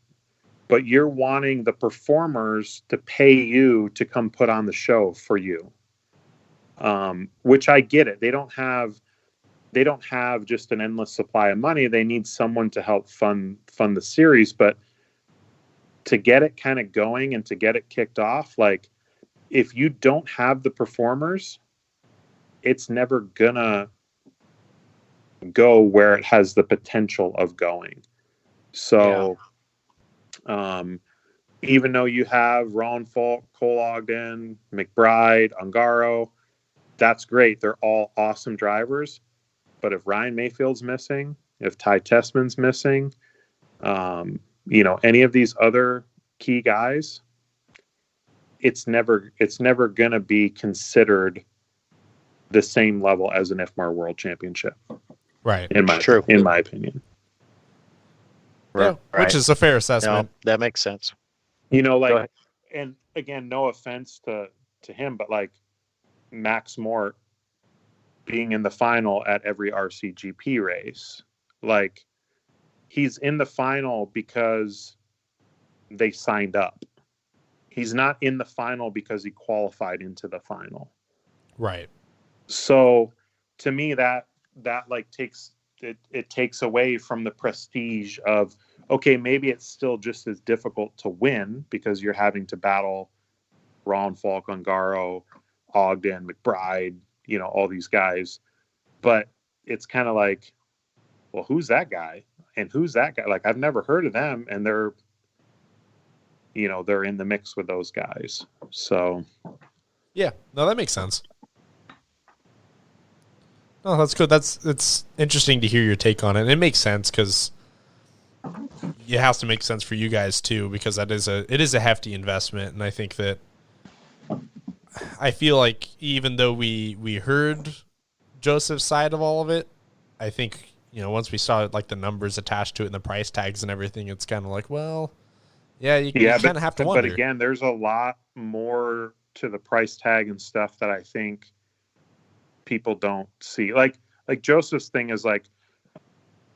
But you're wanting the performers to pay you to come put on the show for you. Which I get it. They don't have just an endless supply of money. They need someone to help fund the series, but to get it kind of going and to get it kicked off, if you don't have the performers, it's never gonna go where it has the potential of going. So, even though you have Ron Falk, Cole Ogden, McBride, Ungaro, that's great. They're all awesome drivers. But if Ryan Mayfield's missing, if Ty Tessman's missing, any of these other key guys, it's never going to be considered the same level as an IFMAR World Championship. Right. In my opinion. Yeah, Right. which is a fair assessment. No, that makes sense. And again, no offense to him, but like Max Mort being in the final at every RCGP race, like he's in the final because they signed up. He's not in the final because he qualified into the final. Right. So to me, that like takes it takes away from the prestige of, okay, maybe it's still just as difficult to win because you're having to battle Ron Falk, Ungaro, Ogden, McBride, all these guys. But it's kind of like, well, who's that guy? And who's that guy? Like, I've never heard of them, and they're in the mix with those guys. So yeah, no, that makes sense. Oh, that's good. It's interesting to hear your take on it. And it makes sense because it has to make sense for you guys too, because it is a hefty investment. And I think that I feel like even though we heard Joseph's side of all of it, I think, once we saw like the numbers attached to it and the price tags and everything, it's kind of like, well, yeah, you kind of have to wonder. But again, there's a lot more to the price tag and stuff that I think people don't see. Like Joseph's thing is like,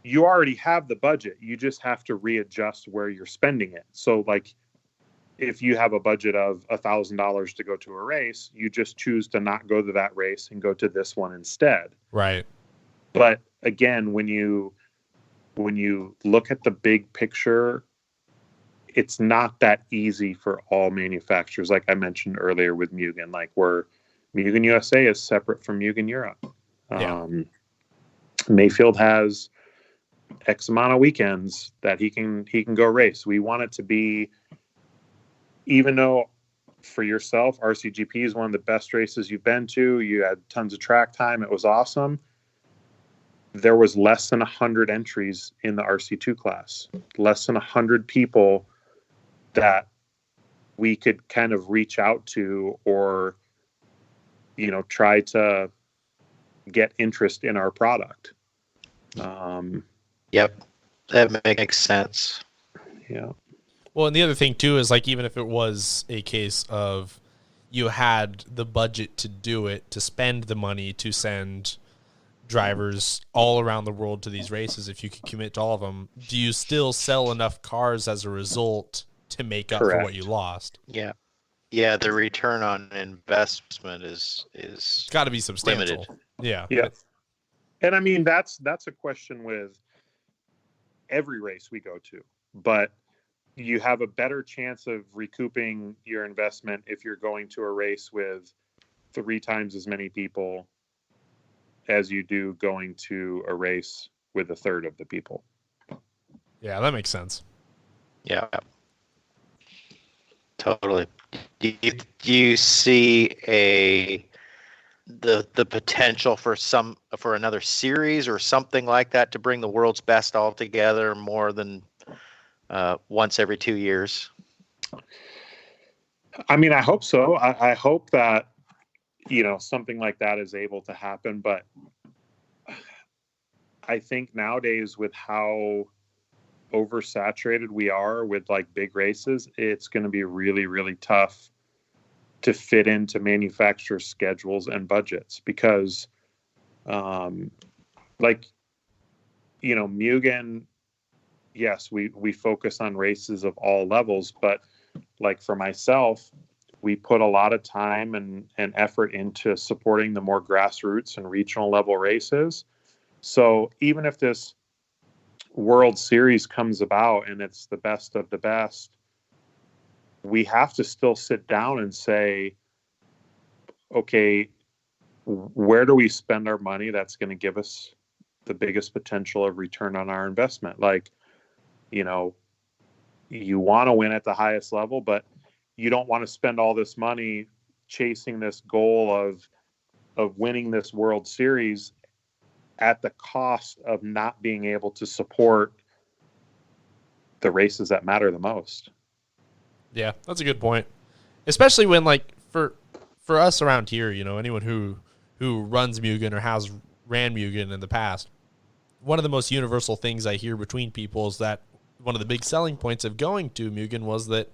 you already have the budget. You just have to readjust where you're spending it. So like, if you have a budget of $1,000 to go to a race, you just choose to not go to that race and go to this one instead. Right. But again, when you look at the big picture, it's not that easy for all manufacturers. Like I mentioned earlier with Mugen, like where Mugen USA is separate from Mugen Europe. Yeah. Mayfield has X amount of weekends that he can go race. We want it to be, even though for yourself, RCGP is one of the best races you've been to. You had tons of track time. It was awesome. There was less than 100 entries in the RC2 class, less than 100 people that we could kind of reach out to or, try to get interest in our product. Yep. That makes sense. Yeah. Well, and the other thing too is like, even if it was a case of you had the budget to do it, to spend the money to send drivers all around the world to these races, if you could commit to all of them, do you still sell enough cars as a result to make up Correct. for what you lost? Yeah. Yeah, the return on investment is got to be substantial. Limited. Yeah. Yeah. And I mean, that's a question with every race we go to, but you have a better chance of recouping your investment if you're going to a race with 3 times as many people as you do going to a race with a third of the people. Yeah, that makes sense. Yeah. Totally. Do you see the potential for another series or something like that to bring the world's best all together more than once every 2 years? I mean, I hope so. I hope that, something like that is able to happen. But I think nowadays with how oversaturated we are with like big races, it's going to be really, really tough to fit into manufacturer schedules and budgets because, Mugen, yes, we focus on races of all levels, but like for myself, we put a lot of time and effort into supporting the more grassroots and regional level races. So even if this World Series comes about and it's the best of the best, we have to still sit down and say, okay, where do we spend our money that's going to give us the biggest potential of return on our investment? Like, you want to win at the highest level, but you don't want to spend all this money chasing this goal of of winning this World Series at the cost of not being able to support the races that matter the most. Yeah, that's a good point. Especially when, like, for us around here, you know, anyone who runs Mugen or has ran Mugen in the past, one of the most universal things I hear between people is that one of the big selling points of going to Mugen was that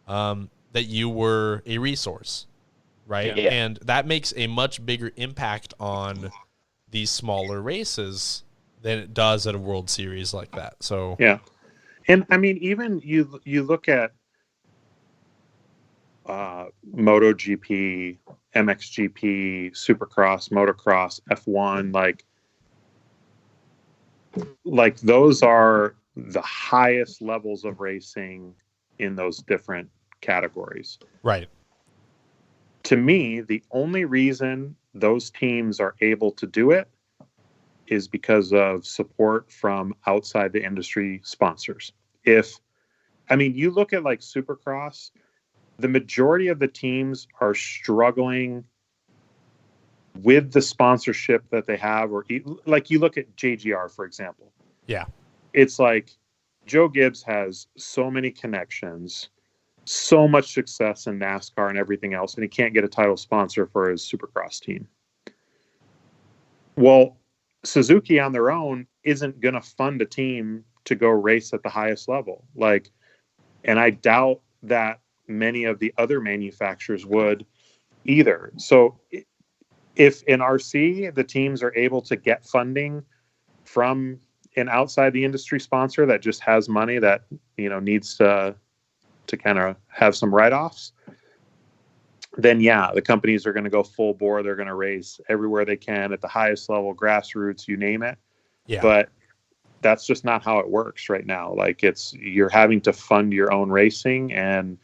that you were a resource, right? Yeah. And that makes a much bigger impact on these smaller races than it does at a World Series like that. So yeah, and I mean, even you look at MotoGP, MXGP, Supercross, Motocross, F1, like those are the highest levels of racing in those different categories. right. To me, the only reason those teams are able to do it is because of support from outside the industry sponsors. You look at like Supercross, the majority of the teams are struggling with the sponsorship that they have, or like you look at JGR, for example. Yeah. It's like Joe Gibbs has so many connections, so much success in NASCAR and everything else, and he can't get a title sponsor for his Supercross team. Well, Suzuki on their own isn't going to fund a team to go race at the highest level. And I doubt that many of the other manufacturers would either. So if in RC, the teams are able to get funding from an outside the industry sponsor that just has money that, needs to kind of have some write-offs, then yeah, the companies are going to go full bore. They're going to race everywhere they can at the highest level, grassroots, you name it. Yeah. But that's just not how it works right now. Like you're having to fund your own racing. And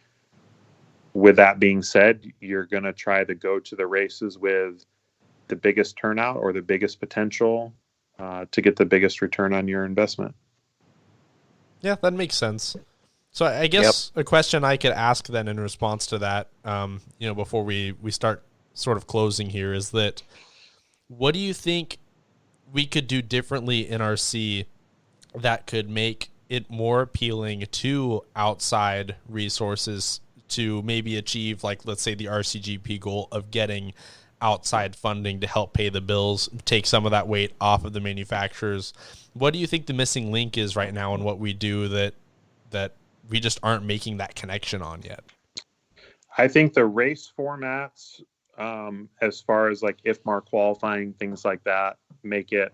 with that being said, you're going to try to go to the races with the biggest turnout or the biggest potential to get the biggest return on your investment. Yeah, that makes sense. So I guess a question I could ask then in response to that, before we start sort of closing here, is that what do you think we could do differently in RC that could make it more appealing to outside resources to maybe achieve, like, let's say the RCGP goal of getting outside funding to help pay the bills, take some of that weight off of the manufacturers? What do you think the missing link is right now in what we do that we just aren't making that connection on yet? I think the race formats, as far as like IFMAR qualifying, things like that, make it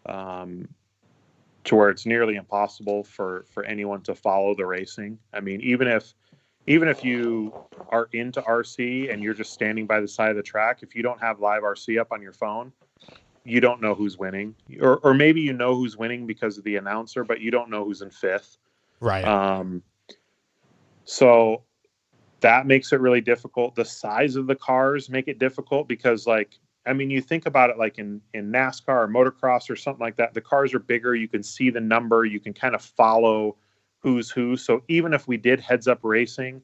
to where it's nearly impossible for anyone to follow the racing. I mean, even if you are into RC and you're just standing by the side of the track, if you don't have live RC up on your phone, you don't know who's winning, or maybe you know who's winning because of the announcer, but you don't know who's in fifth. Right. So that makes it really difficult. The size of the cars make it difficult because, you think about it like in NASCAR or motocross or something like that, the cars are bigger. You can see the number. You can kind of follow who's who. So even if we did heads up racing,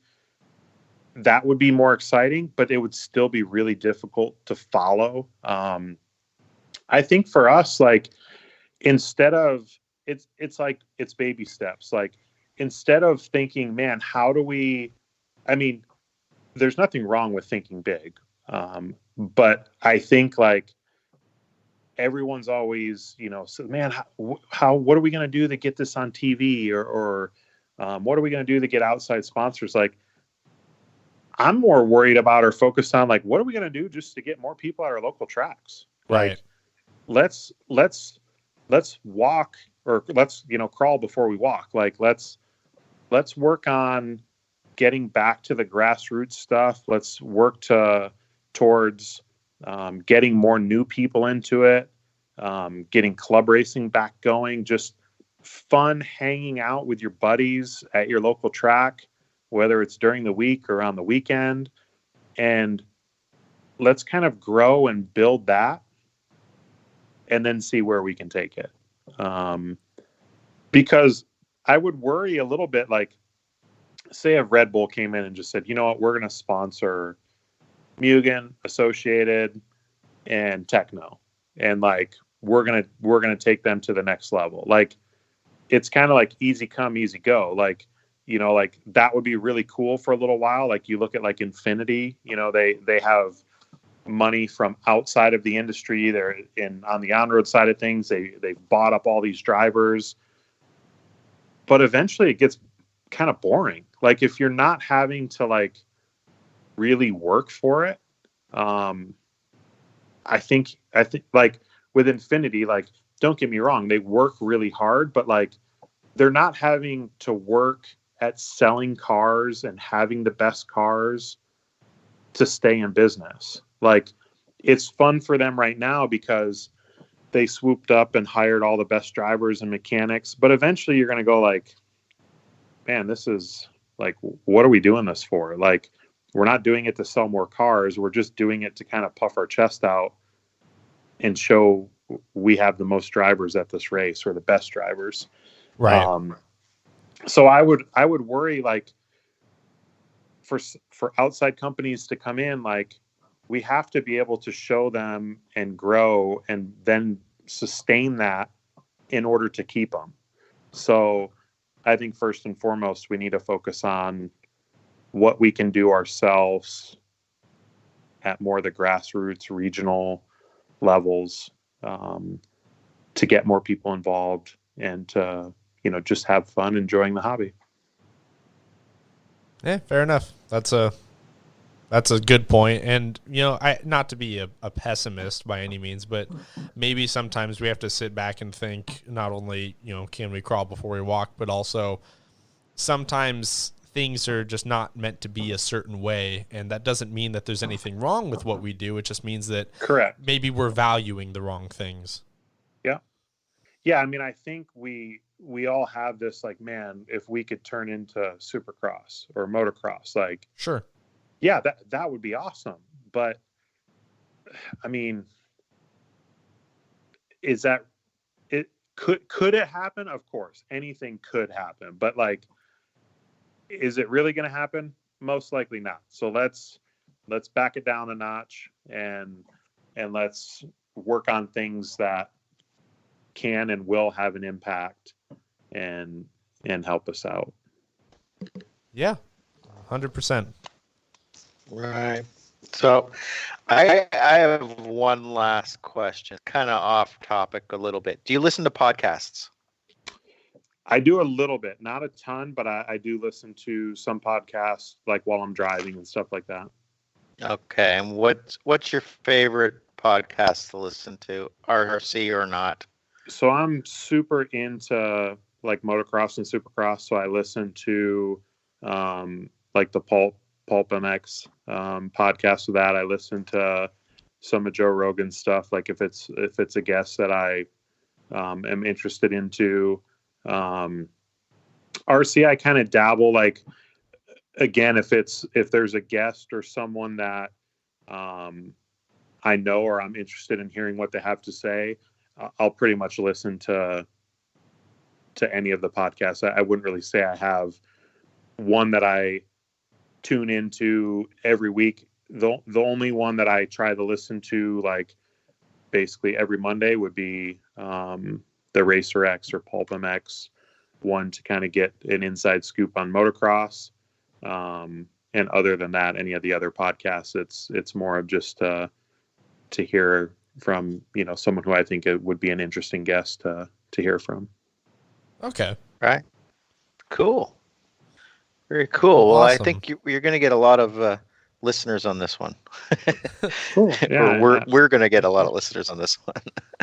that would be more exciting, but it would still be really difficult to follow. I think for us, instead of it's baby steps. Instead of thinking, man, how do we, there's nothing wrong with thinking big. But I think everyone's always, so, man, what are we going to do to get this on TV or what are we going to do to get outside sponsors? I'm more worried about or focused on what are we going to do just to get more people at our local tracks? Right. Let's walk, or let's, crawl before we walk. Let's work on getting back to the grassroots stuff. Let's work towards getting more new people into it, getting club racing back going, just fun hanging out with your buddies at your local track, whether it's during the week or on the weekend. And let's kind of grow and build that and then see where we can take it. Because I would worry a little bit, say if Red Bull came in and just said, you know what, we're going to sponsor Mugen, Associated, and techno, and like we're gonna take them to the next level. Like it's kind of like easy come, easy go. Like, you know, like that would be really cool for a little while. Like you look at like Infinity, you know, they have money from outside of the industry. They're on the on-road side of things. They've bought up all these drivers, but eventually it gets kind of boring. Like if you're not having to like really work for it, I think like with Infinity, like don't get me wrong, they work really hard, but like they're not having to work at selling cars and having the best cars to stay in business. Like it's fun for them right now because they swooped up and hired all the best drivers and mechanics, but eventually you're going to go like, man, this is like, what are we doing this for? Like, we're not doing it to sell more cars. We're just doing it to kind of puff our chest out and show we have the most drivers at this race, or the best drivers. Right. So I would worry like for outside companies to come in, like we have to be able to show them and grow and then sustain that in order to keep them. So I think first and foremost, we need to focus on what we can do ourselves at more the grassroots regional levels, to get more people involved and to, you know, just have fun enjoying the hobby. Yeah, fair enough. That's a good point. And, you know, not to be a pessimist by any means, but maybe sometimes we have to sit back and think not only, you know, can we crawl before we walk, but also sometimes things are just not meant to be a certain way. And that doesn't mean that there's anything wrong with what we do. It just means that Correct. Maybe we're valuing the wrong things. Yeah. Yeah. I mean, I think we all have this like, man, if we could turn into supercross or motocross, like, sure. Yeah, that would be awesome. But I mean, is that it? Could it happen? Of course, anything could happen. But like, is it really going to happen? Most likely not. So let's back it down a notch and let's work on things that can and will have an impact and help us out. Yeah, 100%. Right. So I have one last question, kind of off topic a little bit. Do you listen to podcasts? I do a little bit, not a ton, but I do listen to some podcasts like while I'm driving and stuff like that. Okay. And what's your favorite podcast to listen to, RC or not? So I'm super into like motocross and supercross. So I listen to like the Pulp MX podcast of that. I listen to some of Joe Rogan's stuff. Like if it's a guest that I am interested into. RC, I kind of dabble, like, again, if there's a guest or someone that I know or I'm interested in hearing what they have to say, I'll pretty much listen to any of the podcasts. I wouldn't really say I have one that I tune into every week. The only one that I try to listen to like basically every Monday would be the Racer X or Pulp MX one, to kind of get an inside scoop on motocross. And other than that, any of the other podcasts, it's more of just to hear from, you know, someone who I think it would be an interesting guest to hear from. Okay. Right. Cool. Very cool. Well, Awesome. I think you're going to get a lot of listeners on this one. Cool. Yeah, we're going to get a lot of listeners on this one.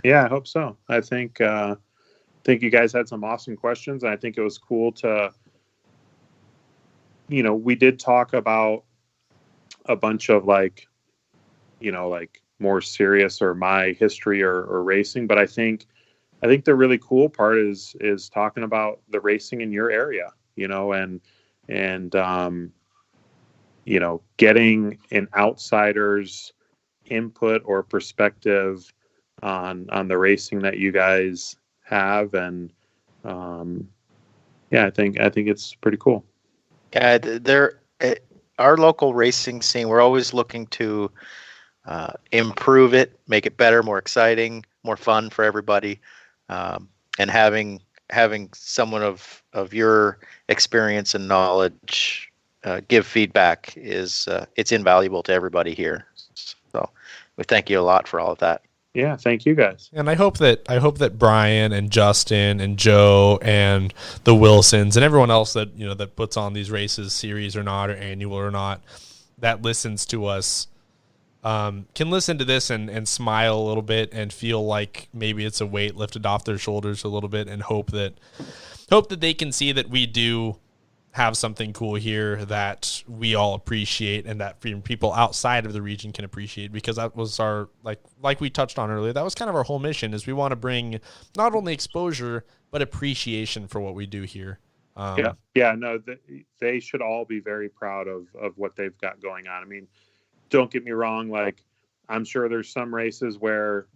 Yeah, I hope so. I think you guys had some awesome questions. And I think it was cool to, you know, we did talk about a bunch of like, you know, like more serious or my history or racing. But I think the really cool part is talking about the racing in your area, you know, and you know, getting an outsider's input or perspective on the racing that you guys have. And yeah, I think it's pretty cool. Yeah, our local racing scene, we're always looking to improve it, make it better, more exciting, more fun for everybody. And having someone of your experience and knowledge give feedback is it's invaluable to everybody here. So we thank you a lot for all of that. Yeah, thank you guys. And I hope that Brian and Justin and Joe and the Wilsons and everyone else that that puts on these races, series or not, or annual or not, that listens to us can listen to this and smile a little bit and feel like maybe it's a weight lifted off their shoulders a little bit, and hope that they can see that we do have something cool here that we all appreciate, and that people outside of the region can appreciate, because that was our, like we touched on earlier, that was kind of our whole mission, is we want to bring not only exposure but appreciation for what we do here. No, they should all be very proud of what they've got going on. I mean, don't get me wrong, like, I'm sure there's some races where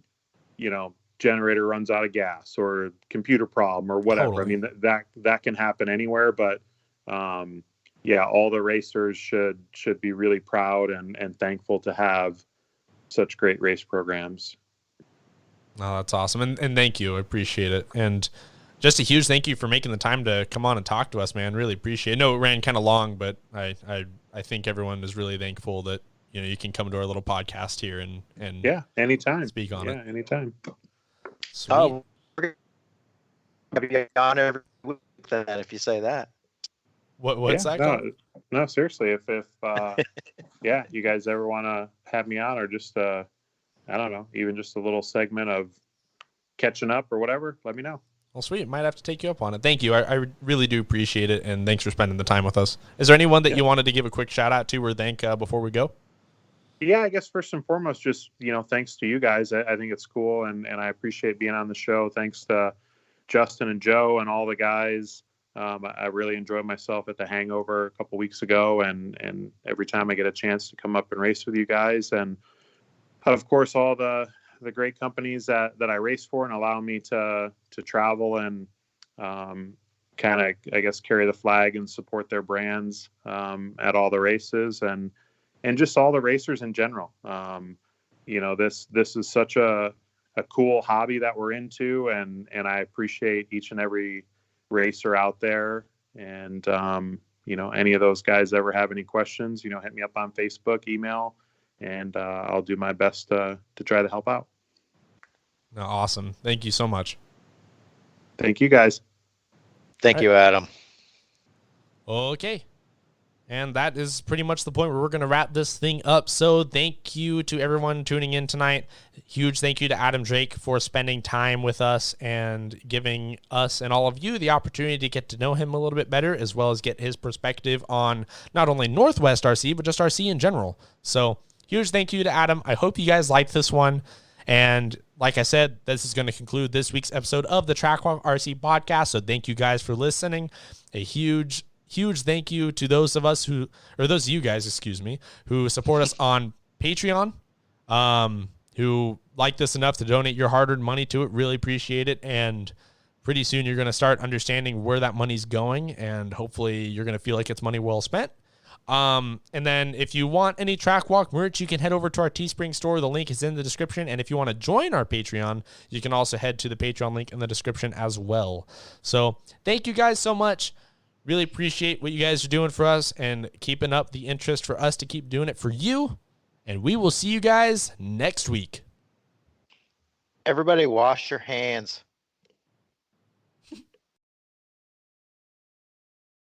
generator runs out of gas or computer problem or whatever. Totally. I mean, that can happen anywhere, but all the racers should be really proud and thankful to have such great race programs. Oh, that's awesome. And thank you. I appreciate it. And just a huge thank you for making the time to come on and talk to us, man. Really appreciate it. I know it ran kind of long, but I think everyone is really thankful that, you can come to our little podcast here and yeah, anytime. Speak on it. Yeah, anytime. Sweet. Oh, we're gonna be on every week then, if you say that. What's that called? No, seriously. If you guys ever want to have me on, or just I don't know, even just a little segment of catching up or whatever, let me know. Well, sweet. Might have to take you up on it. Thank you. I really do appreciate it, and thanks for spending the time with us. Is there anyone that you wanted to give a quick shout out to or thank before we go? Yeah, I guess first and foremost, just, thanks to you guys. I think it's cool, and I appreciate being on the show. Thanks to Justin and Joe and all the guys. I really enjoyed myself at the Hangover a couple weeks ago, and every time I get a chance to come up and race with you guys. And, of course, all the great companies that I race for and allow me to travel and kind of, I guess, carry the flag and support their brands at all the races, and just all the racers in general. This is such a cool hobby that we're into, and I appreciate each and every racer out there. And any of those guys ever have any questions, hit me up on Facebook, email, and I'll do my best to try to help out. No, awesome. Thank you so much. Thank you, guys. Thank you, Adam. Okay. And that is pretty much the point where we're going to wrap this thing up. So thank you to everyone tuning in tonight. Huge thank you to Adam Drake for spending time with us and giving us and all of you the opportunity to get to know him a little bit better, as well as get his perspective on not only Northwest RC, but just RC in general. So huge thank you to Adam. I hope you guys liked this one. And like I said, this is going to conclude this week's episode of the Trackwalk RC podcast. So thank you guys for listening. A huge thank you to those of you guys, who support us on Patreon, who like this enough to donate your hard-earned money to it. Really appreciate it. And pretty soon you're going to start understanding where that money's going, and hopefully you're going to feel like it's money well spent. And then if you want any Trackwalk merch, you can head over to our Teespring store. The link is in the description. And if you want to join our Patreon, you can also head to the Patreon link in the description as well. So thank you guys so much. Really appreciate what you guys are doing for us and keeping up the interest for us to keep doing it for you. And we will see you guys next week. Everybody wash your hands.